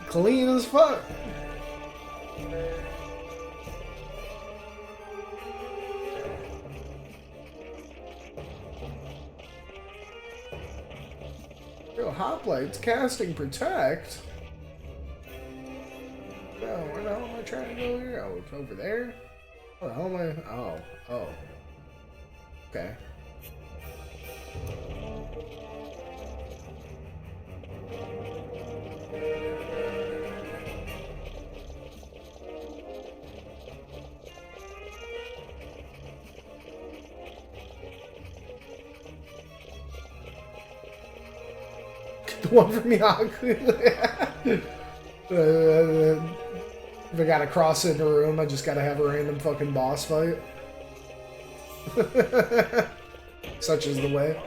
clean as fuck. Real hoplites, casting protect. No, where the hell am I trying trying to go here? Oh, it's over there? What the hell am I? Oh, oh. Okay. The one from Yaku. If I gotta cross into a room, I just gotta have a random fucking boss fight. Such is the way.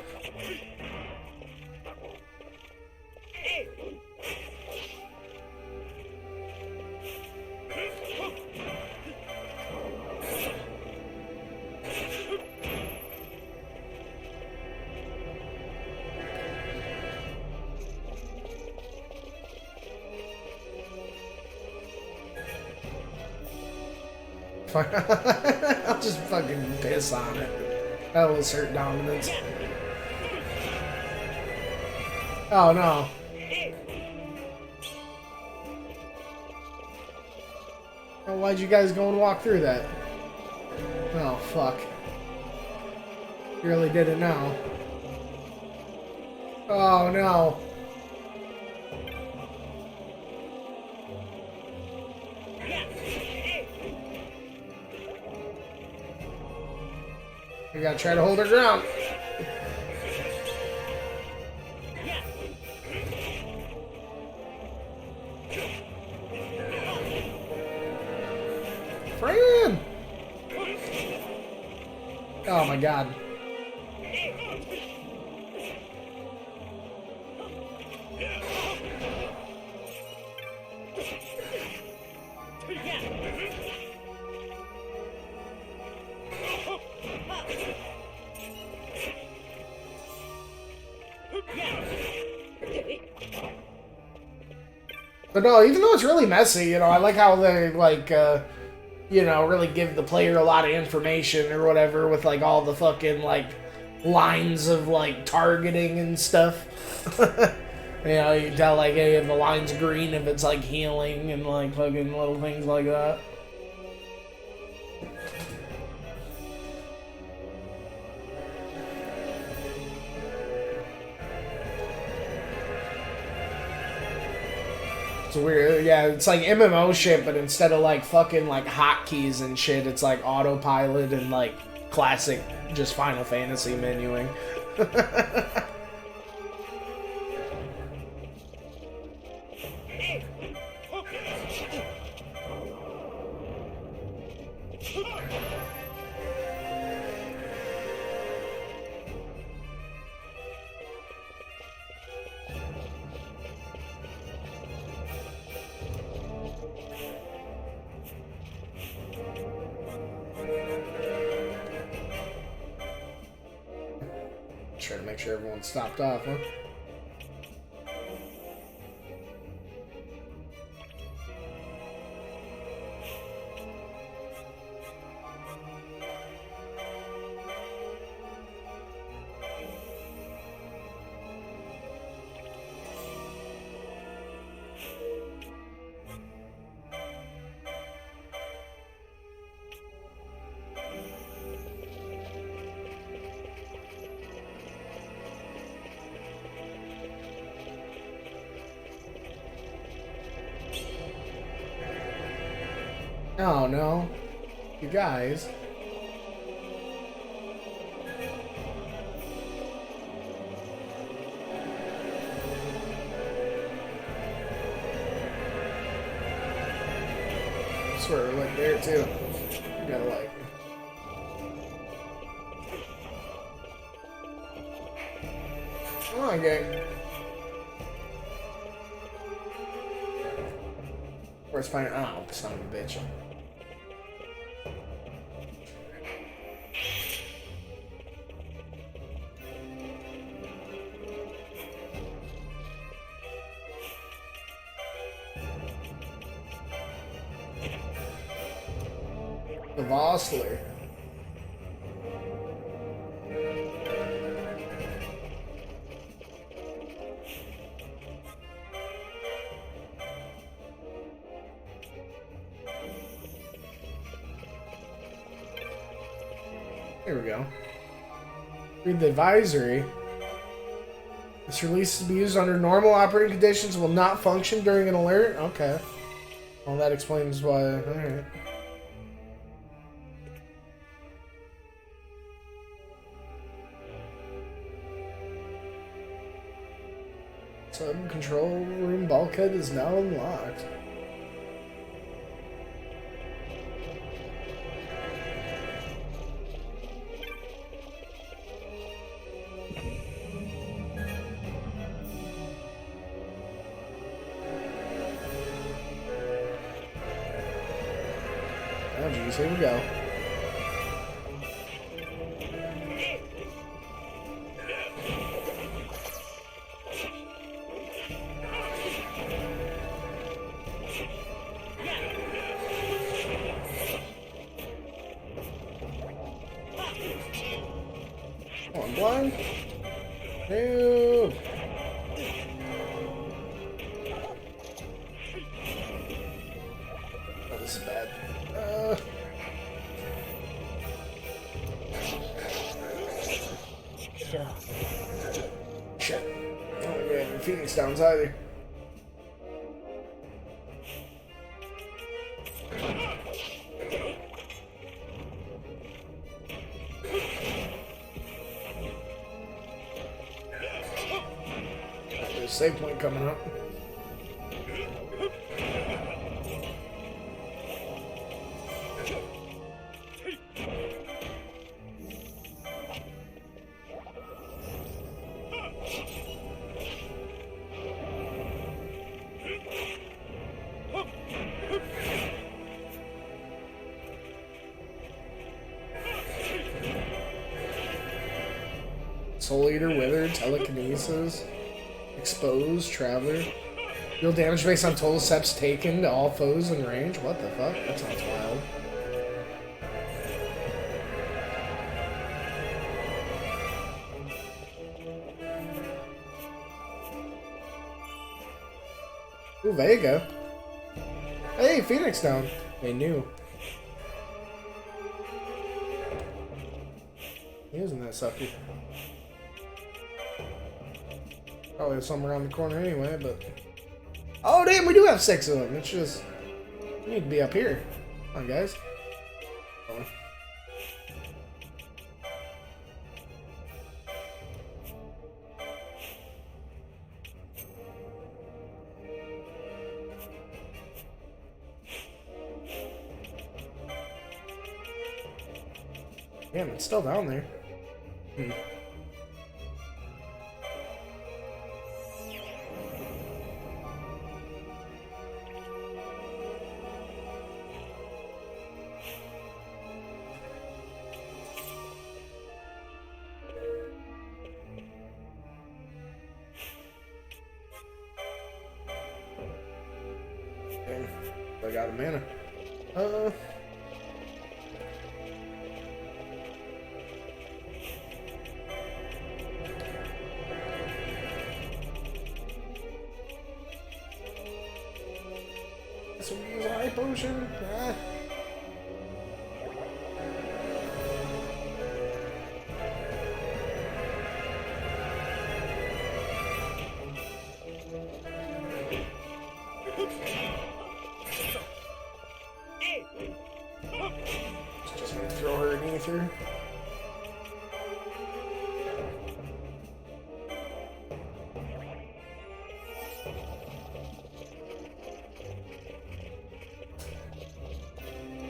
I'll just fucking piss on it. That will assert dominance. Oh no. Oh, why'd you guys go and walk through that? Oh fuck. You really did it now. Oh no. We gotta try to hold her ground. Fran! Oh my god. But no, even though it's really messy, you know, I like how they, like, you know, really give the player a lot of information or whatever with, like, all the fucking, like, lines of, like, targeting and stuff. You know, you can tell, like, hey, if the line's green, if it's, like, healing and, like, fucking little things like that. It's weird, yeah, it's like MMO shit, but instead of like fucking like hotkeys and shit, it's like autopilot and like classic just Final Fantasy menuing. Try to make sure everyone's stopped off, huh? Oh no. You guys. I swear we're like there too. You gotta like. Come on, gang. Where's finding? Oh, son of a bitch. The Vossler. Here we go. Read the advisory. This release is to be used under normal operating conditions, will not function during an alert. Okay. Well, that explains why. Alright. Sub control room bulkhead is now unlocked. Oh geez, here we go. Come on, blind. Move. Oh, this is bad. Shit. I don't really have any Phoenix Downs either. There's a save point coming up. Soul Eater, Wither, Telekinesis, Exposed, Traveler. Deal damage based on total steps taken to all foes in range. What the fuck? That sounds wild. Ooh, Vega. Hey, Phoenix down. They knew. He isn't that sucky. Probably somewhere around the corner anyway, but... Oh, damn, we do have 6 of them. It's just... We need to be up here. Come on, guys. Oh. Damn, it's still down there. Damn, I got a mana. So we use a high potion. Ah. Just gonna throw her in ether.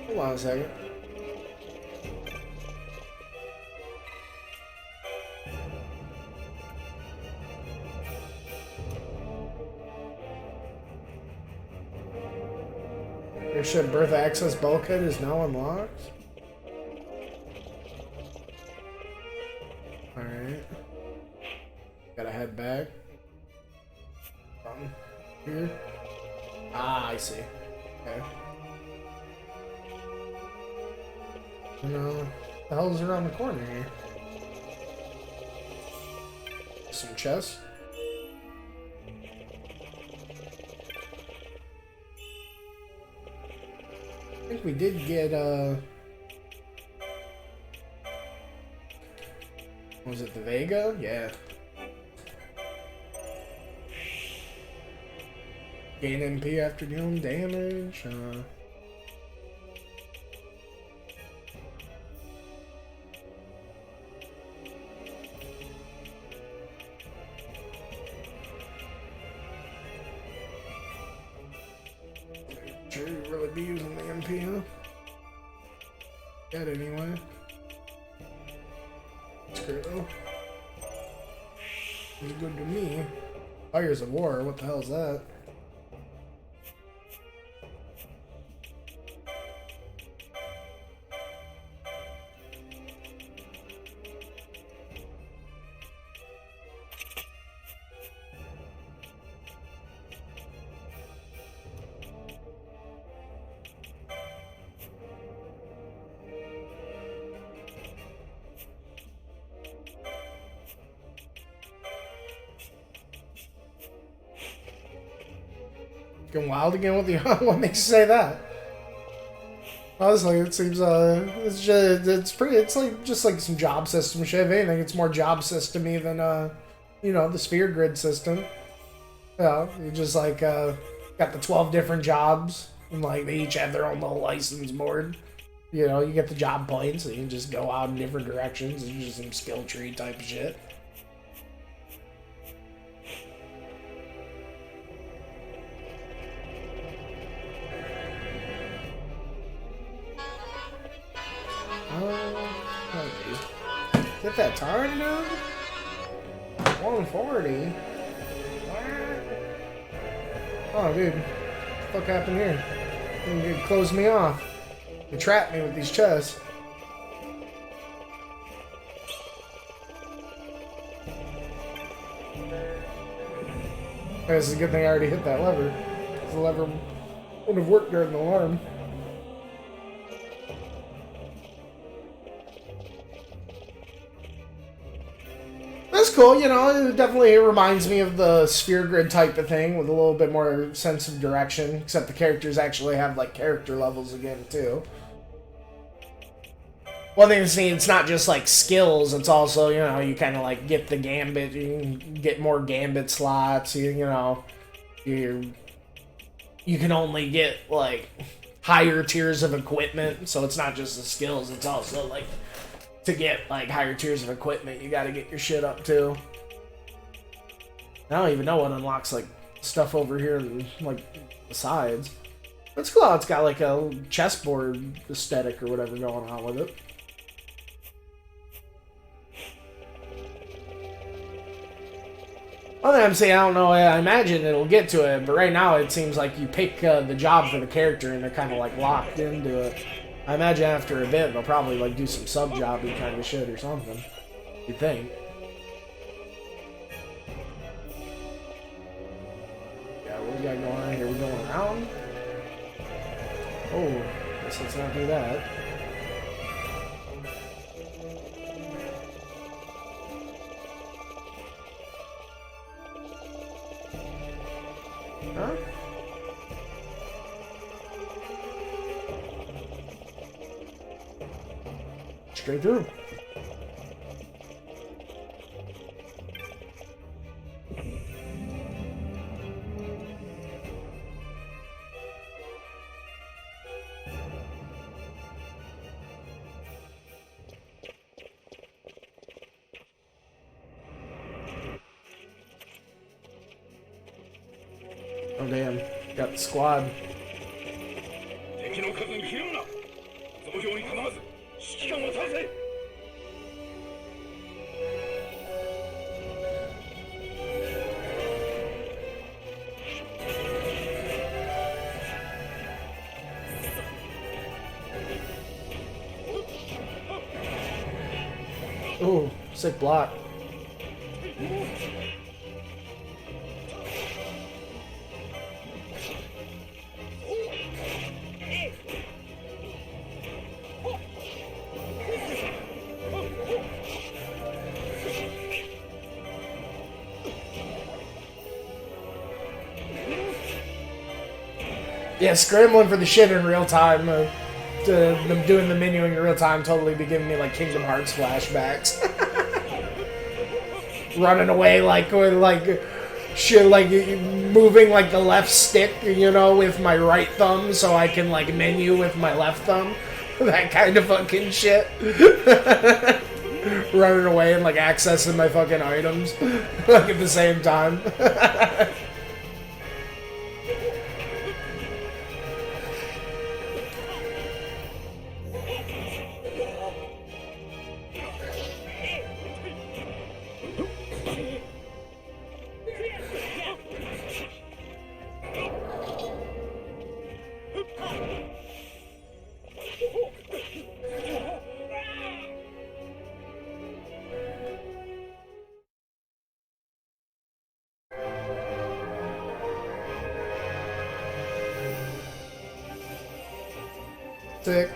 Hold on a second. Airship berth access bulkhead is now unlocked. Alright. Gotta head back. Here. Ah, I see. Okay. What the hell is around the corner here? Some chests. I think we did get Was it the Vega? Yeah. Gain MP after dealing damage. Sure you really be using the MP, huh? Good anyway. It's great though. It's good to me. Fires of War, what the hell is that? Going wild again with the what makes you say that? Honestly, it seems it's like just like some job system shit. If anything, it's more job systemy than you know, the sphere grid system. Yeah, you just like got the 12 different jobs and like they each have their own little license board. You know, you get the job points and you can just go out in different directions. It's just some skill tree type of shit. Get that time done? 140. Oh, dude. What the fuck happened here? You closed me off. You trapped me with these chests. I guess it's a good thing I already hit that lever. The lever wouldn't have worked during the alarm. That's cool, you know, it definitely reminds me of the sphere grid type of thing with a little bit more sense of direction, except the characters actually have, like, character levels again, too. One thing to see, it's not just, like, skills, it's also, you know, you kind of, like, get the gambit, you can get more gambit slots, you know, you can only get, like, higher tiers of equipment, so it's not just the skills, it's also, like, to get, like, higher tiers of equipment, you gotta get your shit up, too. I don't even know what unlocks, like, stuff over here, like, the sides. That's cool, it's got, like, a chessboard aesthetic or whatever going on with it. Well, I'm saying, I don't know, I imagine it'll get to it, but right now it seems like you pick the job for the character and they're kind of, like, locked into it. I imagine after a bit, they'll probably, like, do some sub-jobby kind of shit or something. You'd think. Yeah, what we got going on here? We're going around? Oh, guess let's not do that. Huh? Straight through. Oh damn, got the squad. Ooh, sick block. Yeah, scrambling for the shit in real time. Them doing the menu in real time totally be giving me like Kingdom Hearts flashbacks. running away like with like shit, like moving like the left stick, you know, with my right thumb so I can like menu with my left thumb. That kind of fucking shit. Running away and like accessing my fucking items like at the same time. Sick.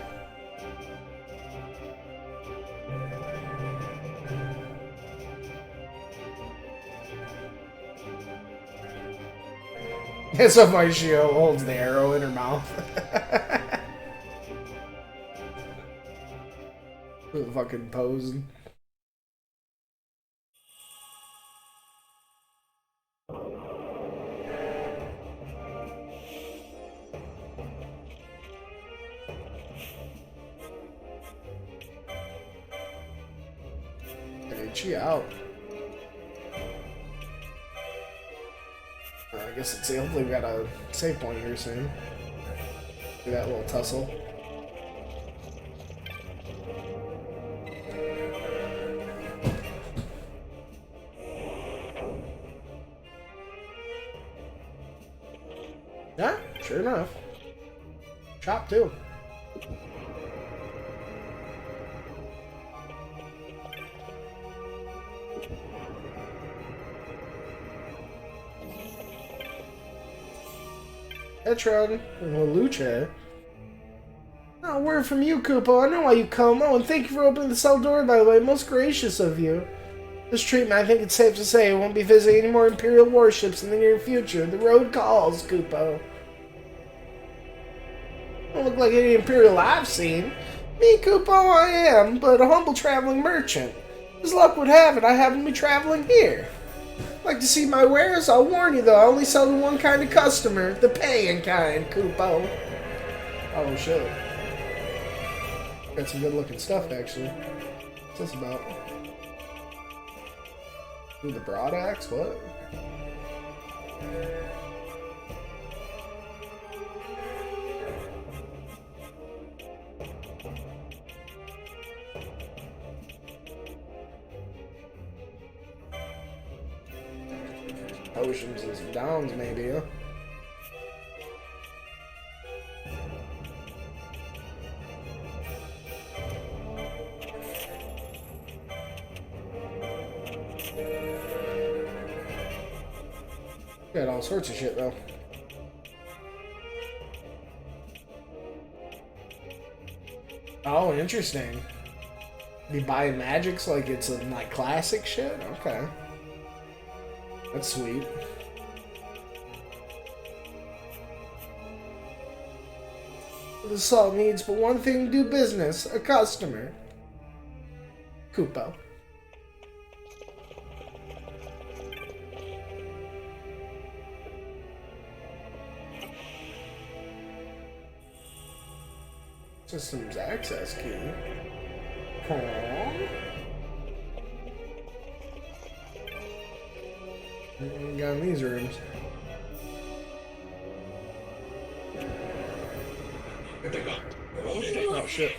So my Shio holds the arrow in her mouth. Fucking posing. Hey, she out. I guess let's see. Hopefully, we got a save point here soon. Do that little tussle. Yeah, sure enough. Chop too. Etron, Lucha. Oh, word from you, Koopo. I know why you come. Oh, and thank you for opening the cell door, by the way. Most gracious of you. This treatment, I think it's safe to say, won't be visiting any more Imperial warships in the near future. The road calls, Koopo. Don't look like any Imperial I've seen. Me, Koopo, I am, but a humble traveling merchant. As luck would have it, I happen to be traveling here. Like to see my wares? I'll warn you though, I only sell to one kind of customer, the paying kind, Koopo. Oh shit. Got some good looking stuff actually. What's this about? Ooh, the broad axe? What? Potions and some downs, maybe, huh? Got all sorts of shit, though. Oh, interesting. Be buying magics like it's like classic shit? Okay. That's sweet. The salt needs but one thing to do business, a customer. Koopo. Systems access key. Aww. Got in these rooms. Oh shit.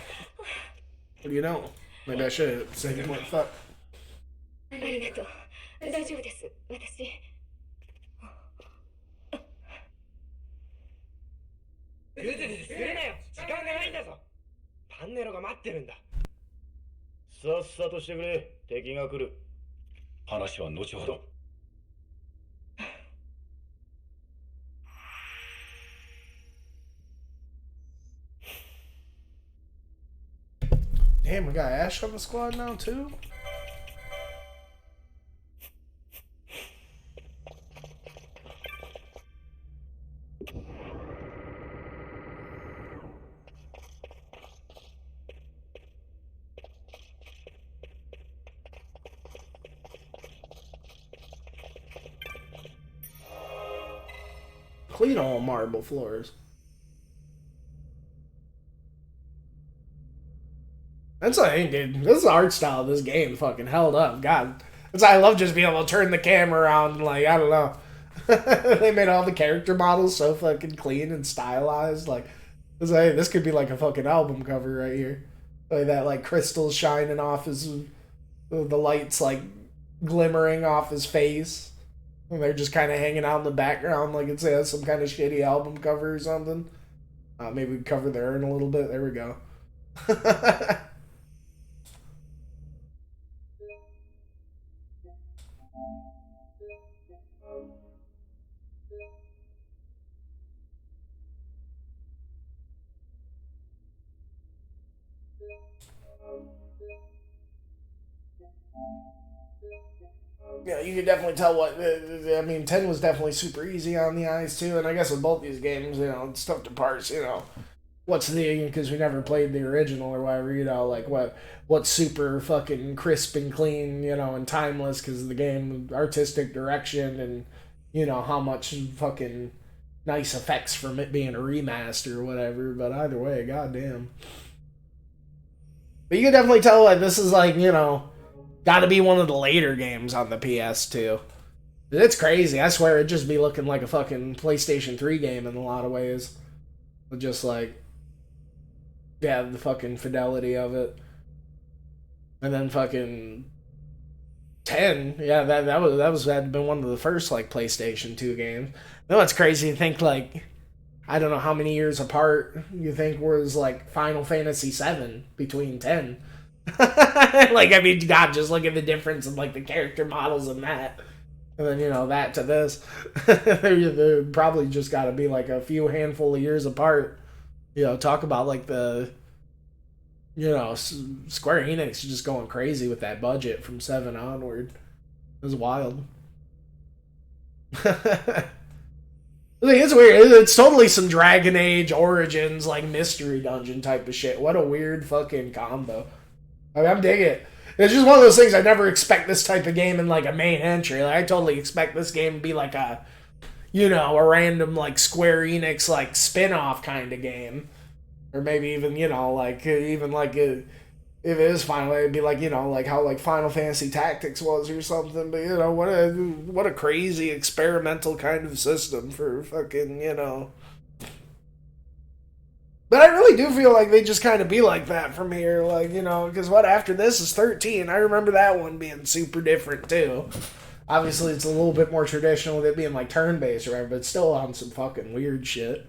What do you know? Maybe I should say you what fuck. ありがとう。大丈夫です。私。ぐずぐずするなよ。時間がないんだぞ。パンネロが待ってるんだ。さっさとしてくれ。敵が来る。話は後ほど。Damn, we got Ash on the squad now too? Clean all marble floors. That's what I think, dude. This is the art style of this game fucking held up. God. That's why I love just being able to turn the camera around and, like, I don't know. They made all the character models so fucking clean and stylized. Like, it's like, this could be like a fucking album cover right here. Like that, like, crystals shining off his... The lights, like, glimmering off his face. And they're just kind of hanging out in the background like it's some kind of shitty album cover or something. Maybe we can cover the urn a little bit. There we go. Yeah, you could definitely tell what... I mean, 10 was definitely super easy on the eyes, too. And I guess with both these games, you know, it's tough to parse, you know, what's the... Because we never played the original or whatever, you know, like, what's super fucking crisp and clean, you know, and timeless because of the game, artistic direction, and, you know, how much fucking nice effects from it being a remaster or whatever. But either way, goddamn. But you can definitely tell, like, this is, like, you know... Gotta be one of the later games on the PS2. It's crazy. I swear it'd just be looking like a fucking PlayStation 3 game in a lot of ways. With just like... Yeah, the fucking fidelity of it. And then fucking... 10, yeah, that had been one of the first, like, PlayStation 2 games. You know what's crazy? You think, like... I don't know how many years apart you think was, like, Final Fantasy 7 between 10. Like, I mean, God, just look at the difference in, like, the character models and that. And then, you know, that to this. They're probably just got to be, like, a few handful of years apart. You know, talk about, like, the... You know, Square Enix just going crazy with that budget from 7 onward. It was wild. I think it's weird. It's totally some Dragon Age Origins, like, mystery dungeon type of shit. What a weird fucking combo. I mean, I'm digging it. It's just one of those things I never expect this type of game in, like, a main entry. Like, I totally expect this game to be, like, a, you know, a random, like, Square Enix, like, spin-off kind of game. Or maybe even, you know, like, even, like, if it is Final, it'd be, like, you know, like, how, like, Final Fantasy Tactics was or something. But, you know, what a crazy experimental kind of system for fucking, you know... But I really do feel like they just kind of be like that from here, like, you know, because what after this is 13. I remember that one being super different, too. Obviously, it's a little bit more traditional with it being, like, turn-based, right, but it's still on some fucking weird shit.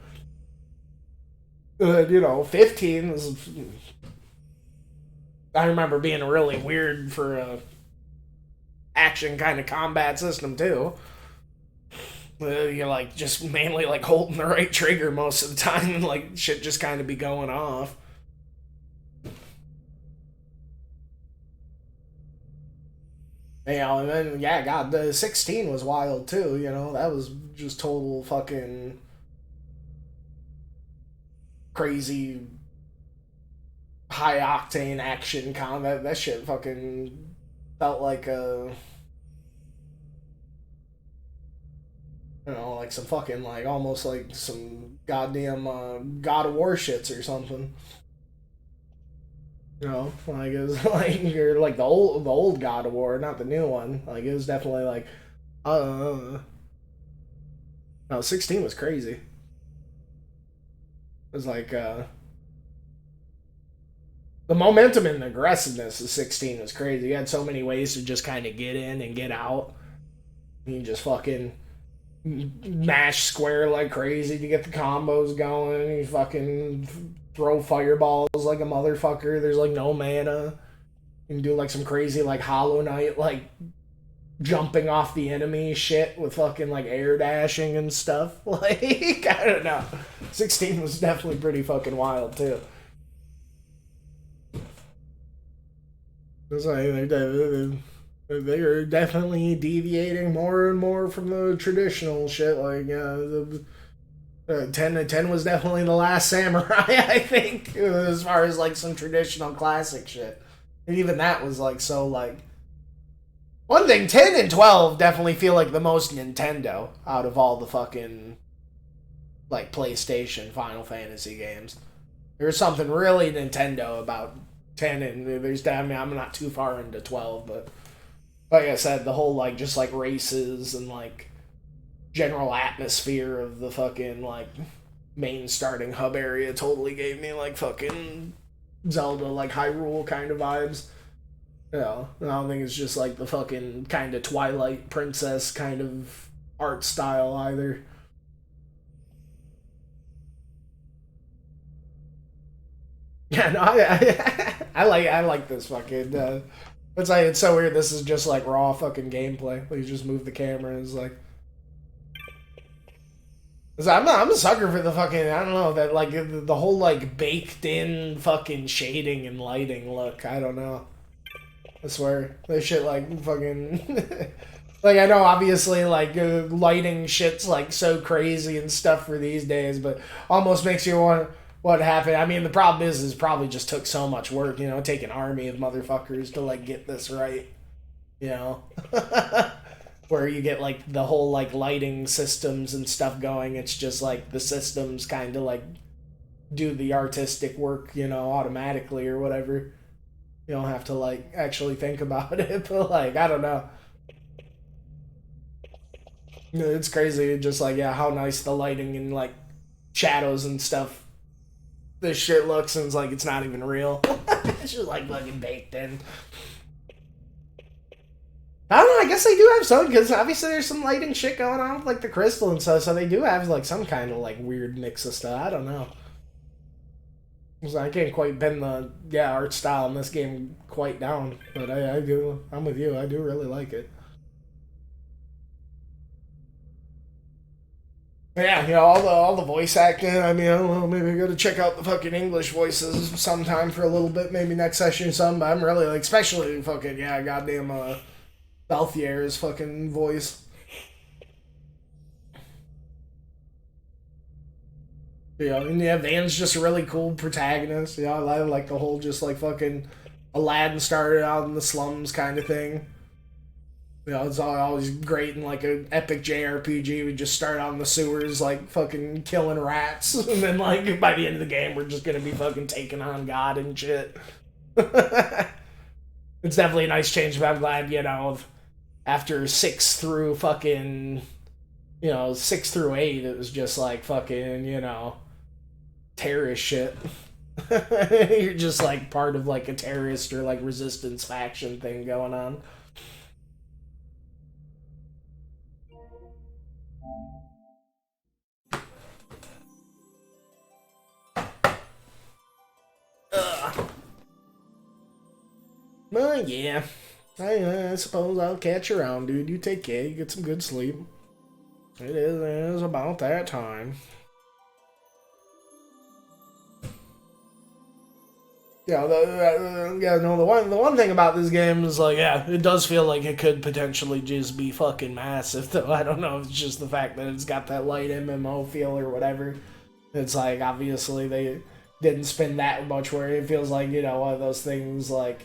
You know, 15 was... I remember being really weird for a action kind of combat system, too. You're, like, just mainly, like, holding the right trigger most of the time and, like, shit just kind of be going off. You know, and then, yeah, God, the 16 was wild, too, you know? That was just total fucking crazy high-octane action combat. That shit fucking felt like a... You know, like some fucking, like, almost like some goddamn God of War shits or something. You know, like, it was like, you're like the old God of War, not the new one. Like, it was definitely like, no, 16 was crazy. It was like, the momentum and aggressiveness of 16 was crazy. You had so many ways to just kind of get in and get out. You can just fucking mash square like crazy to get the combos going. You fucking throw fireballs like a motherfucker. There's like no mana. You can do like some crazy like Hollow Knight like jumping off the enemy shit with fucking like air dashing and stuff. Like, I don't know. 16 was definitely pretty fucking wild too. It's like they're definitely deviating more and more from the traditional shit. Like, 10 was definitely the last samurai, I think, as far as like some traditional classic shit. And even that was like so like... One thing, 10 and 12 definitely feel like the most Nintendo out of all the fucking like PlayStation Final Fantasy games. There's something really Nintendo about 10, and there's, I mean, I'm not too far into 12, but like I said, the whole like just like races and like general atmosphere of the fucking like main starting hub area totally gave me like fucking Zelda, like Hyrule kind of vibes. Yeah, I don't think it's just like the fucking kind of Twilight Princess kind of art style either. Yeah, no, I like this fucking. It's like, it's so weird. This is just like raw fucking gameplay. Like, you just move the camera and it's like. I'm a sucker for the fucking, I don't know, that like the whole like baked in fucking shading and lighting look. I don't know. I swear, this shit like fucking. Like, I know obviously like lighting shit's like so crazy and stuff for these days, but almost makes you want what happened. I mean, the problem is probably just took so much work, you know, take an army of motherfuckers to like get this right, you know. Where you get like the whole like lighting systems and stuff going. It's just like the systems kind of like do the artistic work, you know, automatically or whatever. You don't have to like actually think about it, but like, I don't know. It's crazy, just like, yeah, how nice the lighting and like shadows and stuff this shit looks, and it's like it's not even real. It's just like fucking baked in. I don't know, I guess they do have some, because obviously there's some lighting shit going on with like the crystal and stuff, so they do have like some kind of like weird mix of stuff. I don't know. So I can't quite bend the art style in this game quite down, but I'm with you, I do really like it. Yeah, you know, all the voice acting, I mean, I don't know, maybe I gotta check out the fucking English voices sometime for a little bit, maybe next session or something, but I'm really like, especially fucking, yeah, goddamn, Balthier's fucking voice. Yeah, and yeah, Van's just a really cool protagonist. Yeah, I like the whole just like fucking Aladdin started out in the slums kind of thing. You know, it's always great in like an epic JRPG. We just start out in the sewers like fucking killing rats, and then like by the end of the game we're just gonna be fucking taking on God and shit. It's definitely a nice change, but I'm glad, you know, after 6 through fucking, you know, 6 through 8, it was just like fucking, you know, terrorist shit. You're just like part of like a terrorist or like resistance faction thing going on. Well, yeah. I suppose I'll catch you around, dude. You take care. You get some good sleep. It is about that time. Yeah, the one thing about this game is like, yeah, it does feel like it could potentially just be fucking massive, though. I don't know if it's just the fact that it's got that light MMO feel or whatever. It's like, obviously they didn't spend that much where it feels like, you know, one of those things like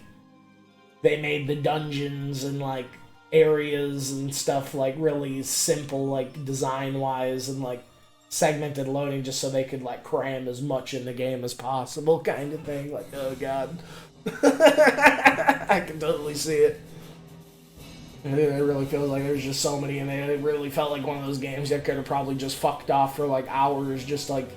they made the dungeons and like areas and stuff like really simple, like design wise, and like segmented loading just so they could like cram as much in the game as possible kind of thing. Like, oh god. I can totally see it. It really feels like there's just so many, and it really felt like one of those games that could have probably just fucked off for like hours just like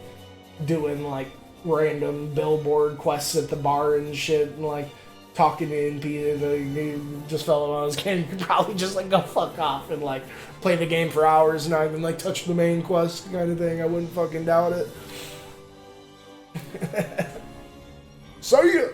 doing like random billboard quests at the bar and shit, and like talking to NPCs. Like, just felt like one of those games you could probably just like go fuck off and like play the game for hours and not even like touch the main quest kind of thing. I wouldn't fucking doubt it. See ya!